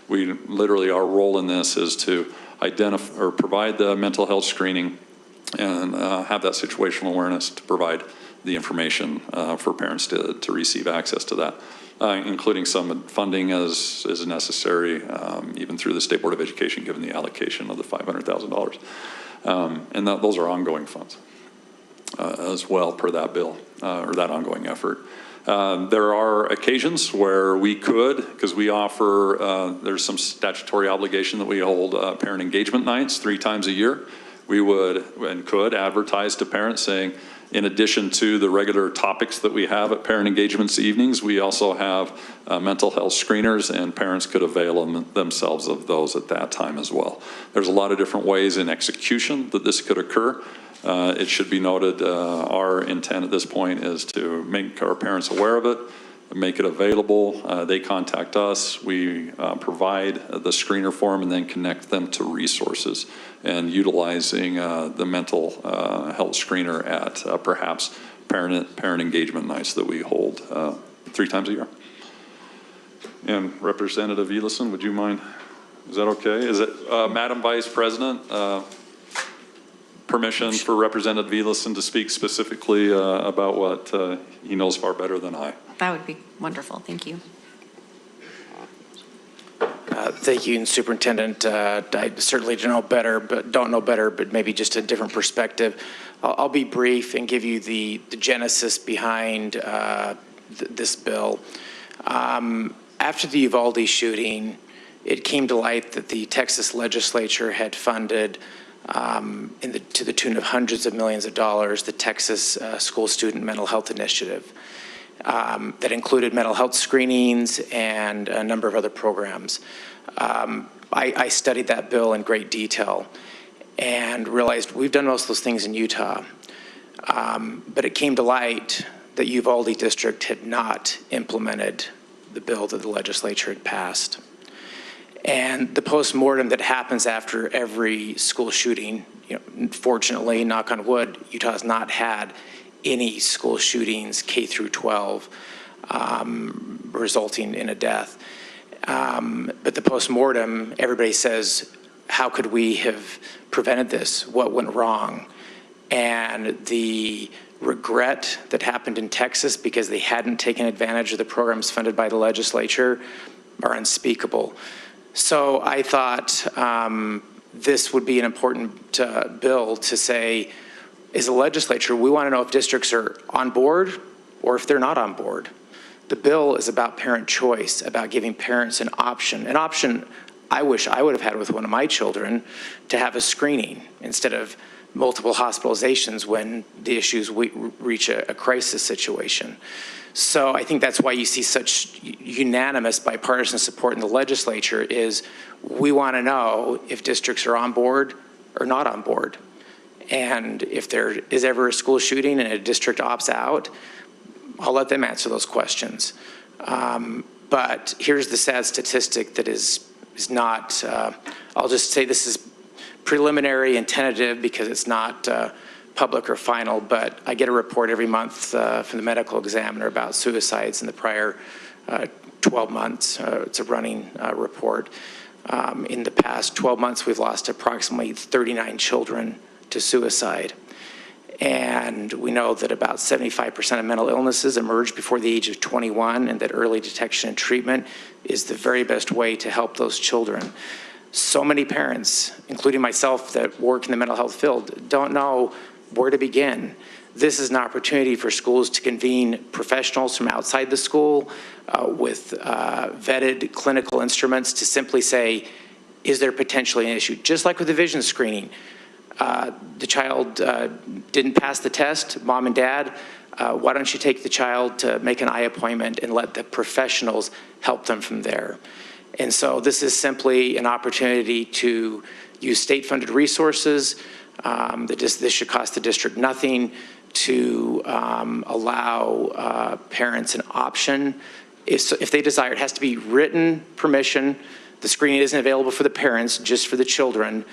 We literally, our role in this is to identify or provide the mental health screening and have that situational awareness to provide the information for parents to receive access to that, including some funding as is necessary, even through the State Board of Education, given the allocation of the $500,000. And those are ongoing funds as well per that bill or that ongoing effort. There are occasions where we could, because we offer, there's some statutory obligation that we hold parent engagement nights 3 times a year. We would and could advertise to parents saying, in addition to the regular topics that we have at parent engagements evenings, we also have mental health screeners, and parents could avail themselves of those at that time as well. There's a lot of different ways in execution that this could occur. It should be noted, our intent at this point is to make our parents aware of it, make it available. They contact us. We provide the screener form and then connect them to resources, and utilizing the mental health screener at perhaps parent engagement nights that we hold 3 times a year. And Representative Elison, would you mind? Is that okay? Is it Madam Vice President? Permission for Representative Elison to speak specifically about what he knows far better than I. That would be wonderful. Thank you. Thank you, Superintendent. I certainly don't know better, but maybe just a different perspective. I'll be brief and give you the genesis behind this bill. After the Uvalde shooting, it came to light that the Texas legislature had funded to the tune of hundreds of millions of dollars, the Texas School Student Mental Health Initiative that included mental health screenings and a number of other programs. I studied that bill in great detail and realized we've done most of those things in Utah, but it came to light that Uvalde District had not implemented the bill that the legislature had passed. And the post-mortem that happens after every school shooting, fortunately, knock on wood, Utah has not had any school shootings K through 12 resulting in a death. But the post-mortem, everybody says, how could we have prevented this? What went wrong? And the regret that happened in Texas because they hadn't taken advantage of the programs funded by the legislature are unspeakable. So I thought this would be an important bill to say, as a legislature, we want to know if districts are on board or if they're not on board. The bill is about parent choice, about giving parents an option I wish I would have had with one of my children, to have a screening instead of multiple hospitalizations when the issues reach a crisis situation. So I think that's why you see such unanimous bipartisan support in the legislature is we want to know if districts are on board or not on board. And if there is ever a school shooting and a district opts out, I'll let them answer those questions. But here's the sad statistic that is not, I'll just say this is preliminary and tentative because it's not public or final, but I get a report every month from the medical examiner about suicides in the prior 12 months. It's a running report. In the past 12 months, we've lost approximately 39 children to suicide. And we know that about 75% of mental illnesses emerge before the age of 21, and that early detection and treatment is the very best way to help those children. So many parents, including myself that work in the mental health field, don't know where to begin. This is an opportunity for schools to convene professionals from outside the school with vetted clinical instruments to simply say, is there potentially an issue? Just like with the vision screening. The child didn't pass the test, mom and dad, why don't you take the child to make an eye appointment and let the professionals help them from there? And so this is simply an opportunity to use state-funded resources. This should cost the district nothing to allow parents an option. If they desire, it has to be written permission. The screening isn't available for the parents, just for the children,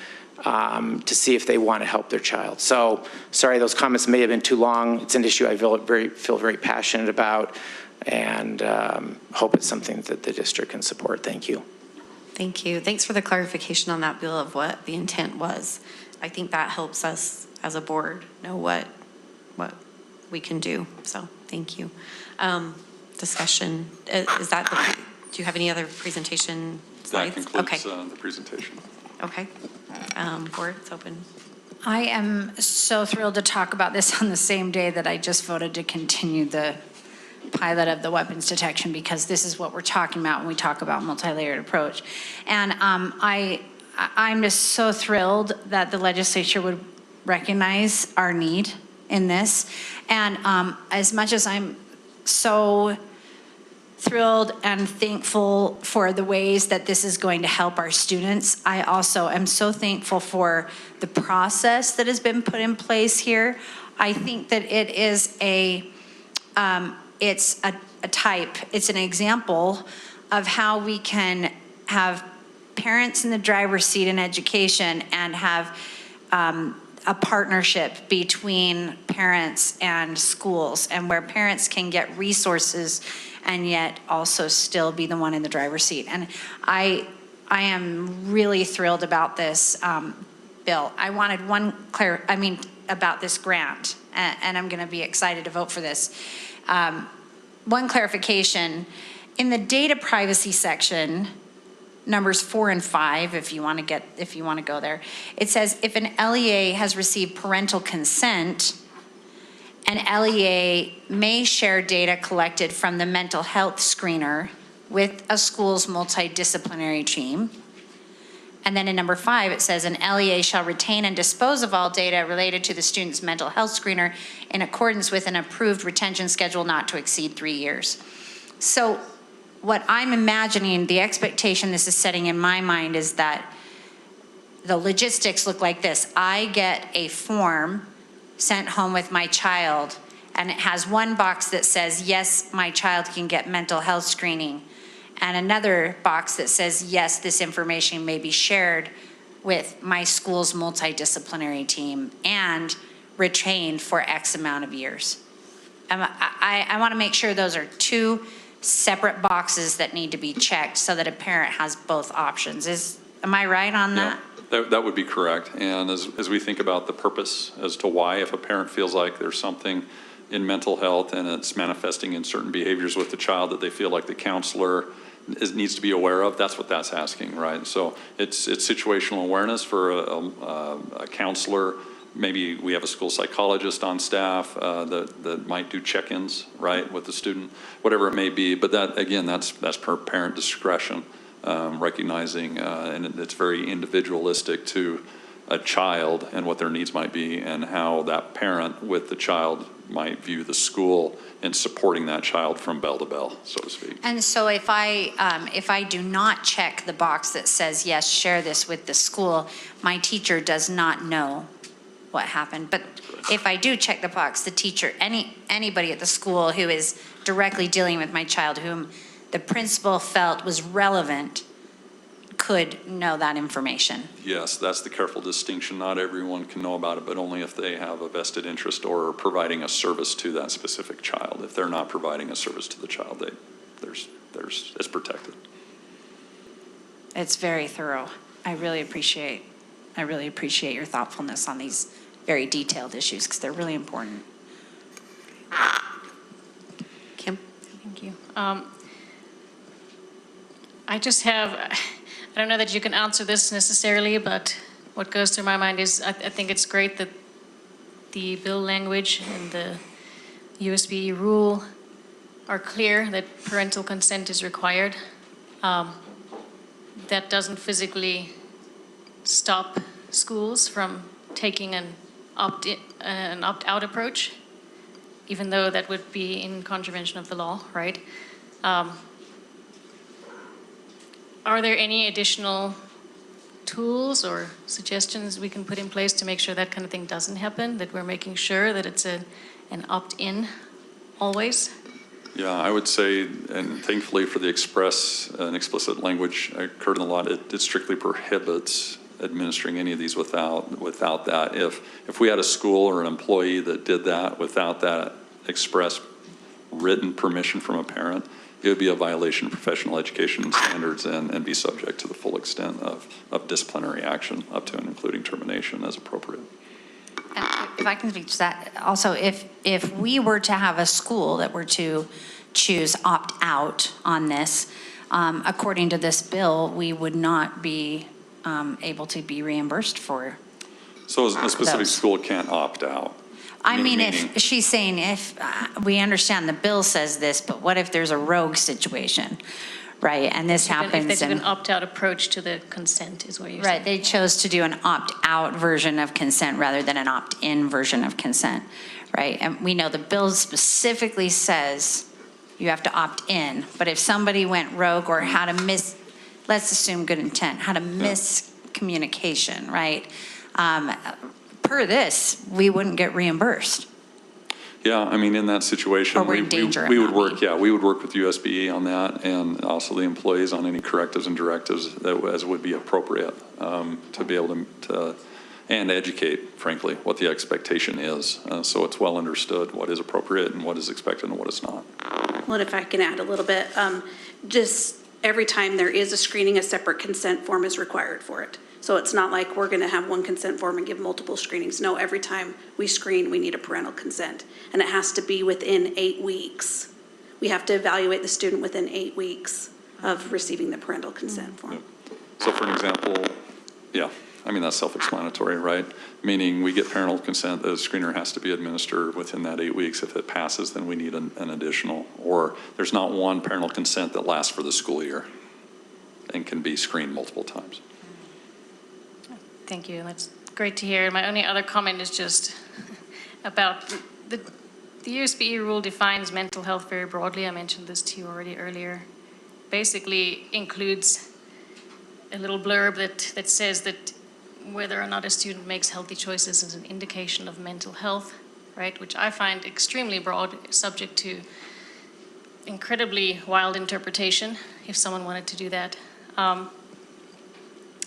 to see if they want to help their child. So, sorry, those comments may have been too long. It's an issue I feel very passionate about, and hope it's something that the district can support. Thank you. Thank you. Thanks for the clarification on that, Bill, of what the intent was. I think that helps us as a board know what we can do. So thank you. Discussion, is that do you have any other presentation slides? That concludes okay. The presentation. Okay. Board, it's open. I am so thrilled to talk about this on the same day that I just voted to continue the pilot of the weapons detection, because this is what we're talking about when we talk about multi-layered approach. And I'm just so thrilled that the legislature would recognize our need in this. And as much as I'm so thrilled and thankful for the ways that this is going to help our students, I also am so thankful for the process that has been put in place here. I think that it is it's an example of how we can have parents in the driver's seat in education and have a partnership between parents and schools, and where parents can get resources and yet also still be the one in the driver's seat. And I am really thrilled about this bill. I wanted about this grant, and I'm going to be excited to vote for this. One clarification, in the data privacy section, numbers 4 and 5, if you want to go there, it says if an LEA has received parental consent, an LEA may share data collected from the mental health screener with a school's multidisciplinary team. And then in number 5, it says an LEA shall retain and dispose of all data related to the student's mental health screener in accordance with an approved retention schedule not to exceed 3 years. So what I'm imagining, the expectation this is setting in my mind, is that the logistics look like this. I get a form sent home with my child, and it has one box that says, yes, my child can get mental health screening, and another box that says, yes, this information may be shared with my school's multidisciplinary team and retained for X amount of years. I want to make sure those are two separate boxes that need to be checked so that a parent has both options. Am I right on that? That would be correct. And as we think about the purpose as to why, if a parent feels like there's something in mental health and it's manifesting in certain behaviors with the child that they feel like the counselor needs to be aware of, that's what that's asking, right? So it's situational awareness for a counselor. Maybe we have a school psychologist on staff that might do check-ins, right, with the student, whatever it may be. But that, again, that's per parent discretion, recognizing, and it's very individualistic to a child and what their needs might be, and how that parent with the child might view the school and supporting that child from bell to bell, so to speak. And so if I do not check the box that says, yes, share this with the school, my teacher does not know what happened. But if I do check the box, the teacher, anybody at the school who is directly dealing with my child, whom the principal felt was relevant, could know that information. Yes, that's the careful distinction. Not everyone can know about it, but only if they have a vested interest or are providing a service to that specific child. If they're not providing a service to the child, it's protected. It's very thorough. I really appreciate your thoughtfulness on these very detailed issues because they're really important. Kim? Thank you. I just have, I don't know that you can answer this necessarily, but what goes through my mind is I think it's great that the bill language and the USB rule are clear that parental consent is required. That doesn't physically stop schools from taking an opt-out approach, even though that would be in contravention of the law, right? Are there any additional tools or suggestions we can put in place to make sure that kind of thing doesn't happen, that we're making sure that it's an opt-in always? Yeah, I would say, and thankfully for the express and explicit language occurred in the law, it strictly prohibits administering any of these without that. If we had a school or an employee that did that without that express written permission from a parent, it would be a violation of professional education standards and be subject to the full extent of disciplinary action, up to and including termination as appropriate. If I can speak to that, also, if we were to have a school that were to choose opt-out on this, according to this bill, we would not be able to be reimbursed for. So a specific those. school can't opt out? I mean, Meaning- if she's saying if we understand the bill says this, but what if there's a rogue situation, right? And this happens. If they do and- an opt-out approach to the consent is what you're Right, saying. they chose to do an opt-out version of consent rather than an opt-in version of consent, right? And we know the bill specifically says you have to opt in, but if somebody went rogue or had a let's assume good intent, had a miscommunication, right? Per this, we wouldn't get reimbursed. Yeah, I mean, in that situation, Or we're in danger of we would not work, yeah, we would work with USBE on that and also the employees on any correctives and directives that as would be appropriate to be able to and educate, frankly, what the expectation is. So it's well understood what is appropriate and what is expected and what is not. Well, if I can add a little bit, just every time there is a screening, a separate consent form is required for it. So it's not like we're going to have one consent form and give multiple screenings. No, every time we screen, we need a parental consent. And it has to be within 8 weeks. We have to evaluate the student within 8 weeks of receiving the parental consent form. So for an example, yeah, I mean, that's self-explanatory, right? Meaning we get parental consent, the screener has to be administered within that 8 weeks. If it passes, then we need an additional. Or there's not one parental consent that lasts for the school year and can be screened multiple times. Thank you, that's great to hear. My only other comment is just about the USB rule defines mental health very broadly. I mentioned this to you already earlier. Basically includes a little blurb that says that whether or not a student makes healthy choices is an indication of mental health, right? Which I find extremely broad, subject to incredibly wild interpretation if someone wanted to do that.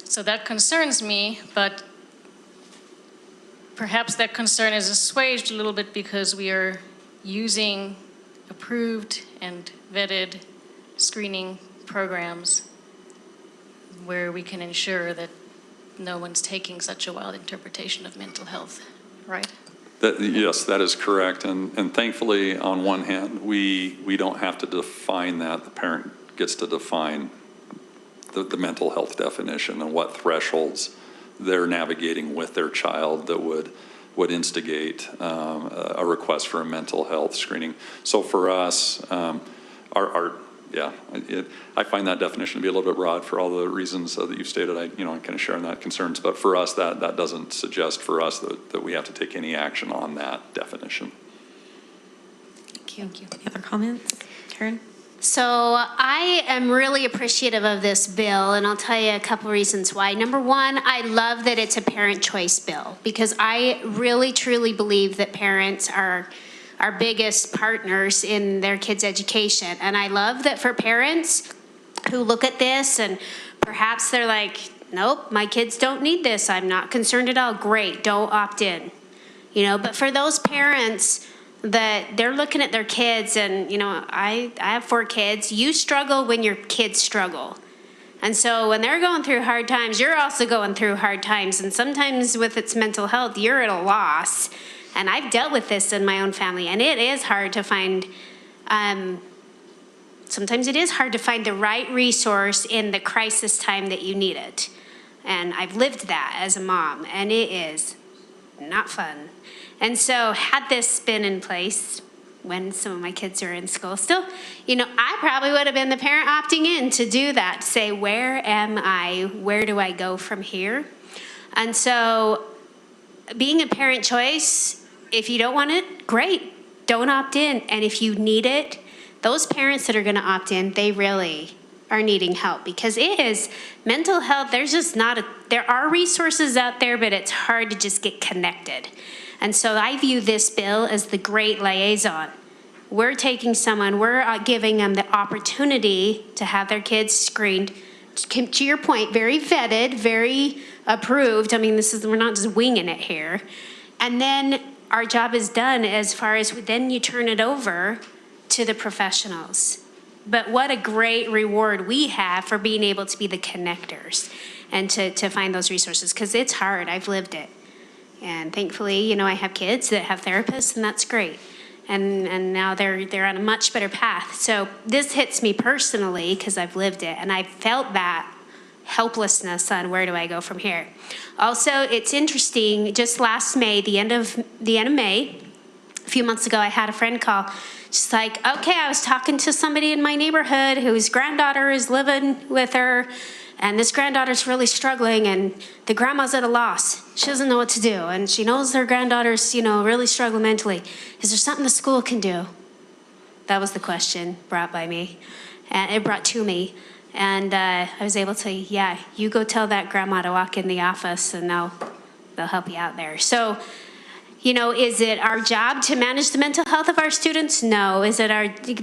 So that concerns me, but perhaps that concern is assuaged a little bit because we are using approved and vetted screening programs where we can ensure that no one's taking such a wild interpretation of mental health, right? Yes, that is correct. And thankfully, on one hand, we don't have to define that. The parent gets to define the mental health definition and what thresholds they're navigating with their child that would instigate a request for a mental health screening. So for us, I find that definition to be a little bit broad for all the reasons that you've stated. I kind of share in that concerns, but for us, that doesn't suggest for us that we have to take any action on that definition. Thank you. Any other comments? Karen? So I am really appreciative of this bill, and I'll tell you a couple reasons why. Number one, I love that it's a parent choice bill because I really, truly believe that parents are our biggest partners in their kids' education. And I love that for parents who look at this and perhaps they're like, nope, my kids don't need this. I'm not concerned at all. Great, don't opt in. But for those parents that they're looking at their kids and, I have 4 kids. You struggle when your kids struggle. And so when they're going through hard times, you're also going through hard times. And sometimes with its mental health, you're at a loss. And I've dealt with this in my own family, and it is hard to find, sometimes it is hard to find the right resource in the crisis time that you need it. And I've lived that as a mom, and it is not fun. And so had this been in place when some of my kids are in school still, I probably would have been the parent opting in to do that, to say, where am I? Where do I go from here? And so being a parent choice, if you don't want it, great, don't opt in. And if you need it, those parents that are going to opt in, they really are needing help, because it is mental health. There's just there are resources out there, but it's hard to just get connected. And so I view this bill as the great liaison. We're taking someone, we're giving them the opportunity to have their kids screened, to your point, very vetted, very approved. I mean, we're not just winging it here. And then our job is done as far as then you turn it over to the professionals. But what a great reward we have for being able to be the connectors and to find those resources, because it's hard. I've lived it. And thankfully, I have kids that have therapists, and that's great. And now they're on a much better path. So this hits me personally because I've lived it, and I felt that helplessness on where do I go from here. Also, it's interesting, just last May, the end of May, a few months ago, I had a friend call. She's like, okay, I was talking to somebody in my neighborhood whose granddaughter is living with her, and this granddaughter's really struggling, and the grandma's at a loss. She doesn't know what to do, and she knows her granddaughter's, really struggling mentally. Is there something the school can do? That was the question brought by me, and it brought to me. And I was able to, you go tell that grandma to walk in the office, and they'll help you out there. So, is it our job to manage the mental health of our students? No.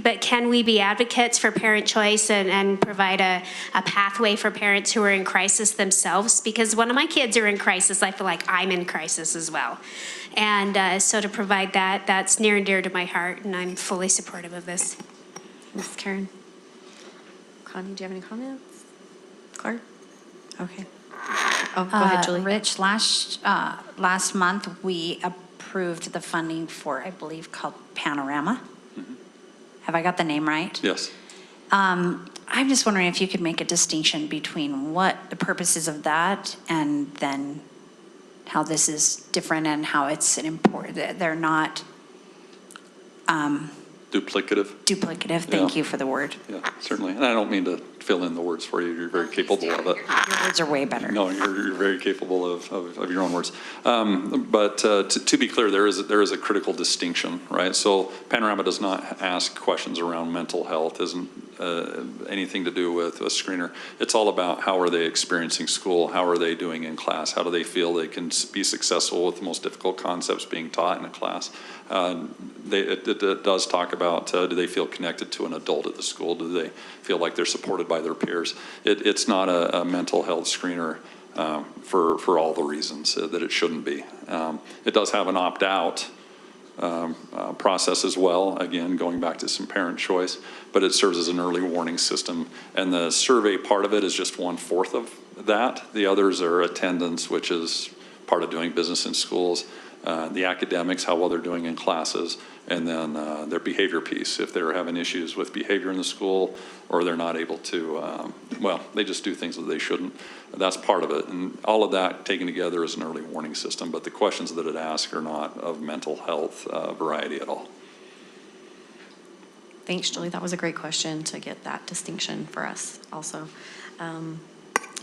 But can we be advocates for parent choice and provide a pathway for parents who are in crisis themselves? Because when my kids are in crisis, I feel like I'm in crisis as well. And so to provide that, that's near and dear to my heart, and I'm fully supportive of this. Ms. Karen. Connie, do you have any comments? Clark? Okay. Oh, go ahead, Julie. Rich, last month, we approved the funding for, I believe, called Panorama. Mm-hmm. Have I got the name right? Yes. I'm just wondering if you could make a distinction between what the purposes of that and then how this is different and how it's an important, they're not Duplicative. Thank you for the word. Yeah, certainly. And I don't mean to fill in the words for you. You're very capable of it. Your words are way better. No, you're very capable of your own words. But to be clear, there is a critical distinction, right? So Panorama does not ask questions around mental health, isn't anything to do with a screener. It's all about how are they experiencing school, how are they doing in class, how do they feel they can be successful with the most difficult concepts being taught in a class. It does talk about do they feel connected to an adult at the school, do they feel like they're supported by their peers. It's not a mental health screener for all the reasons that it shouldn't be. It does have an opt-out process as well, again, going back to some parent choice, but it serves as an early warning system. And the survey part of it is just 1/4 of that. The others are attendance, which is part of doing business in schools, the academics, how well they're doing in classes, and then their behavior piece. If they're having issues with behavior in the school or they're not able to, they just do things that they shouldn't. That's part of it. And all of that taken together is an early warning system, but the questions that it asks are not of mental health variety at all. Thanks, Julie. That was a great question to get that distinction for us also.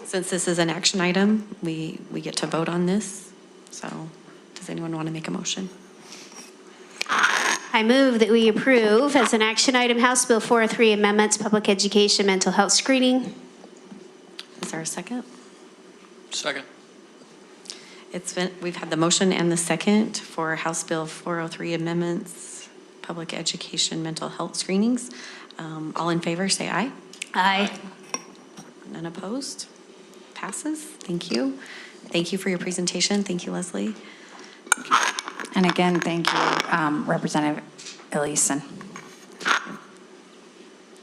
Since this is an action item, we get to vote on this. So does anyone want to make a motion? I move that we approve as an action item House Bill 403 amendments, public education, mental health screening. Is there a second? Second. We've had the motion and the second for House Bill 403 amendments, public education, mental health screenings. All in favor, say aye. Aye. None opposed? Passes. Thank you. Thank you for your presentation. Thank you, Leslie. And again, thank you, Representative Ellison.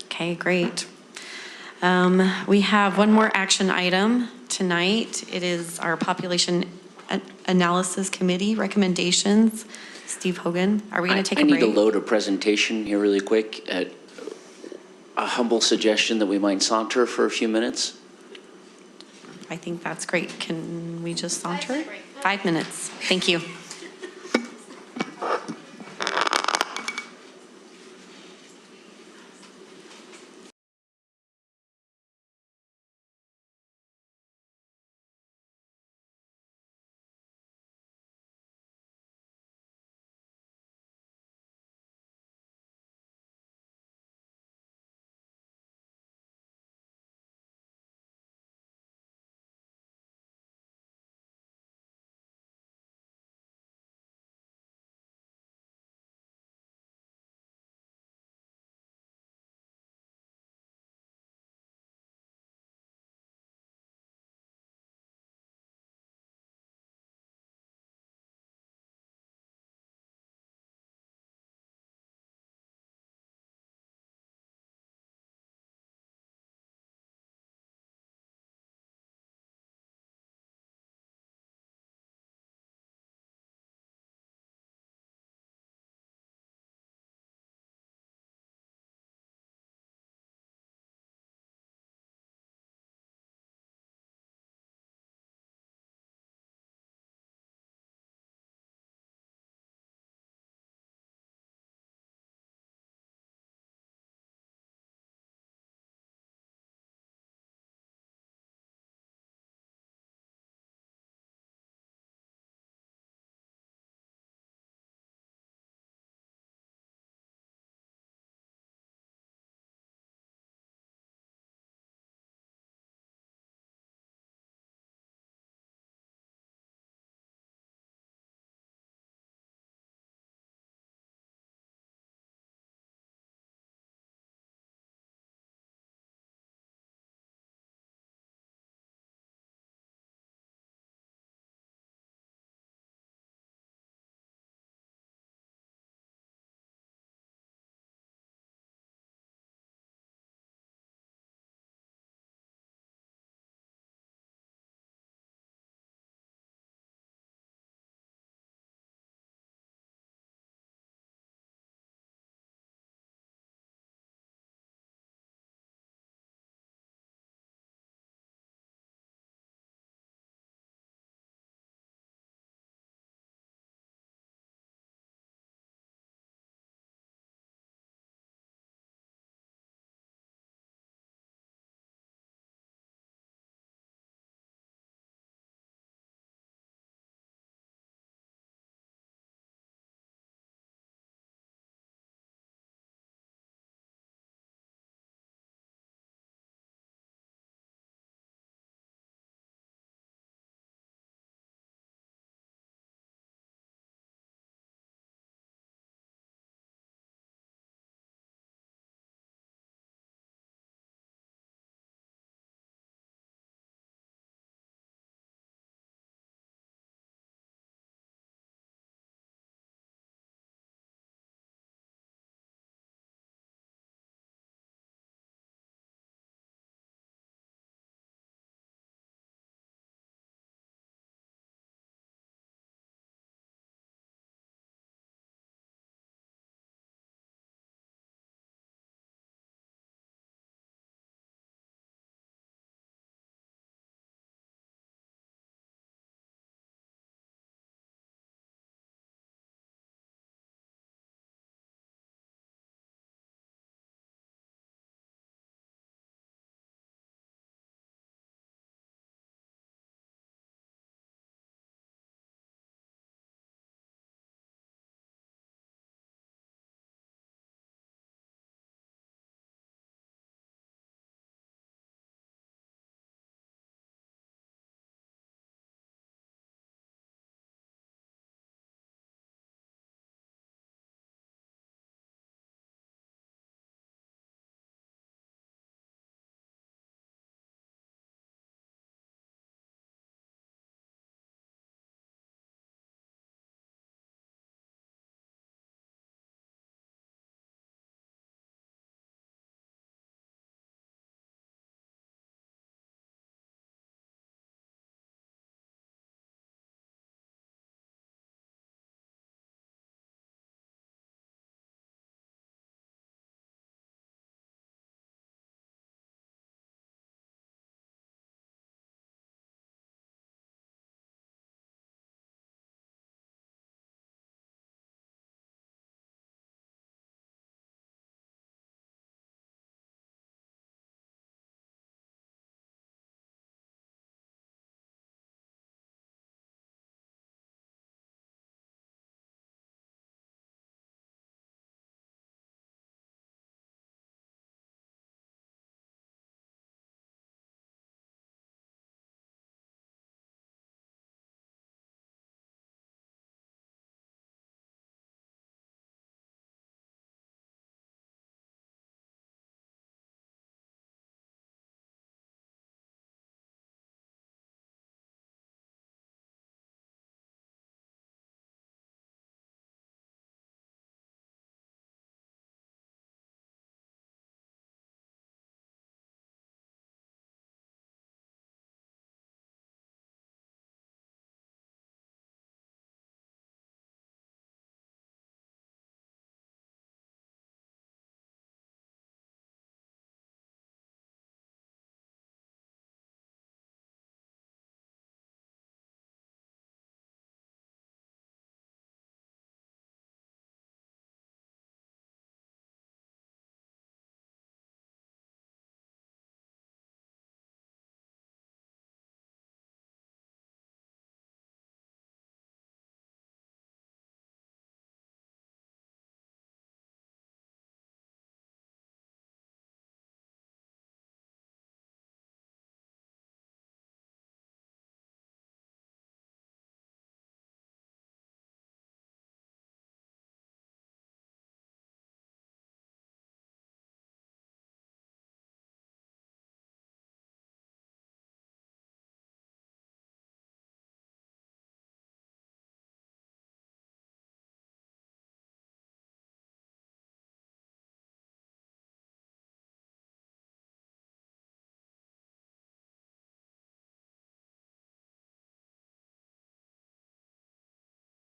Okay, great. We have one more action item tonight. It is our population analysis committee recommendations. Steve Hogan, are we going to take a I break? need to load a presentation here really quick. A humble suggestion that we might saunter for a few minutes. I think that's great. Can we just saunter? 5 minutes. Thank you.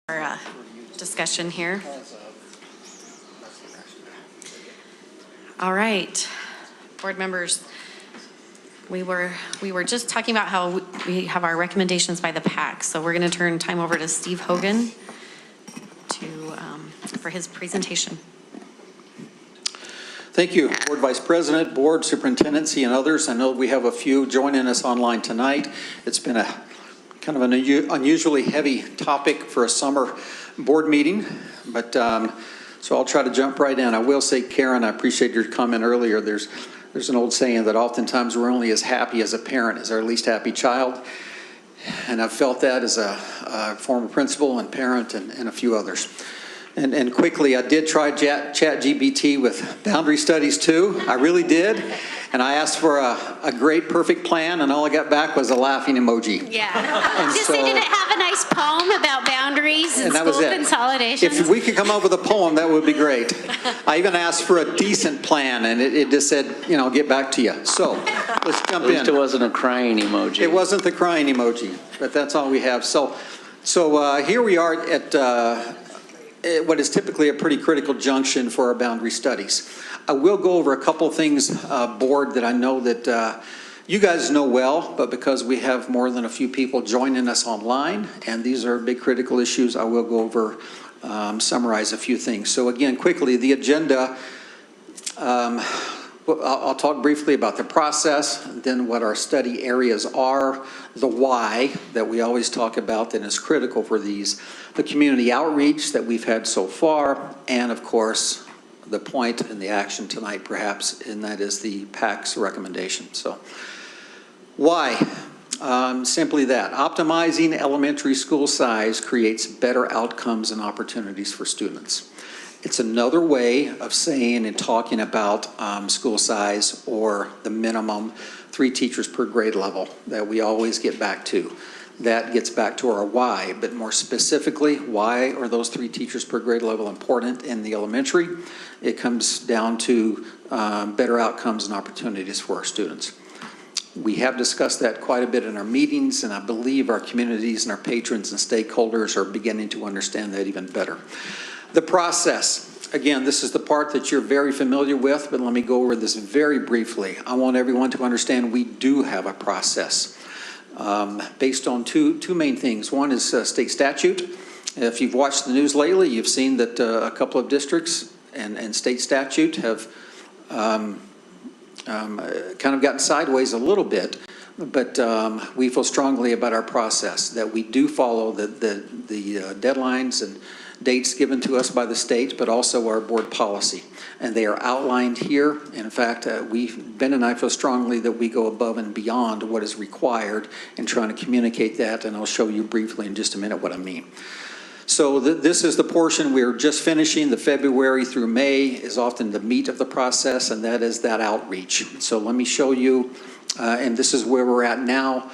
Our discussion here. All right, board members, we were just talking about how we have our recommendations by the PAC. So we're going to turn time over to Steve Hogan for his presentation. Thank you, Board Vice President, Board Superintendency, and others. I know we have a few joining us online tonight. It's been a kind of an unusually heavy topic for a summer board meeting, but so I'll try to jump right in. I will say, Karen, I appreciate your comment earlier. There's an old saying that oftentimes we're only as happy as a parent as our least happy child, and I've felt that as a former principal and parent and a few others. And quickly, I did try ChatGPT with boundary studies too. I really did. And I asked for a great, perfect plan, and all I got back was a laughing emoji. Yeah. Just say, did it have a nice poem about boundaries and school consolidation? If we could come up with a poem, that would be great. I even asked for a decent plan, and it just said, get back to you. So let's jump in. At least it wasn't a crying emoji. It wasn't the crying emoji, but that's all we have. So here we are at what is typically a pretty critical junction for our boundary studies. I will go over a couple things, board, that I know that you guys know well, but because we have more than a few people joining us online, and these are big critical issues, I will go over, summarize a few things. So again, quickly, the agenda, I'll talk briefly about the process, then what our study areas are, the why that we always talk about that is critical for these, the community outreach that we've had so far, and of course, the point and the action tonight perhaps, and that is the PAC's recommendation. So why? Simply that. Optimizing elementary school size creates better outcomes and opportunities for students. It's another way of saying and talking about school size or the minimum 3 teachers per grade level that we always get back to. That gets back to our why, but more specifically, why are those 3 teachers per grade level important in the elementary? It comes down to better outcomes and opportunities for our students. We have discussed that quite a bit in our meetings, and I believe our communities and our patrons and stakeholders are beginning to understand that even better. The process. Again, this is the part that you're very familiar with, but let me go over this very briefly. I want everyone to understand we do have a process based on two main things. One is state statute. If you've watched the news lately, you've seen that a couple of districts and state statute have kind of gotten sideways a little bit, but we feel strongly about our process, that we do follow the deadlines and dates given to us by the state, but also our board policy. And they are outlined here. In fact, Ben and I feel strongly that we go above and beyond what is required in trying to communicate that, and I'll show you briefly in just a minute what I mean. So this is the portion we're just finishing. The February through May is often the meat of the process, and that is that outreach. So let me show you, and this is where we're at now,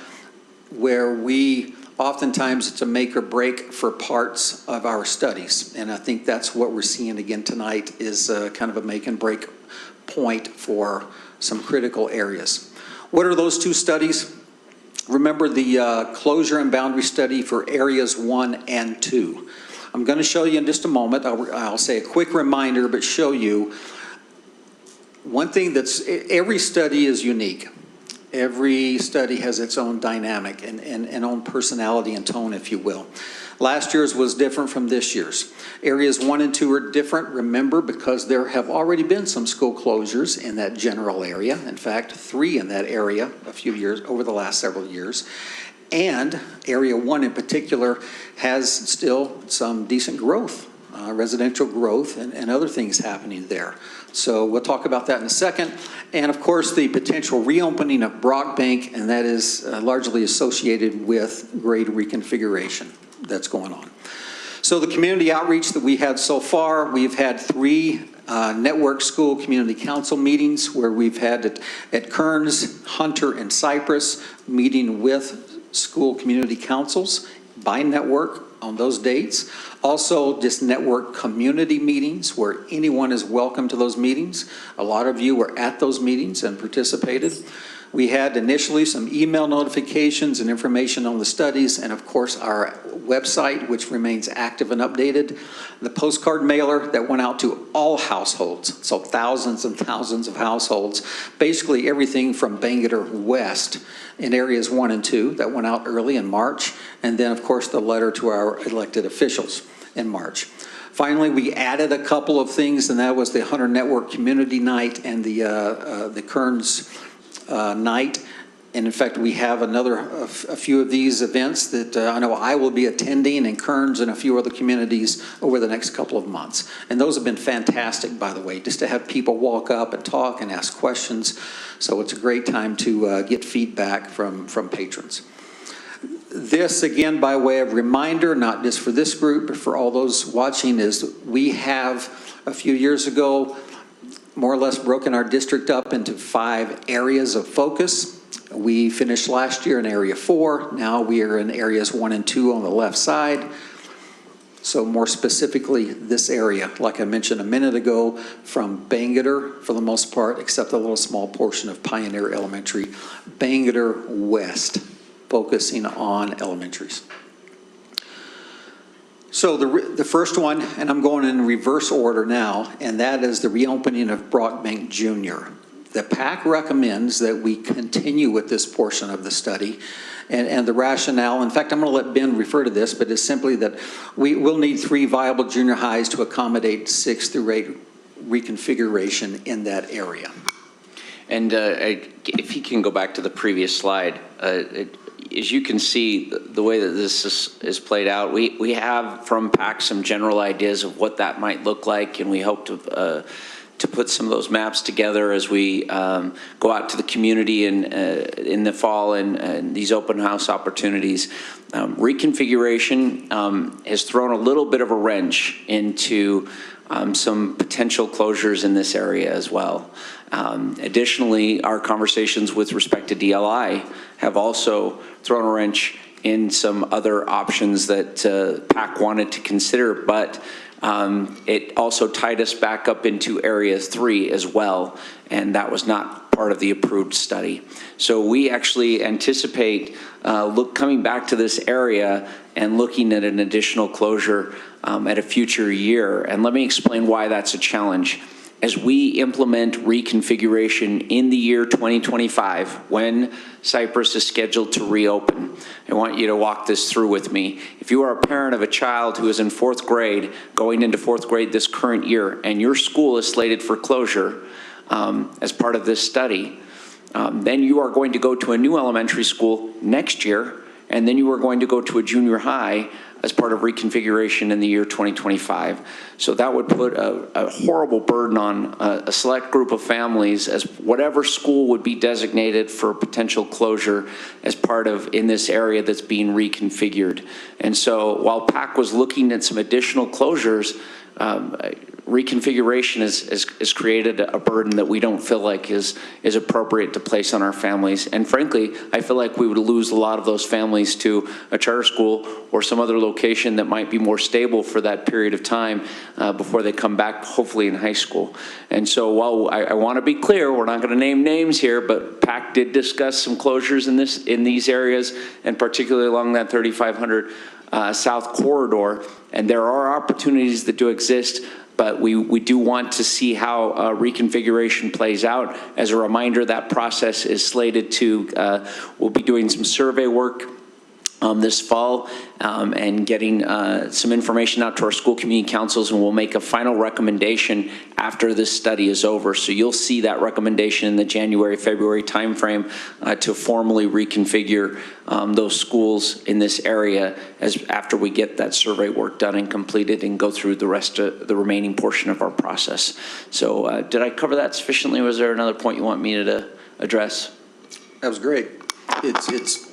where we oftentimes it's a make or break for parts of our studies. And I think that's what we're seeing again tonight is kind of a make and break point for some critical areas. What are those 2 studies? Remember the closure and boundary study for areas 1 and 2. I'm going to show you in just a moment. I'll say a quick reminder, but show you one thing every study is unique. Every study has its own dynamic and own personality and tone, if you will. Last year's was different from this year's. Areas 1 and 2 are different, remember, because there have already been some school closures in that general area. In fact, 3 in that area a few years, over the last several years. And Area 1 in particular has still some decent growth, residential growth and other things happening there. So we'll talk about that in a second. And of course, the potential reopening of Brockbank, and that is largely associated with grade reconfiguration that's going on. So the community outreach that we had so far, we've had 3 network school community council meetings where we've had at Kearns, Hunter, and Cypress meeting with school community councils by network on those dates. Also, just network community meetings where anyone is welcome to those meetings. A lot of you were at those meetings and participated. We had initially some email notifications and information on the studies, and of course our website, which remains active and updated. The postcard mailer that went out to all households, so thousands and thousands of households, basically everything from Bangor West in areas 1 and 2 that went out early in March, and then of course the letter to our elected officials in March. Finally, we added a couple of things, and that was the Hunter Network Community Night and the Kearns night. And in fact, we have a few of these events that I know I will be attending in Kearns and a few other communities over the next couple of months. And those have been fantastic, by the way, just to have people walk up and talk and ask questions. So it's a great time to get feedback from patrons. This, again, by way of reminder, not just for this group, but for all those watching, is we have a few years ago more or less broken our district up into 5 areas of focus. We finished last year in area 4. Now we are in areas 1 and 2 on the left side. So more specifically, this area, like I mentioned a minute ago, from Bangor for the most part, except a little small portion of Pioneer Elementary, Bangor West, focusing on elementaries. So the first one, and I'm going in reverse order now, and that is the reopening of Brockbank Jr. The PAC recommends that we continue with this portion of the study, and the rationale, in fact, I'm going to let Ben refer to this, but it's simply that we will need 3 viable junior highs to accommodate 6 through 8 reconfiguration in that area. And if you can go back to the previous slide, as you can see, the way that this is played out, we have from PAC some general ideas of what that might look like, and we hope to put some of those maps together as we go out to the community in the fall and these open house opportunities. Reconfiguration has thrown a little bit of a wrench into some potential closures in this area as well. Additionally, our conversations with respect to DLI have also thrown a wrench in some other options that PAC wanted to consider, but it also tied us back up into area 3 as well, and that was not part of the approved study. So we actually anticipate coming back to this area and looking at an additional closure at a future year. And let me explain why that's a challenge. As we implement reconfiguration in the year 2025, when Cypress is scheduled to reopen, I want you to walk this through with me. If you are a parent of a child who is in 4th grade, going into 4th grade this current year, and your school is slated for closure as part of this study, then you are going to go to a new elementary school next year, and then you are going to go to a junior high as part of reconfiguration in the year 2025. So that would put a horrible burden on a select group of families as whatever school would be designated for potential closure as part of in this area that's being reconfigured. And so while PAC was looking at some additional closures, reconfiguration has created a burden that we don't feel like is appropriate to place on our families. And frankly, I feel like we would lose a lot of those families to a charter school or some other location that might be more stable for that period of time before they come back, hopefully in high school. And so while I want to be clear, we're not going to name names here, but PAC did discuss some closures in these areas, and particularly along that 3500 South corridor. And there are opportunities that do exist, but we do want to see how reconfiguration plays out. As a reminder, that process is slated to, we'll be doing some survey work this fall and getting some information out to our school community councils, and we'll make a final recommendation after this study is over. So you'll see that recommendation in the January, February timeframe to formally reconfigure those schools in this area after we get that survey work done and completed and go through the rest of the remaining portion of our process. So did I cover that sufficiently? Was there another point you want me to address? That was great. It's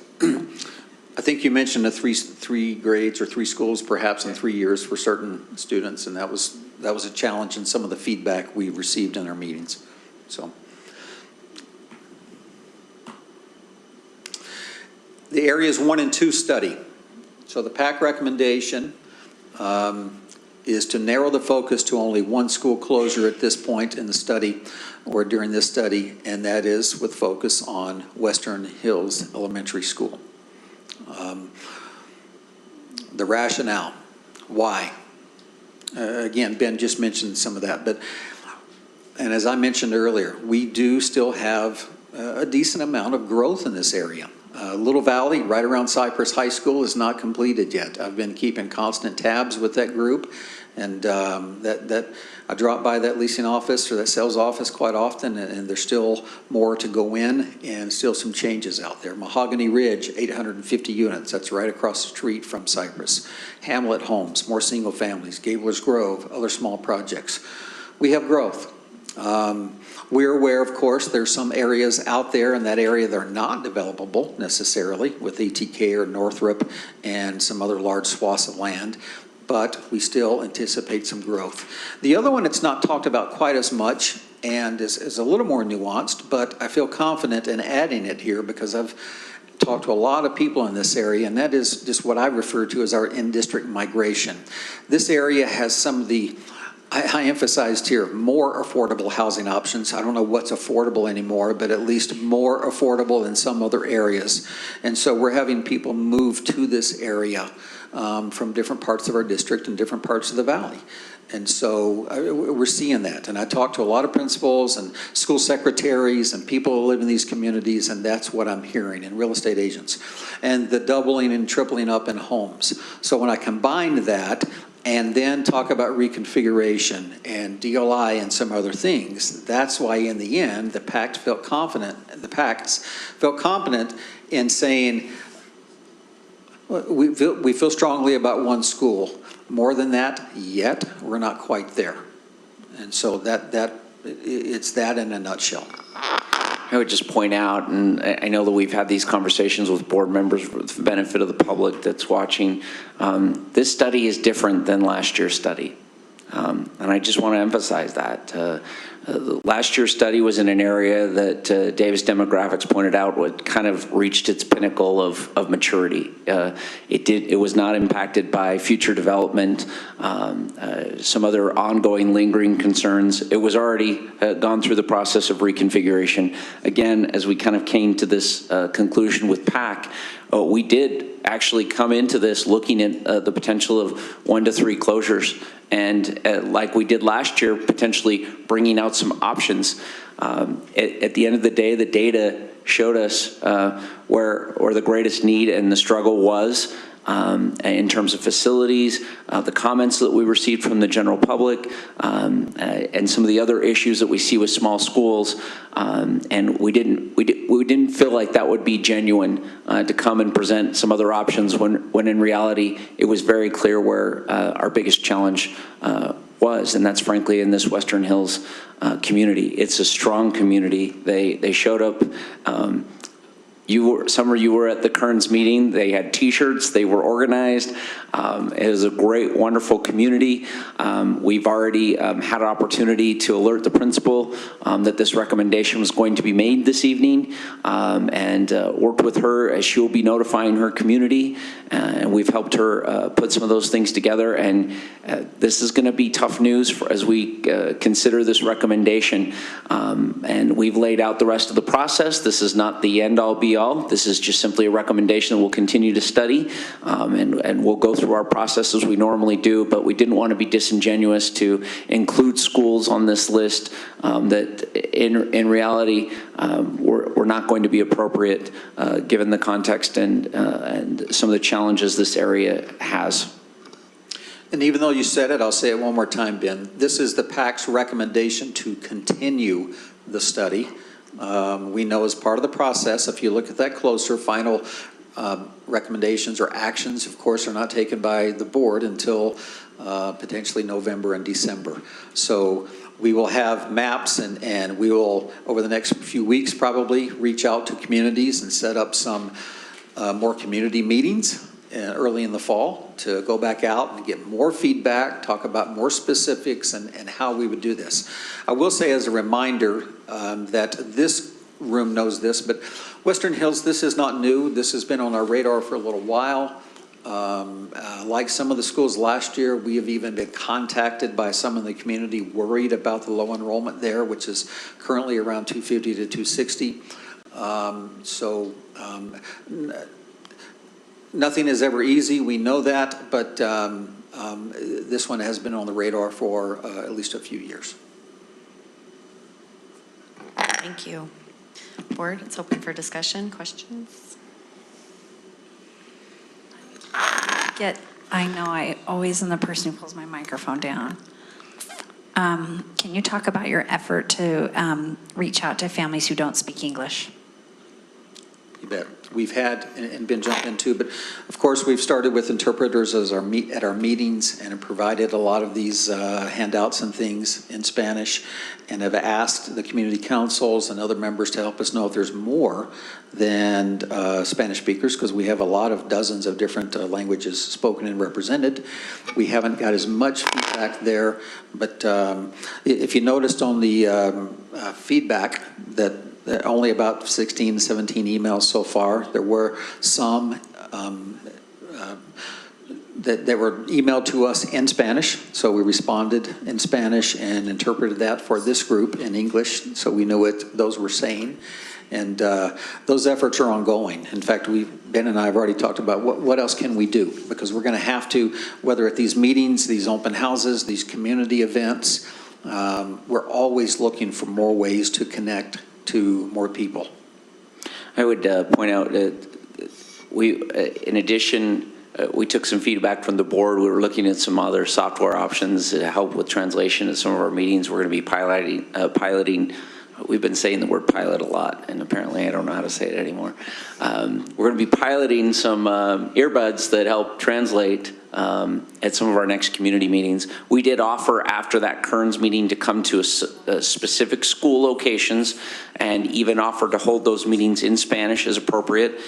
I think you mentioned the three grades or 3 schools perhaps in 3 years for certain students, and that was a challenge in some of the feedback we received in our meetings. So the areas 1 and 2 study. So the PAC recommendation is to narrow the focus to only one school closure at this point in the study or during this study, and that is with focus on Western Hills Elementary School. The rationale, why? Again, Ben just mentioned some of that, and as I mentioned earlier, we do still have a decent amount of growth in this area. Little Valley, right around Cypress High School, is not completed yet. I've been keeping constant tabs with that group, and I drop by that leasing office or that sales office quite often, and there's still more to go in and still some changes out there. Mahogany Ridge, 850 units. That's right across the street from Cypress. Hamlet Homes, more single families. Gablers Grove, other small projects. We have growth. We're aware, of course, there's some areas out there in that area that are not developable necessarily with ETK or Northrop and some other large swaths of land, but we still anticipate some growth. The other one that's not talked about quite as much and is a little more nuanced, but I feel confident in adding it here because I've talked to a lot of people in this area, and that is just what I refer to as our in-district migration. This area has some of the, I emphasized here, more affordable housing options. I don't know what's affordable anymore, but at least more affordable than some other areas. And so we're having people move to this area from different parts of our district and different parts of the valley. And so we're seeing that. And I talk to a lot of principals and school secretaries and people who live in these communities, and that's what I'm hearing, and real estate agents. And the doubling and tripling up in homes. So when I combine that and then talk about reconfiguration and DLI and some other things, that's why in the end, the PACT felt confident, the PACTs felt confident in saying, we feel strongly about one school. More than that, yet, we're not quite there. And so it's that in a nutshell. I would just point out, and I know that we've had these conversations with board members for the benefit of the public that's watching. This study is different than last year's study. And I just want to emphasize that. Last year's study was in an area that Davis Demographics pointed out would kind of reached its pinnacle of maturity. It was not impacted by future development, some other ongoing lingering concerns. It was already gone through the process of reconfiguration. Again, as we kind of came to this conclusion with PAC, we did actually come into this looking at the potential of 1 to 3 closures. And like we did last year, potentially bringing out some options. At the end of the day, the data showed us where the greatest need and the struggle was in terms of facilities, the comments that we received from the general public, and some of the other issues that we see with small schools. And we didn't feel like that would be genuine to come and present some other options when in reality it was very clear where our biggest challenge was, and that's frankly in this Western Hills community. It's a strong community. They showed up. Some of you were at the Kearns meeting. They had T-shirts. They were organized. It was a great, wonderful community. We've already had an opportunity to alert the principal that this recommendation was going to be made this evening, and worked with her as she will be notifying her community. And we've helped her put some of those things together. And this is going to be tough news as we consider this recommendation. And we've laid out the rest of the process. This is not the end-all, be-all. This is just simply a recommendation that we'll continue to study, and we'll go through our process as we normally do, but we didn't want to be disingenuous to include schools on this list that in reality were not going to be appropriate given the context and some of the challenges this area has. And even though you said it, I'll say it one more time, Ben. This is the PAC's recommendation to continue the study. We know as part of the process, if you look at that closer, final recommendations or actions, of course, are not taken by the board until potentially November and December. So we will have maps, and we will, over the next few weeks, probably reach out to communities and set up some more community meetings early in the fall to go back out and get more feedback, talk about more specifics and how we would do this. I will say as a reminder that this room knows this, but Western Hills, this is not new. This has been on our radar for a little while. Like some of the schools last year, we have even been contacted by some in the community worried about the low enrollment there, which is currently around 250 to 260. Nothing is ever easy, we know that, but this one has been on the radar for at least a few years. Thank you. Board, it's open for discussion, questions? I know I always am the person who pulls my microphone down. Can you talk about your effort to reach out to families who don't speak English? You bet. We've had, and been jumped into, but of course we've started with interpreters as at our meetings and have provided a lot of these handouts and things in Spanish, and have asked the community councils and other members to help us know if there's more than Spanish speakers, because we have a lot of dozens of different languages spoken and represented. We haven't got as much feedback there, but if you noticed on the feedback that only about 16, 17 emails so far. There were some that were emailed to us in Spanish, so we responded in Spanish and interpreted that for this group in English, so we knew what those were saying. And those efforts are ongoing. In fact, Ben and I have already talked about what else can we do, because we're going to have to, whether at these meetings, these open houses, these community events, we're always looking for more ways to connect to more people. I would point out that in addition, we took some feedback from the board. We were looking at some other software options to help with translation at some of our meetings. We're going to be piloting. We've been saying the word pilot a lot, and apparently I don't know how to say it anymore. We're going to be piloting some earbuds that help translate at some of our next community meetings. We did offer after that Kearns meeting to come to a specific school locations, and even offered to hold those meetings in Spanish as appropriate.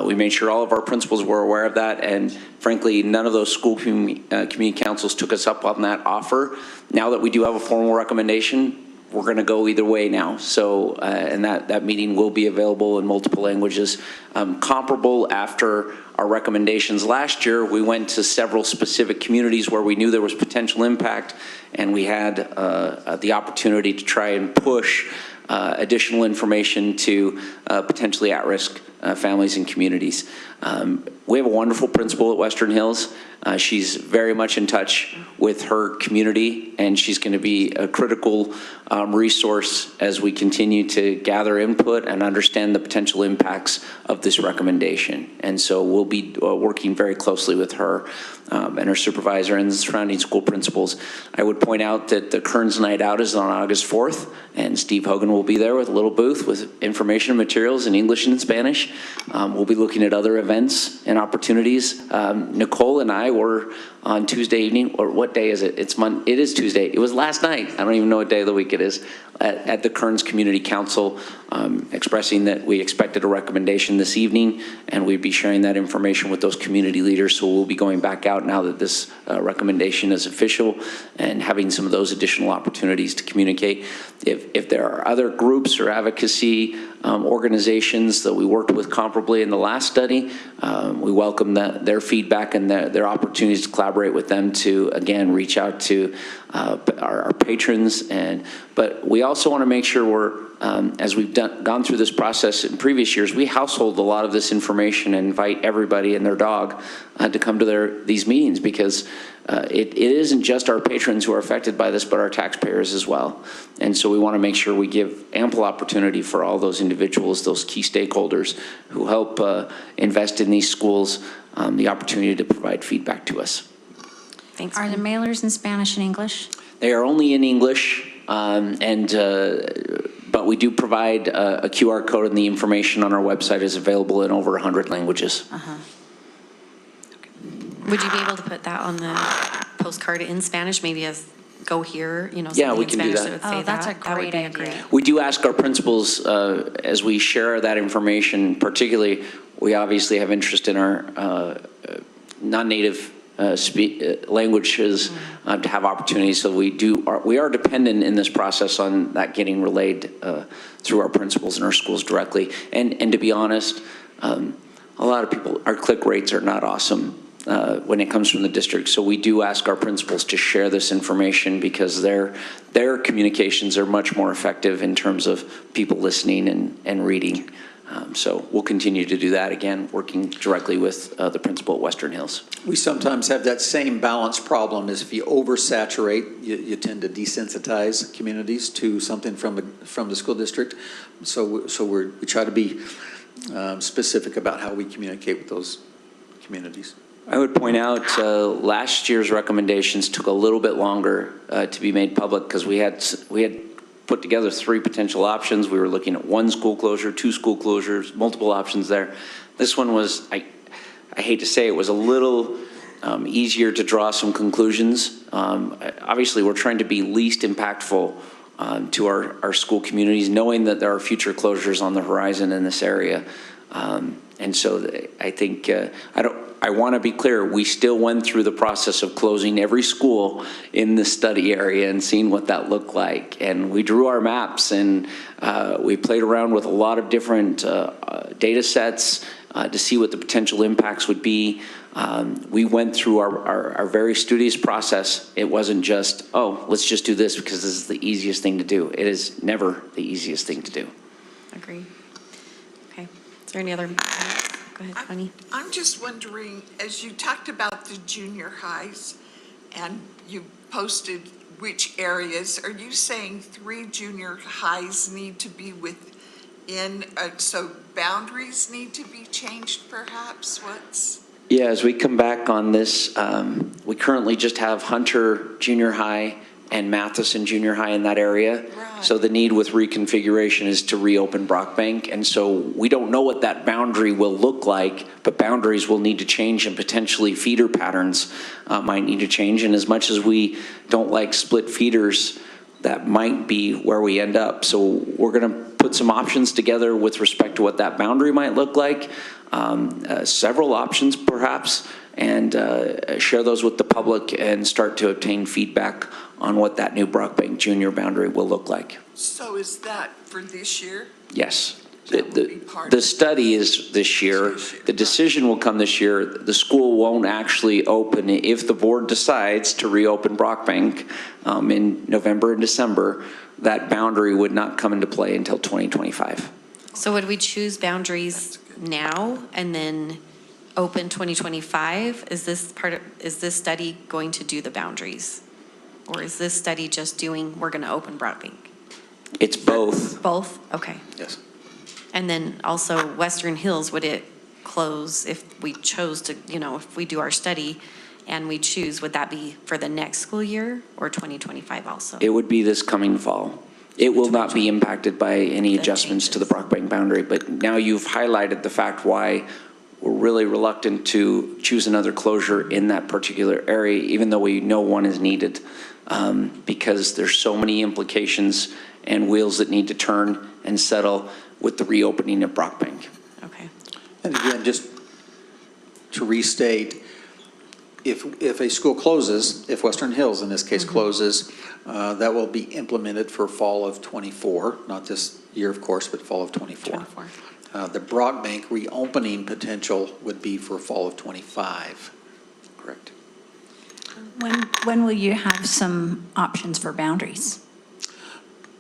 We made sure all of our principals were aware of that, and frankly, none of those school community councils took us up on that offer. Now that we do have a formal recommendation, we're going to go either way now. So, and that meeting will be available in multiple languages. Comparable after our recommendations last year, we went to several specific communities where we knew there was potential impact, and we had the opportunity to try and push additional information to potentially at-risk families and communities. We have a wonderful principal at Western Hills. She's very much in touch with her community, and she's going to be a critical resource as we continue to gather input and understand the potential impacts of this recommendation. And so we'll be working very closely with her and her supervisor and the surrounding school principals. I would point out that the Kearns Night Out is on August 4th, and Steve Hogan will be there with a little booth with information and materials in English and in Spanish. We'll be looking at other events and opportunities. Nicole and I were on Tuesday evening, or what day is it? It is Tuesday. It was last night. I don't even know what day of the week it is. At the Kearns Community Council, expressing that we expected a recommendation this evening, and we'd be sharing that information with those community leaders. So we'll be going back out now that this recommendation is official, and having some of those additional opportunities to communicate. If there are other groups or advocacy organizations that we worked with comparably in the last study, we welcome their feedback and their opportunities to collaborate with them to, again, reach out to our patrons. But we also want to make sure we're, as we've gone through this process in previous years, we household a lot of this information and invite everybody and their dog to come to these meetings, because it isn't just our patrons who are affected by this, but our taxpayers as well. And so we want to make sure we give ample opportunity for all those individuals, those key stakeholders who help invest in these schools, the opportunity to provide feedback to us. Thanks. Are the mailers in Spanish and English? They are only in English, but we do provide a QR code, and the information on our website is available in over 100 languages. Uh-huh. Would you be able to put that on the postcard in Spanish, maybe as go here, Yeah, we something can in do Spanish that. that would say That's a that would great be idea. We do ask our principals, as we share that information, particularly, we obviously have interest in our non-native languages to have opportunities. So we are dependent in this process on that getting relayed through our principals and our schools directly. And to be honest, a lot of people, our click rates are not awesome. when it comes from the district. So we do ask our principals to share this information because their communications are much more effective in terms of people listening and reading. So we'll continue to do that, again, working directly with the principal at Western Hills. We sometimes have that same balance problem is if you oversaturate, you tend to desensitize communities to something from the school district. So we try to be specific about how we communicate with those communities. I would point out last year's recommendations took a little bit longer to be made public because we had put together 3 potential options. We were looking at 1 school closure, 2 school closures, multiple options there. This one was, I hate to say it, was a little easier to draw some conclusions. Obviously, we're trying to be least impactful to our school communities, knowing that there are future closures on the horizon in this area. And so I think, I want to be clear, we still went through the process of closing every school in the study area and seeing what that looked like. And we drew our maps and we played around with a lot of different data sets to see what the potential impacts would be. We went through our very studious process. It wasn't just, oh, let's just do this because this is the easiest thing to do. It is never the easiest thing to do. Agree. Okay. Is there any other? Go ahead, Connie. I'm just wondering, as you talked about the junior highs and you posted which areas, are you saying 3 junior highs need to be within, so boundaries need to be changed perhaps? Yeah, as we come back on this, we currently just have Hunter Junior High and Matheson Junior High in that area. Right. So the need with reconfiguration is to reopen Brockbank. And so we don't know what that boundary will look like, but boundaries will need to change and potentially feeder patterns might need to change. And as much as we don't like split feeders, that might be where we end up. So we're going to put some options together with respect to what that boundary might look like, several options perhaps, and share those with the public and start to obtain feedback on what that new Brockbank Junior boundary will look like. So is that for this year? Yes. The study is this year. The decision will come this year. The school won't actually open if the board decides to reopen Brockbank in November and December. That boundary would not come into play until 2025. So would we choose boundaries now and then open 2025? Is this study going to do the boundaries? Or is this study just doing, we're going to open Brockbank? It's both. Both? Okay. Yes. And then also Western Hills, would it close if we chose to, if we do our study and we choose, would that be for the next school year or 2025 also? It would be this coming fall. It will not be impacted by any adjustments to the Brockbank boundary, but now you've highlighted the fact why we're really reluctant to choose another closure in that particular area, even though we know one is needed, because there's so many implications and wheels that need to turn and settle with the reopening of Brockbank. Okay. And again, just to restate, if a school closes, if Western Hills in this case closes, that will be implemented for fall of 24, not this year, of course, but fall of 24. The Brockbank reopening potential would be for fall of 25. Correct. When will you have some options for boundaries?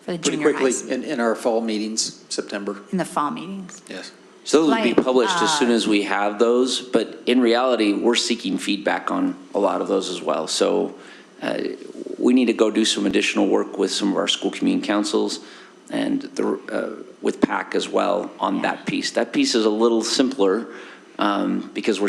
For the Pretty junior quickly highs? in our fall meetings, September. In the fall meetings? Yes. So those will be published as soon as we have those, but in reality, we're seeking feedback on a lot of those as well. So we need to go do some additional work with some of our school community councils and with PAC as well on that piece. That piece is a little simpler because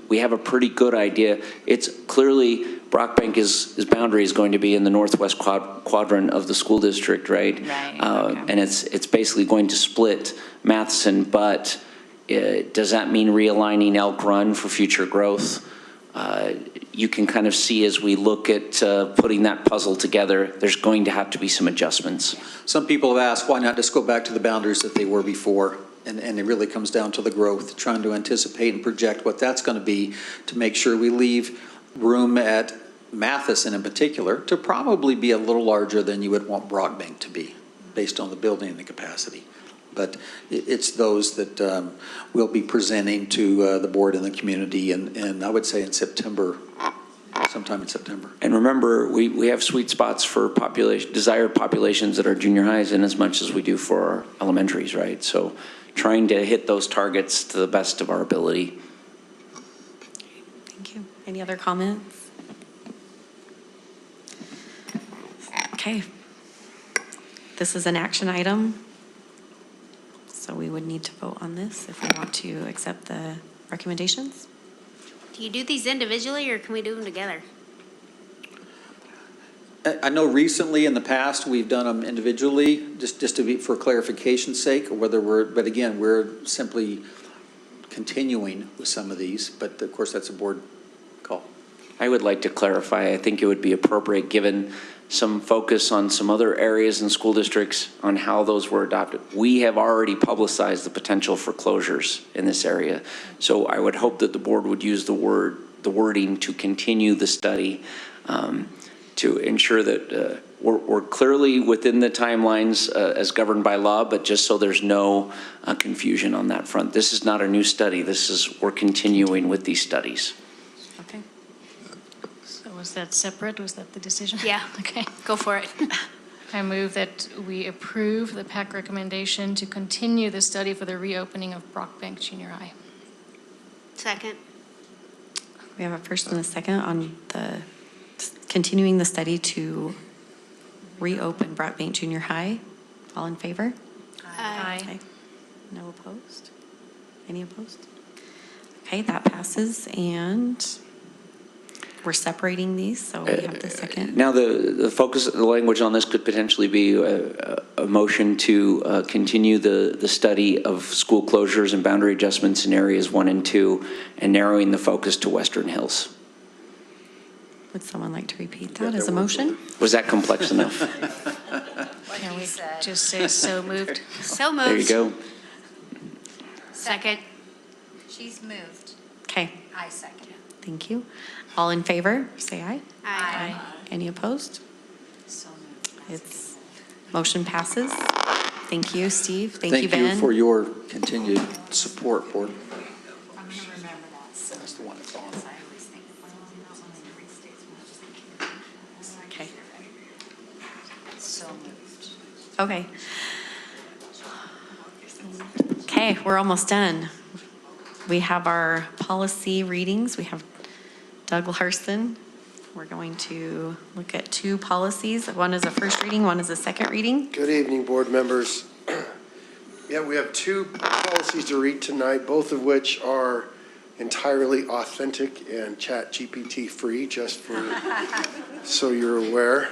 we have a pretty good idea. It's clearly Brockbank's boundary is going to be in the northwest quadrant of the school district, right? Right. Okay. And it's basically going to split Matheson, but does that mean realigning Elk Run for future growth? You can kind of see as we look at putting that puzzle together, there's going to have to be some adjustments. Some people have asked, why not just go back to the boundaries that they were before? And it really comes down to the growth, trying to anticipate and project what that's going to be to make sure we leave room at Matheson in particular to probably be a little larger than you would want Brockbank to be based on the building and the capacity. but it's those that we'll be presenting to the board and the community, and I would say in September, sometime in September. And remember, we have sweet spots for desired populations at our junior highs in as much as we do for our elementaries, right? So trying to hit those targets to the best of our ability. Thank you. Any other comments? Okay. This is an action item, so we would need to vote on this if we want to accept the recommendations. Do you do these individually or can we do them together? I know recently in the past, we've done them individually, just to be, for clarification's sake, but again, we're simply continuing with some of these, but of course, that's a board call. I would like to clarify, I think it would be appropriate, given some focus on some other areas in school districts on how those were adopted. We have already publicized the potential for closures in this area. So I would hope that the board would use the wording to continue the study to ensure that we're clearly within the timelines as governed by law, but just so there's no confusion on that front. This is not a new study. We're continuing with these studies. Okay. So was that separate? Was that the decision? Yeah. Okay. Go for it. I move that we approve the PAC recommendation to continue the study for the reopening of Brockbank Junior High. Second. We have a first and a second on the continuing the study to reopen Brockbank Junior High. All in favor? Aye. Okay. No opposed? Any opposed? Okay, that passes, and we're separating these, so we have the second. Now, the focus, the language on this could potentially be a motion to continue the study of school closures and boundary adjustments in areas 1 and 2, and narrowing the focus to Western Hills. Would someone like to repeat that as a motion? Was that complex enough? Can we just say so moved? So moved. There you go. Second. She's moved. Okay, I second. thank you. All in favor, say aye. Aye. Any opposed? So moved. It's, motion passes. Thank you, Steve. Thank you, Ben. Thank you for your continued support, board. I'm going to remember that. So That's the one that's on. I always think, well, not one of the restates, but I just think. Okay. So moved. Okay. Okay, we're almost done. We have our policy readings. We have Doug Larson. We're going to look at 2 policies. One is a first reading, one is a second reading. Good evening, board members. Yeah, we have 2 policies to read tonight, both of which are entirely authentic and ChatGPT free, just for so you're aware.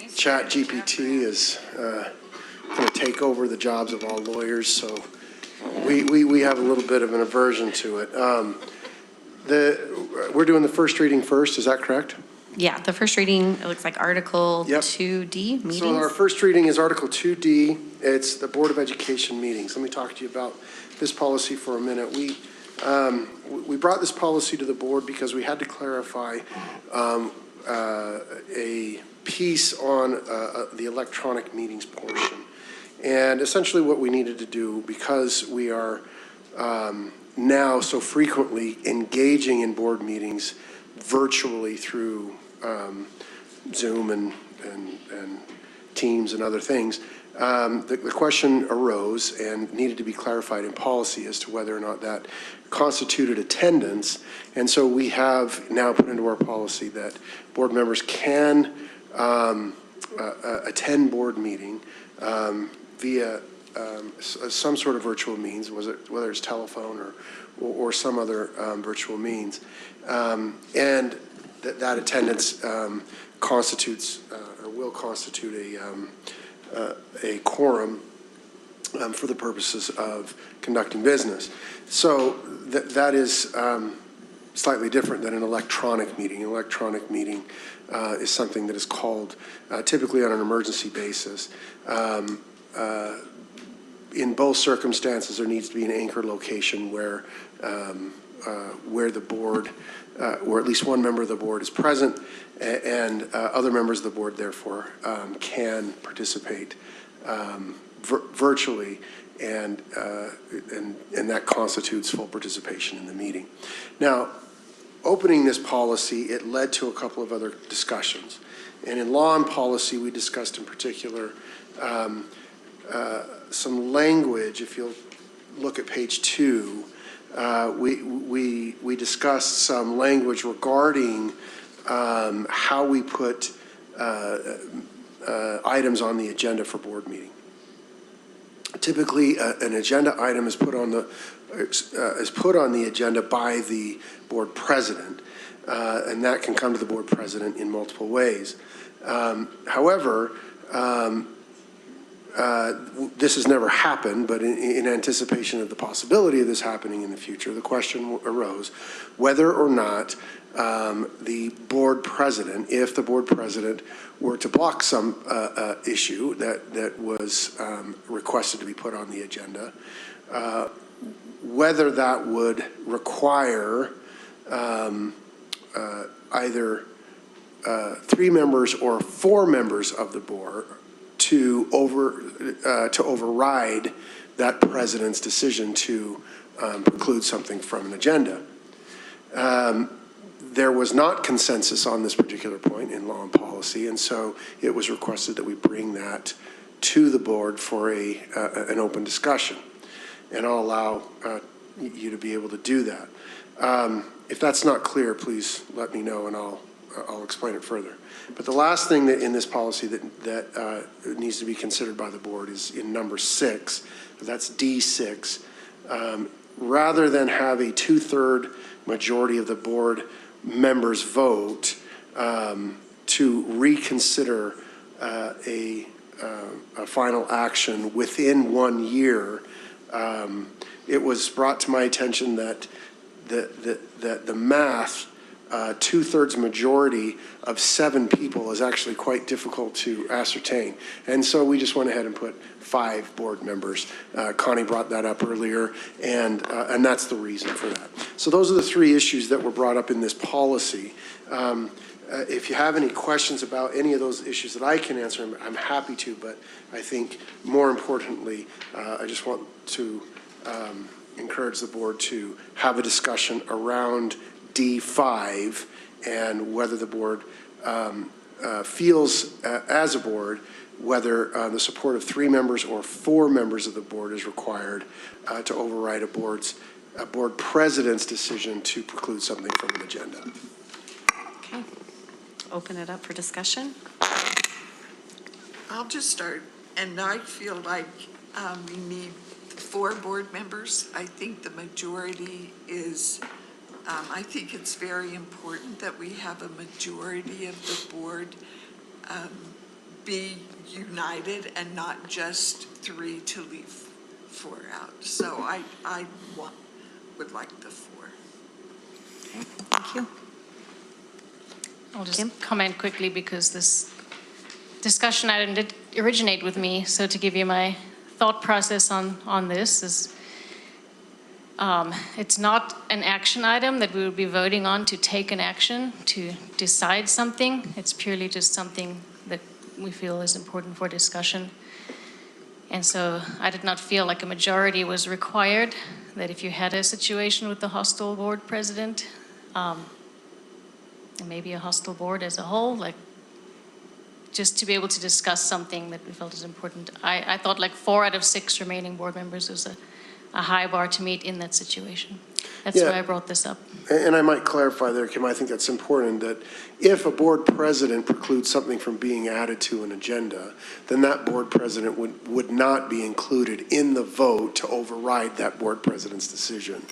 ChatGPT is going to take over the jobs of all lawyers, so we have a little bit of an aversion to it. We're doing the first reading first, is that correct? Yeah, the first reading, it looks like Article Yep. 2D, meetings. So our first reading is Article 2D. It's the Board of Education meetings. Let me talk to you about this policy for a minute. We brought this policy to the board because we had to clarify a piece on the electronic meetings portion. And essentially what we needed to do, because we are now so frequently engaging in board meetings virtually through Zoom and Teams and other things, the question arose and needed to be clarified in policy as to whether or not that constituted attendance. And so we have now put into our policy that board members can attend board meeting via some sort of virtual means, whether it's telephone or some other virtual means. And that attendance constitutes or will constitute a quorum for the purposes of conducting business. So that is slightly different than an electronic meeting. An electronic meeting is something that is called typically on an emergency basis. In both circumstances, there needs to be an anchor location where the board, or at least one member of the board is present, and other members of the board, therefore, can participate virtually. and that constitutes full participation in the meeting. Now, opening this policy, it led to a couple of other discussions. And in law and policy, we discussed in particular some language. If you'll look at page 2, we discussed some language regarding how we put items on the agenda for board meeting. Typically, an agenda item is put on the agenda by the board president, and that can come to the board president in multiple ways. However, this has never happened, but in anticipation of the possibility of this happening in the future, the question arose whether or not the board president, if the board president were to block some issue that was requested to be put on the agenda, whether that would require either 3 members or 4 members of the board to override that president's decision to preclude something from an agenda. There was not consensus on this particular point in law and policy, and so it was requested that we bring that to the board for an open discussion. And I'll allow you to be able to do that. If that's not clear, please let me know and I'll explain it further. But the last thing that in this policy that needs to be considered by the board is in number 6, that's D6. Rather than have a 2/3 majority of the board members vote to reconsider a final action within 1 year, it was brought to my attention that the math, 2/3 majority of 7 people is actually quite difficult to ascertain. And so we just went ahead and put 5 board members. Connie brought that up earlier, and that's the reason for that. So those are the 3 issues that were brought up in this policy. If you have any questions about any of those issues that I can answer, I'm happy to, but I think more importantly, I just want to encourage the board to have a discussion around D5 and whether the board feels as a board whether the support of 3 members or 4 members of the board is required to override a board president's decision to preclude something from an agenda. Okay. Open it up for discussion. I'll just start, and I feel like we need 4 board members. I think the majority is, I think it's very important that we have a majority of the board be united and not just 3 to leave 4 out. So I would like the 4. Okay, thank you. I'll just comment quickly because this discussion item did originate with me. So to give you my thought process on this is it's not an action item that we will be voting on to take an action, to decide something. It's purely just something that we feel is important for discussion. And so I did not feel like a majority was required, that if you had a situation with the hostile board president, and maybe a hostile board as a whole, like just to be able to discuss something that we felt is important. I thought like 4 out of 6 remaining board members was a high bar to meet in that situation. That's why I brought this up. And I might clarify there, Kim, I think that's important, that if a board president precludes something from being added to an agenda, then that board president would not be included in the vote to override that board president's decision.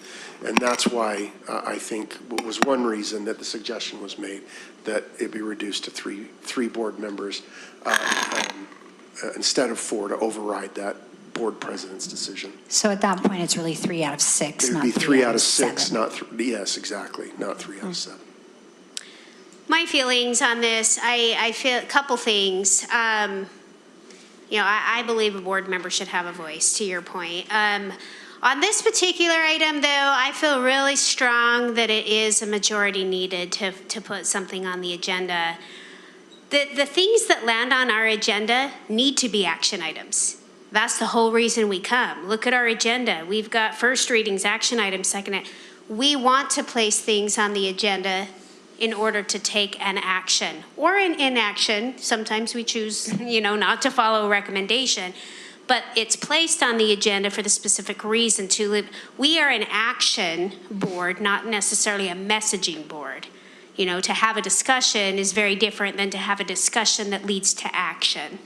And that's why I think was one reason that the suggestion was made that it be reduced to three board members instead of 4 to override that board president's decision. So at that point, it's really 3 out of 6, It would not be 3 out of 6, 7. not 3. Yes, exactly, not 3 out of 7. My feelings on this, I feel a couple things. I believe a board member should have a voice, to your point. On this particular item, though, I feel really strong that it is a majority needed to put something on the agenda. The things that land on our agenda need to be action items. That's the whole reason we come. Look at our agenda. We've got first readings, action items, second. We want to place things on the agenda in order to take an action or an inaction. Sometimes we choose, not to follow a recommendation, but it's placed on the agenda for the specific reason to live. We are an action board, not necessarily a messaging board. To have a discussion is very different than to have a discussion that leads to action.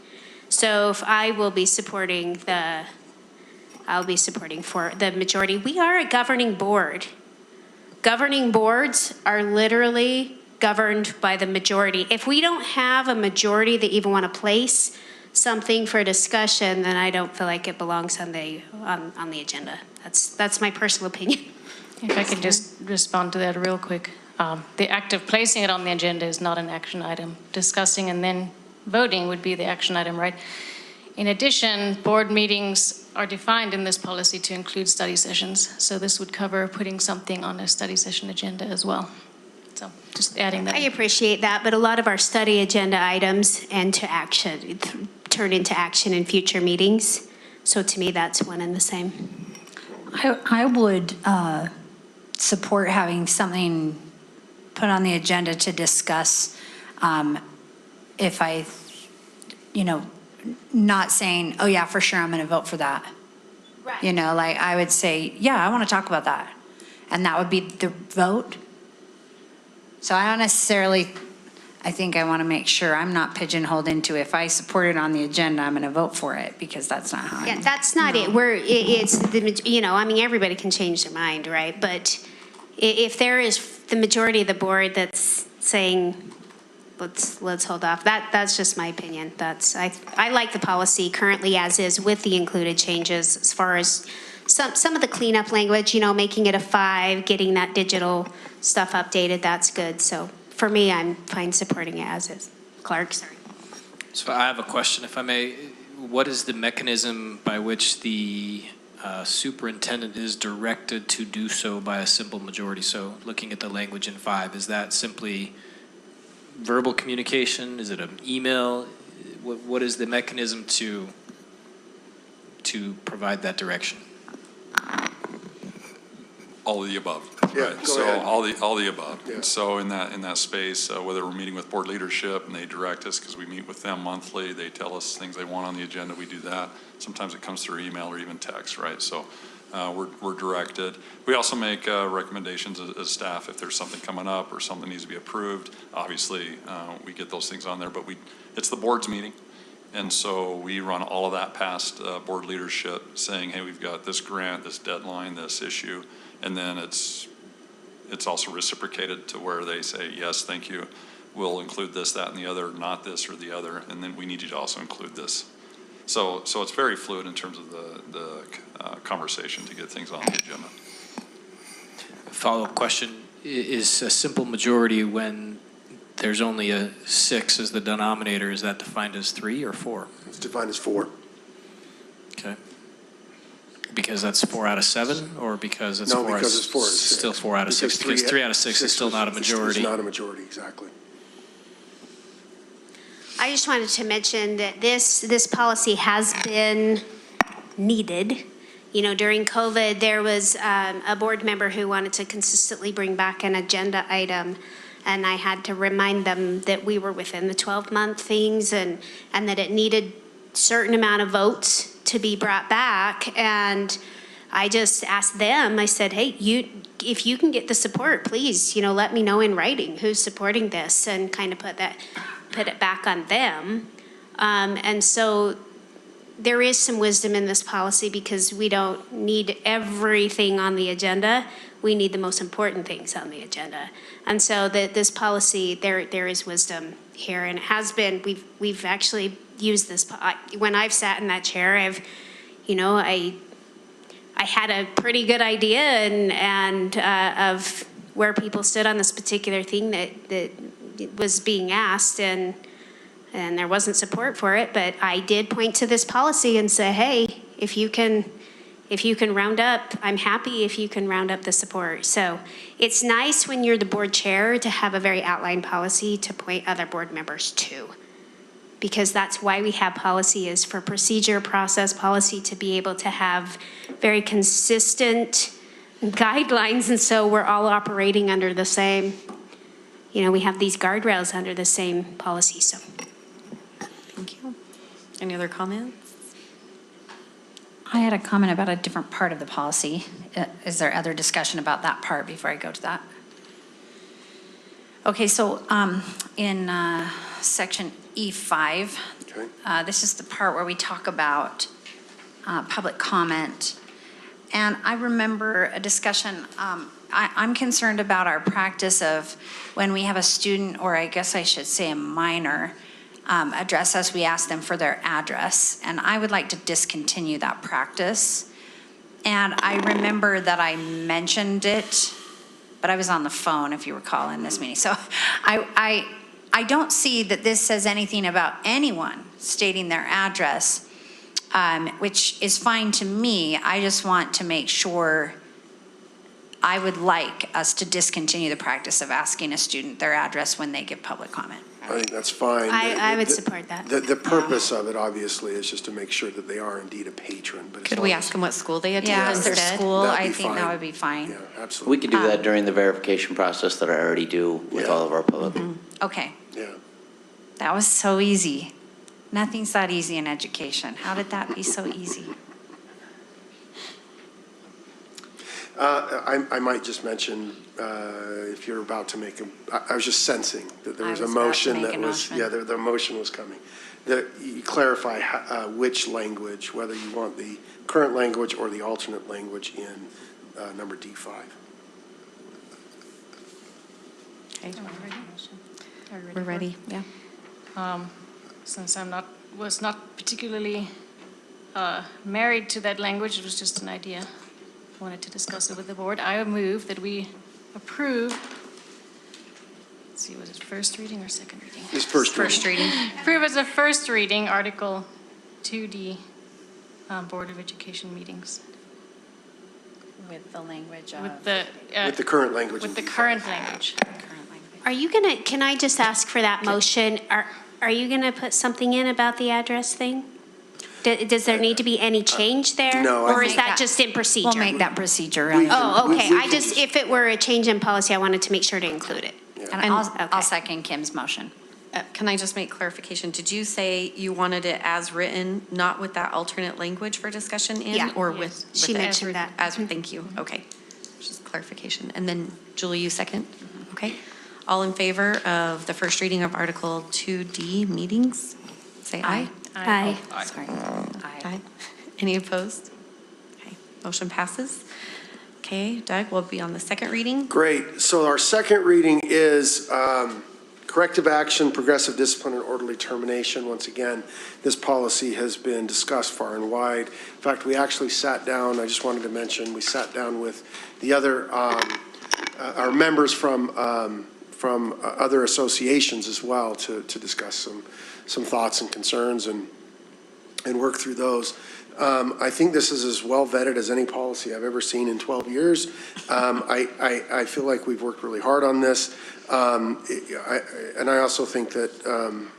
So if I will be supporting for the majority. We are a governing board. Governing boards are literally governed by the majority. If we don't have a majority that even want to place something for discussion, then I don't feel like it belongs on the agenda. That's my personal opinion. If I could just respond to that real quick. The act of placing it on the agenda is not an action item. Discussing and then voting would be the action item, right? In addition, board meetings are defined in this policy to include study sessions. So this would cover putting something on a study session agenda as well. So just adding that. I appreciate that, but a lot of our study agenda items turn into action in future meetings. So to me, that's one and the same. I would support having something put on the agenda to discuss if not saying, oh yeah, for sure, I'm going to vote for that. Right. I would say, yeah, I want to talk about that. And that would be the vote. So I don't necessarily, I think I want to make sure I'm not pigeonholed into if I support it on the agenda, I'm going to vote for it, because that's not how Yeah, that's not it. Everybody can change their mind, right? But if there is the majority of the board that's saying, let's hold off. That's just my opinion. I like the policy currently as is with the included changes as far as some of the cleanup language, making it a 5, getting that digital stuff updated, that's good. So for me, I'm fine supporting it as is. Clark, sorry. So I have a question, if I may. What is the mechanism by which the superintendent is directed to do so by a simple majority? So looking at the language in 5, is that simply verbal communication? Is it an email? What is the mechanism to provide that direction? All of the above. Yeah, right? go So ahead. all the above. Yeah. And so in that space, whether we're meeting with board leadership and they direct us because we meet with them monthly, they tell us things they want on the agenda, we do that. Sometimes it comes through email or even text, right? So we're directed. We also make recommendations as staff if there's something coming up or something needs to be approved. Obviously, we get those things on there, but it's the board's meeting. And so we run all of that past board leadership saying, hey, we've got this grant, this deadline, this issue. And then it's also reciprocated to where they say, yes, thank you. We'll include this, that, and the other, not this or the other. And then we need you to also include this. So it's very fluid in terms of the conversation to get things on the agenda. Follow-up question, is a simple majority when there's only a 6 as the denominator, is that defined as 3 or 4? It's defined as 4. Okay. Because that's 4 out of 7, or because it's No, 4 because it's 4 out of 6. still 4 out of 6? Because 3 out of 6 is still not a majority. It's not a majority, exactly. I just wanted to mention that this policy has been needed. During COVID, there was a board member who wanted to consistently bring back an agenda item, and I had to remind them that we were within the 12-month things and that it needed certain amount of votes to be brought back. And I just asked them, I said, hey, if you can get the support, please, let me know in writing who's supporting this, and kind of put it back on them. And so there is some wisdom in this policy because we don't need everything on the agenda. We need the most important things on the agenda. And so this policy, there is wisdom here, and it has been, we've actually used this. When I've sat in that chair, I had a pretty good idea and of where people stood on this particular thing that was being asked, and there wasn't support for it, but I did point to this policy and say, hey, if you can round up, I'm happy if you can round up the support. So it's nice when you're the board chair to have a very outlined policy to point other board members to. because that's why we have policy, is for procedure, process, policy, to be able to have very consistent guidelines, and so we're all operating under the same, we have these guardrails under the same policy, so. Thank you. Any other comments? I had a comment about a different part of the policy. Is there other discussion about that part before I go to that? Okay, so in section E5, this is the part where we talk about public comment. And I remember a discussion, I'm concerned about our practice of when we have a student, or I guess I should say a minor, address us, we ask them for their address. And I would like to discontinue that practice. And I remember that I mentioned it, but I was on the phone, if you recall, in this meeting. So I don't see that this says anything about anyone stating their address, which is fine to me. I just want to make sure, I would like us to discontinue the practice of asking a student their address when they give public comment. I think that's fine. I would support that. The purpose of it, obviously, is just to make sure that they are indeed a patron. But Could we ask them what school they attend Yeah, instead? their school, That'd be I think that fine. would be fine. Yeah, absolutely. We could do that during the verification process that I already do with all of our public. Okay. Yeah. That was so easy. Nothing's that easy in education. How did that be so easy? I might just mention, if you're about to make I was just sensing that there was a motion that was, the motion was coming. That you clarify which language, whether you want the current language or the alternate language in number D5. Okay. We're ready, yeah. Since was not particularly married to that language, it was just an idea. Wanted to discuss it with the board. I move that we approve, let's see, was it first reading or second reading? It's first reading. Approve as a first reading, Article 2D, Board of Education meetings. With the language of? With the current language. With the current language. Are you gonna, can I just ask for that motion? Are you gonna put something in about the address thing? Does there need to be any change there? No, Or is that just in procedure? We'll make that procedure. Oh, okay. If it were a change in policy, I wanted to make sure to include it. And I'll second Kim's motion. Can I just make clarification? Did you say you wanted it as written, not with that alternate language for discussion in? Yeah. Or Yes. with? She the mentioned that. Thank you. Okay. Just clarification. And then Julie, you second? Okay. All in favor of the first reading of Article 2D meetings? Say aye. Aye. Oh, sorry. Aye. Any opposed? Okay, motion passes. Okay, Doug, we'll be on the second reading. Great. So our second reading is corrective action, progressive discipline, and orderly termination. Once again, this policy has been discussed far and wide. In fact, we actually sat down, I just wanted to mention, we sat down with the other, our members from other associations as well to discuss some thoughts and concerns and work through those. I think this is as well vetted as any policy I've ever seen in 12 years. I feel like we've worked really hard on this. And I also think that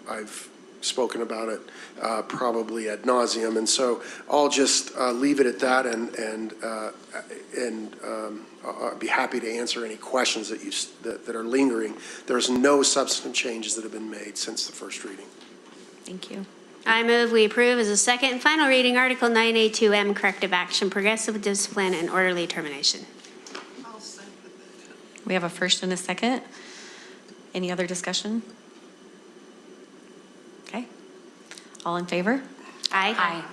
I've spoken about it probably ad nauseum. And so I'll just leave it at that and I'll be happy to answer any questions that are lingering. There's no substantive changes that have been made since the first reading. Thank you. I move we approve as a second and final reading, Article 9A2M, corrective action, progressive discipline, and orderly termination. We have a first and a second. Any other discussion? Okay. All in favor? Aye.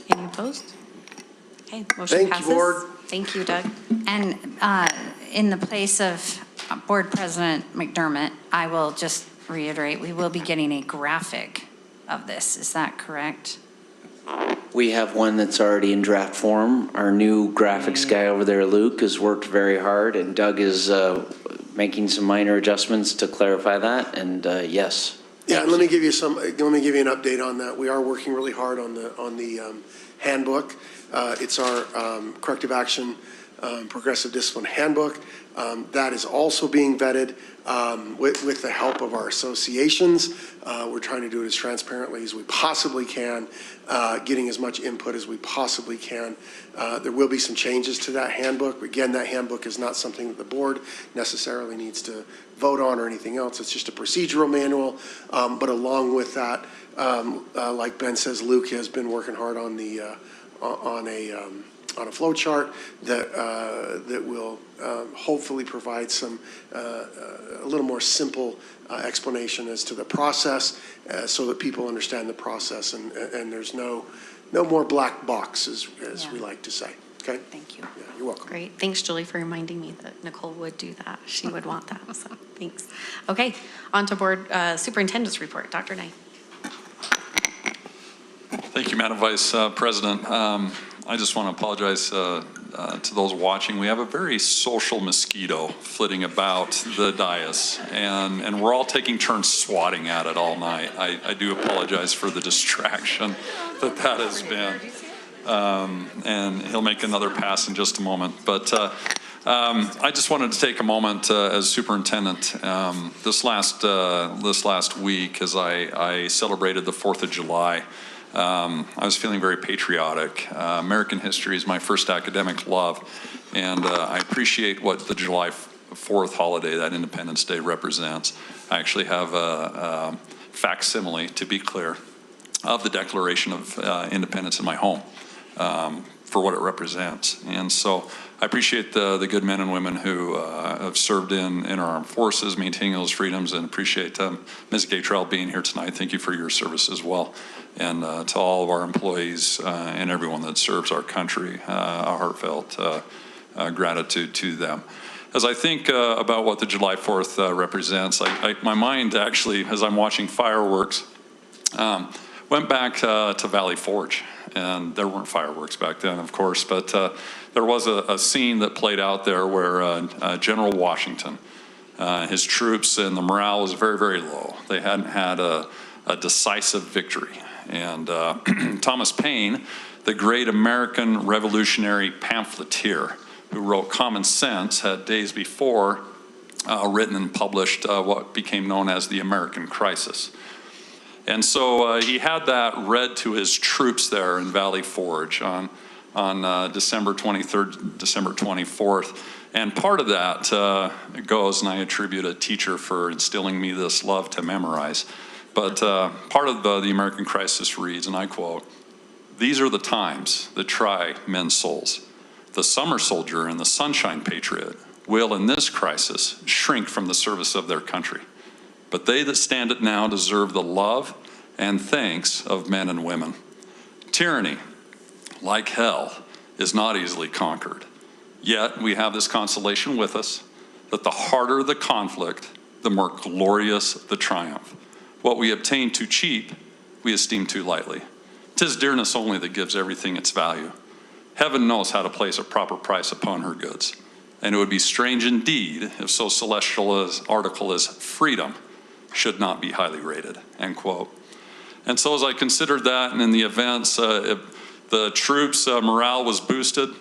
Any opposed? Okay, motion Thank you, passes. Board. Thank you, Doug. And in the place of Board President McDermott, I will just reiterate, we will be getting a graphic of this. Is that correct? We have one that's already in draft form. Our new graphics guy over there, Luke, has worked very hard, and Doug is making some minor adjustments to clarify that, and yes. Yeah, and let me give you an update on that. We are working really hard on the handbook. It's our corrective action progressive discipline handbook. That is also being vetted with the help of our associations. We're trying to do it as transparently as we possibly can, getting as much input as we possibly can. There will be some changes to that handbook. Again, that handbook is not something that the board necessarily needs to vote on or anything else. It's just a procedural manual. But along with that, like Ben says, Luke has been working hard on a flow chart that will hopefully provide some a little more simple explanation as to the process, so that people understand the process, and there's no more black box, as we like to say. Okay. Thank you. Yeah, you're welcome. Great. Thanks, Julie, for reminding me that Nicole would do that. She would want that. So thanks. Okay. On to board superintendent's report. Dr. Nye. Thank you, Madam Vice President. I just want to apologize to those watching. We have a very social mosquito flitting about the dais, and we're all taking turns swatting at it all night. I do apologize for the distraction that has been. And he'll make another pass in just a moment. But I just wanted to take a moment as superintendent this last week, as I celebrated the 4th of July. I was feeling very patriotic. American history is my first academic love, and I appreciate what the July 4th holiday, that Independence Day, represents. I actually have a facsimile, to be clear, of the Declaration of Independence in my home for what it represents. And so I appreciate the good men and women who have served in our armed forces, maintaining those freedoms, and appreciate Ms. Gatrell being here tonight. Thank you for your service as well. And to all of our employees and everyone that serves our country, a heartfelt gratitude to them. As I think about what the July 4th represents, my mind actually, as I'm watching fireworks, went back to Valley Forge. And there weren't fireworks back then, of course, but there was a scene that played out there where General Washington, his troops, and the morale was very, very low. They hadn't had a decisive victory. And Thomas Paine, the great American revolutionary pamphleteer who wrote Common Sense, had days before written and published what became known as the American Crisis. And so he had that read to his troops there in Valley Forge on December 23rd, December 24th. And part of that goes, and I attribute a teacher for instilling me this love to memorize, but part of the American Crisis reads, and I quote, "These are the times that try men's souls. The summer soldier and the sunshine patriot will, in this crisis, shrink from the service of their country. But they that stand it now deserve the love and thanks of men and women. Tyranny, like hell, is not easily conquered. Yet we have this consolation with us, that the harder the conflict, the more glorious the triumph. What we obtain too cheap, we esteem too lightly. 'Tis dearness only that gives everything its value. Heaven knows how to place a proper price upon her goods. And it would be strange indeed if so celestial an article as freedom should not be highly rated," end quote. And so as I considered that, and in the events, the troops' morale was boosted.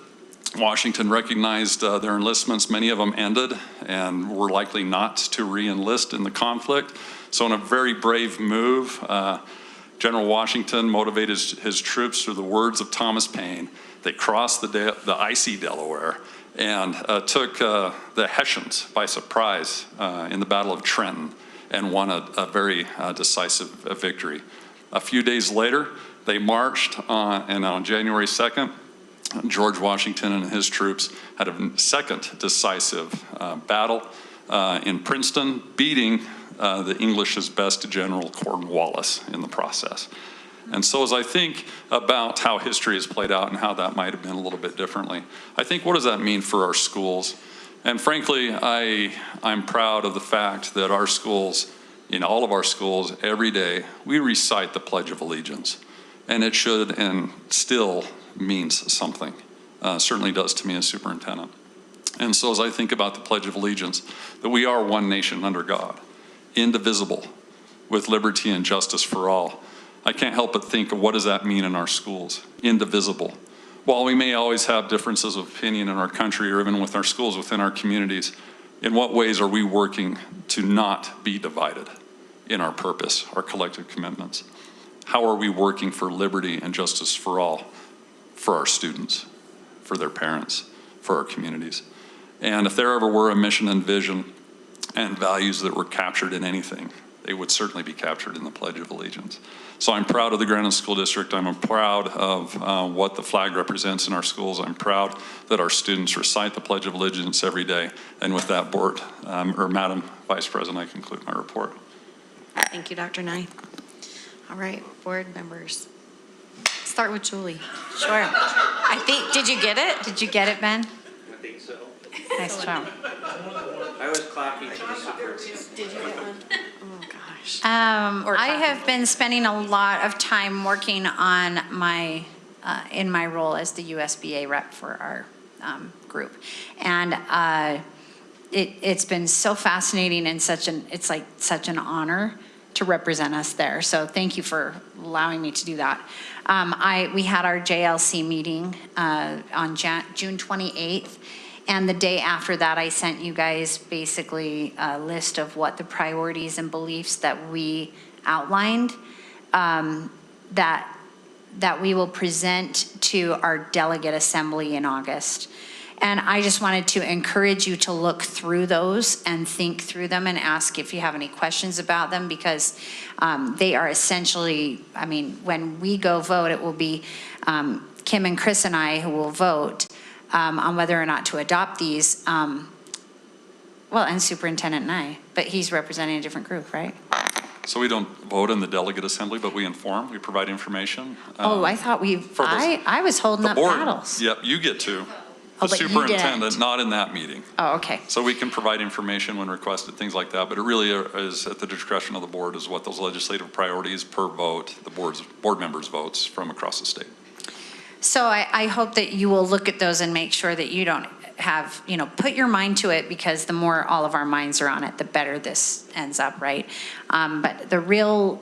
Washington recognized their enlistments. Many of them ended and were likely not to re-enlist in the conflict. So in a very brave move, General Washington motivated his troops through the words of Thomas Paine. They crossed the icy Delaware and took the Hessians by surprise in the Battle of Trenton and won a very decisive victory. A few days later, they marched and on January 2nd, George Washington and his troops had a second decisive battle in Princeton, beating the English's best General Cornwallis in the process. And so as I think about how history has played out and how that might have been a little bit differently, I think, what does that mean for our schools? And frankly, I'm proud of the fact that our schools, in all of our schools, every day, we recite the Pledge of Allegiance. And it should and still means something. Certainly does to me as superintendent. And so as I think about the Pledge of Allegiance, that we are one nation under God, indivisible, with liberty and justice for all, I can't help but think of what does that mean in our schools? Indivisible. while we may always have differences of opinion in our country or even with our schools within our communities, in what ways are we working to not be divided in our purpose, our collective commitments? How are we working for liberty and justice for all, for our students, for their parents, for our communities? And if there ever were a mission and vision and values that were captured in anything, they would certainly be captured in the Pledge of Allegiance. So I'm proud of the Granite School District. I'm proud of what the flag represents in our schools. I'm proud that our students recite the Pledge of Allegiance every day. And with that, Madam Vice President, I conclude my report. Thank you, Dr. Nye. All right, board members. Start with Julie. Sure. Did you get it? Did you get it, Ben? I think so. Nice job. I was clapping to the super. Did you get one? Oh, gosh. I have been spending a lot of time working on my, in my role as the USBA rep for our group. And it's been so fascinating and it's like such an honor to represent us there. So thank you for allowing me to do that. We had our JLC meeting on June 28th. And the day after that, I sent you guys basically a list of what the priorities and beliefs that we outlined that we will present to our delegate assembly in August. And I just wanted to encourage you to look through those and think through them and ask if you have any questions about them, because they are essentially, I mean, when we go vote, it will be Kim and Chris and I who will vote on whether or not to adopt these. Well, and Superintendent and I, but he's representing a different group, right? So we don't vote in the delegate assembly, but we inform, we provide information. I thought I was holding up board, paddles. Yep, you get to. The but you superintendent, didn't. not in that meeting. Oh, okay. So we can provide information when requested, things like that, but it really is at the discretion of the board is what those legislative priorities per vote, the board members' votes from across the state. So I hope that you will look at those and make sure that you don't have, put your mind to it, because the more all of our minds are on it, the better this ends up, right? But the real,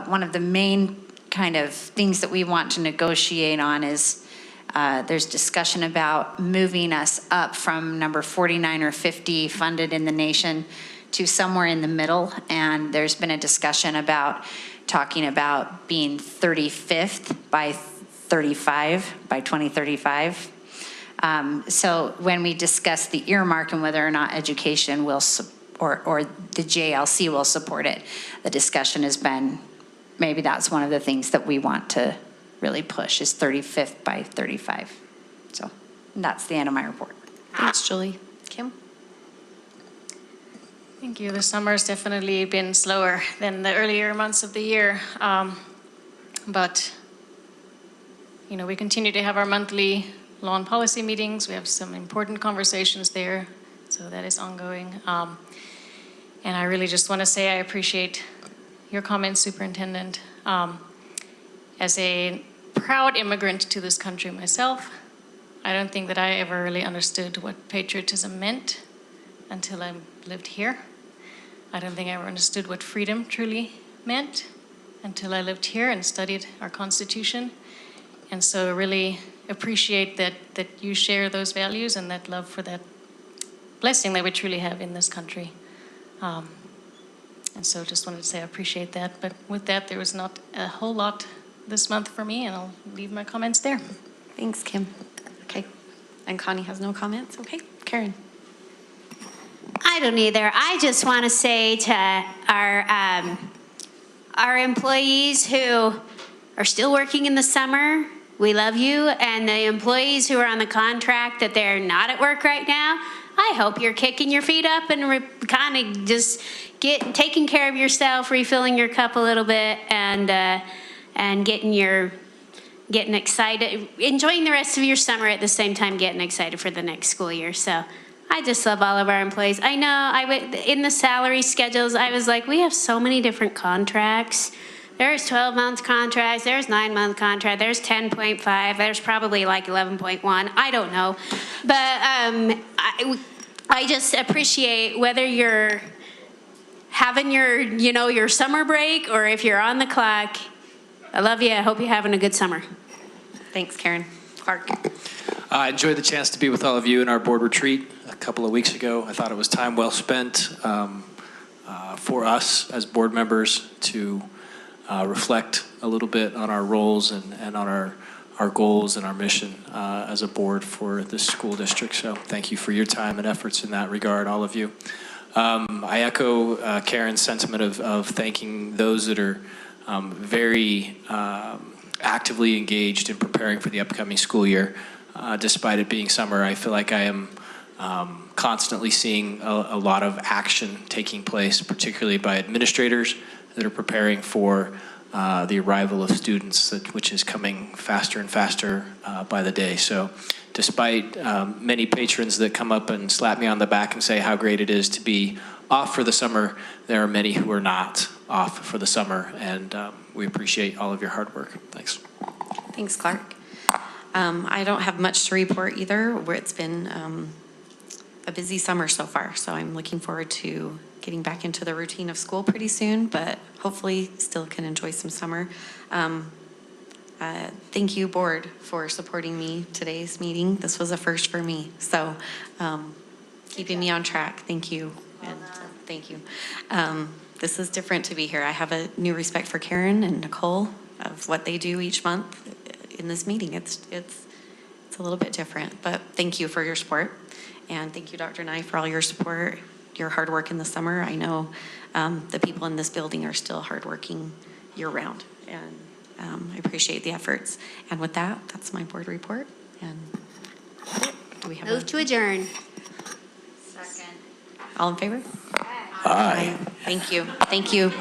one of the main kind of things that we want to negotiate on is there's discussion about moving us up from number 49 or 50 funded in the nation to somewhere in the middle. And there's been a discussion about talking about being 35th by 2035. So when we discuss the earmark and whether or not education will, or the JLC will support it, the discussion has been, maybe that's one of the things that we want to really push is 35th by 35. So that's the end of my report. Thanks, Julie. Kim? Thank you. The summer's definitely been slower than the earlier months of the year. But, we continue to have our monthly law and policy meetings. We have some important conversations there. So that is ongoing. And I really just want to say I appreciate your comments, Superintendent. As a proud immigrant to this country myself, I don't think that I ever really understood what patriotism meant until I lived here. I don't think I ever understood what freedom truly meant until I lived here and studied our Constitution. And so I really appreciate that you share those values and that love for that blessing that we truly have in this country. And so just wanted to say I appreciate that. But with that, there was not a whole lot this month for me, and I'll leave my comments there. Thanks, Kim. Okay. And Connie has no comments? Okay. Karen. I don't either. I just want to say to our employees who are still working in the summer, we love you. And the employees who are on the contract that they're not at work right now, I hope you're kicking your feet up and kind of just taking care of yourself, refilling your cup a little bit, and getting excited, enjoying the rest of your summer at the same time getting excited for the next school year. So I just love all of our employees. I know in the salary schedules, I was like, we have so many different contracts. There's 12-month contracts, there's 9-month contract, there's 10.5, there's probably like 11.1, I don't know. But I just appreciate whether you're having your summer break or if you're on the clock. I love you. I hope you're having a good summer. Thanks, Karen. Clark. I enjoyed the chance to be with all of you in our board retreat a couple of weeks ago. I thought it was time well spent for us as board members to reflect a little bit on our roles and on our goals and our mission as a board for this school district. So thank you for your time and efforts in that regard, all of you. I echo Karen's sentiment of thanking those that are very actively engaged in preparing for the upcoming school year. Despite it being summer, I feel like I am constantly seeing a lot of action taking place, particularly by administrators that are preparing for the arrival of students, which is coming faster and faster by the day. So despite many patrons that come up and slap me on the back and say how great it is to be off for the summer, there are many who are not off for the summer, and we appreciate all of your hard work. Thanks. Thanks, Clark. I don't have much to report either. It's been a busy summer so far, so I'm looking forward to getting back into the routine of school pretty soon, but hopefully still can enjoy some summer. Thank you, board, for supporting me today's meeting. This was a first for me, so keeping me on track. Thank you. And thank you. This is different to be here. I have a new respect for Karen and Nicole of what they do each month in this meeting. It's a little bit different, but thank you for your support. And thank you, Dr. Nye, for all your support, your hard work in the summer. I know the people in this building are still hardworking year-round, and I appreciate the efforts. And with that, that's my board report. And do we have Move to adjourn. All in favor? Aye. Thank you. Thank you.